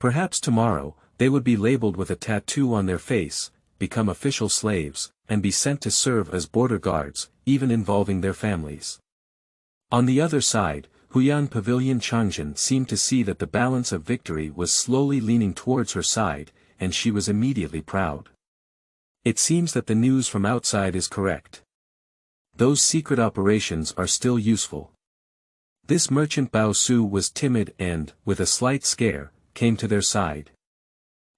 Perhaps tomorrow, they would be labeled with a tattoo on their face, become official slaves, and be sent to serve as border guards, even involving their families. On the other side, Huyang Pavilion Changjin seemed to see that the balance of victory was slowly leaning towards her side, and she was immediately proud. It seems that the news from outside is correct. Those secret operations are still useful. This merchant Bao Su was timid and, with a slight scare, came to their side.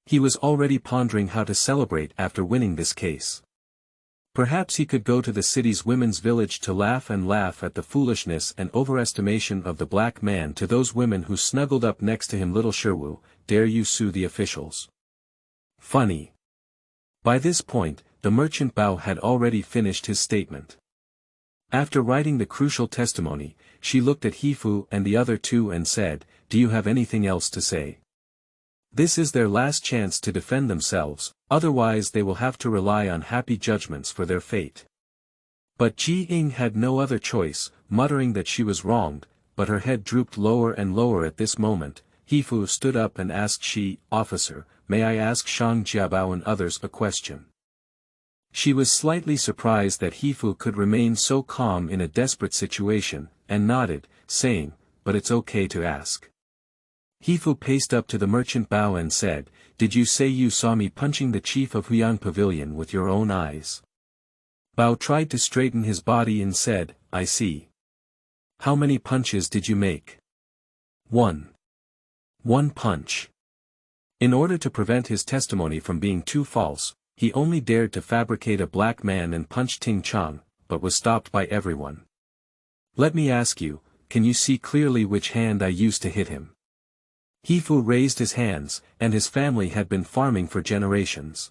He was already pondering how to celebrate after winning this case. Perhaps he could go to the city's women's village to laugh at the foolishness and overestimation of the black man to those women who snuggled up next to him. "Little Shiwu, dare you sue the officials?" Funny. By this point, the merchant Bao had already finished his statement. After writing the crucial testimony, she looked at Heifu and the other 2 and said, "Do you have anything else to say?" This is their last chance to defend themselves, otherwise they will have to rely on happy judgments for their fate. But Ji Ying had no other choice, muttering that she was wronged, but her head drooped lower and lower at this moment. Heifu stood up and asked Officer, may I ask Shang Jiabao and others a question? She was slightly surprised that Heifu could remain so calm in a desperate situation, and nodded, saying, but it's okay to ask. Heifu paced up to the merchant Bao and said, did you say you saw me punching the chief of Huyang Pavilion with your own eyes? Bao tried to straighten his body and said, I see. How many punches did you make? 1. 1 punch. In order to prevent his testimony from being too false, he only dared to fabricate a black man and punch Ting Chang, but was stopped by everyone. Let me ask you, can you see clearly which hand I used to hit him? Heifu raised his hands, and his family had been farming for generations.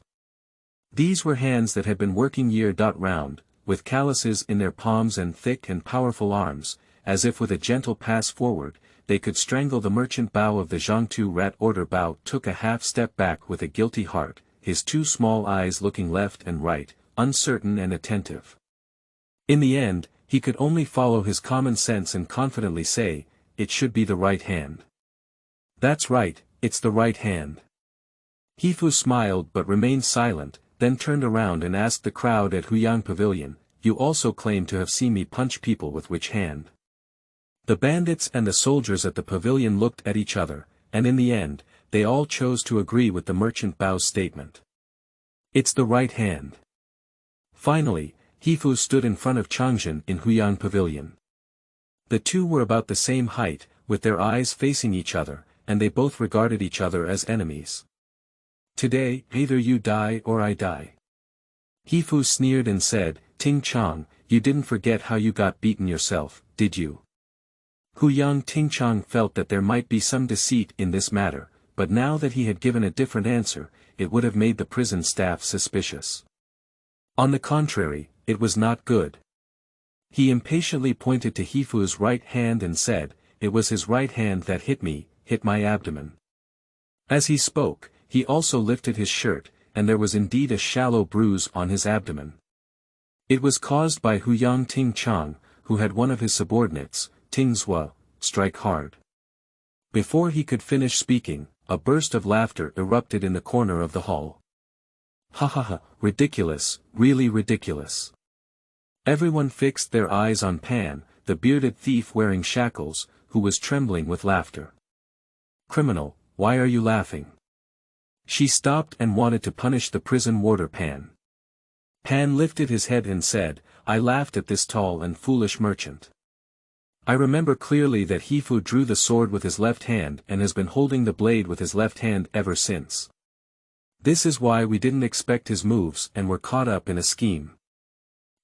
These were hands that had been working year-round, with calluses in their palms and thick and powerful arms, as if with a gentle pass forward, they could strangle the merchant. Bao of the Zhangtu Rat Order. Bao took a half step back with a guilty heart, his 2 small eyes looking left and right, uncertain and attentive. In the end, he could only follow his common sense and confidently say, it should be the right hand. That's right, it's the right hand. Heifu smiled but remained silent, then turned around and asked the crowd at Huyang Pavilion, you also claim to have seen me punch people with which hand? The bandits and the soldiers at the pavilion looked at each other, and in the end, they all chose to agree with the merchant Bao's statement. It's the right hand. Finally, Heifu stood in front of Changzhen in Huyang Pavilion. The two were about the same height, with their eyes facing each other, and they both regarded each other as enemies. Today, either you die or I die. Heifu sneered and said, Ting Chang, you didn't forget how you got beaten yourself, did you? Huyang Ting Chang felt that there might be some deceit in this matter, but now that he had given a different answer, it would have made the prison staff suspicious. On the contrary, it was not good. He impatiently pointed to Heifu's right hand and said, it was his right hand that hit my abdomen. As he spoke, he also lifted his shirt, and there was indeed a shallow bruise on his abdomen. It was caused by Huyang Ting Chang, who had one of his subordinates, Ting Zhua, strike hard. Before he could finish speaking, a burst of laughter erupted in the corner of the hall. Ha ha ha, ridiculous, really ridiculous. Everyone fixed their eyes on Pan, the bearded thief wearing shackles, who was trembling with laughter. Criminal, why are you laughing? She stopped and wanted to punish the prison warder Pan. Pan lifted his head and said, I laughed at this tall and foolish merchant. I remember clearly that Heifu drew the sword with his left hand and has been holding the blade with his left hand ever since. This is why we didn't expect his moves and were caught up in a scheme.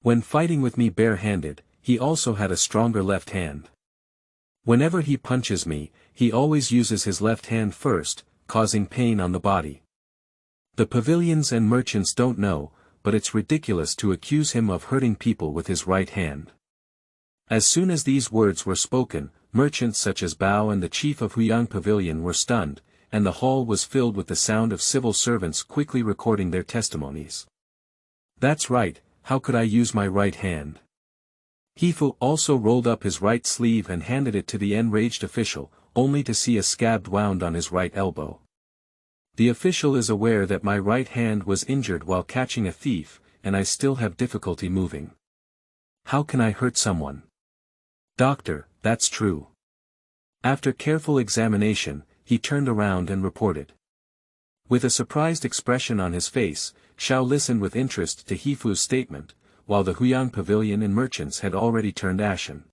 When fighting with me bare-handed, he also had a stronger left hand. Whenever he punches me, he always uses his left hand first, causing pain on the body. The pavilions and merchants don't know, but it's ridiculous to accuse him of hurting people with his right hand. As soon as these words were spoken, merchants such as Bao and the chief of Huyang Pavilion were stunned, and the hall was filled with the sound of civil servants quickly recording their testimonies. That's right, how could I use my right hand? Heifu also rolled up his right sleeve and handed it to the enraged official, only to see a scab wound on his right elbow. The official is aware that my right hand was injured while catching a thief, and I still have difficulty moving. How can I hurt someone? Doctor, that's true. After careful examination, he turned around and reported. With a surprised expression on his face, Xiao listened with interest to Heifu's statement, while the Huyang Pavilion and merchants had already turned ashen.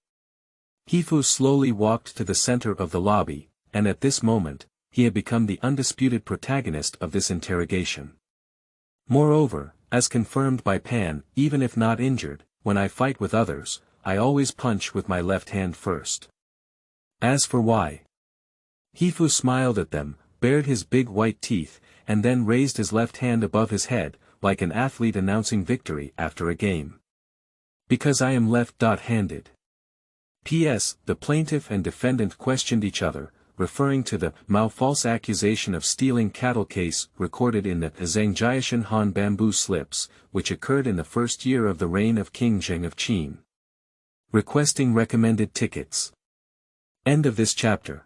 Heifu slowly walked to the center of the lobby, and at this moment, he had become the undisputed protagonist of this interrogation. Moreover, as confirmed by Pan, even if not injured, when I fight with others, I always punch with my left hand first. As for why? Heifu smiled at them, bared his big white teeth, and then raised his left hand above his head, like an athlete announcing victory after a game. Because I am left-handed. P.S. The plaintiff and defendant questioned each other, referring to the Mao false accusation of stealing cattle case recorded in the Zhangjiashan Han bamboo slips, which occurred in the first year of the reign of King Zheng of Qin. Requesting recommended tickets. End of this chapter.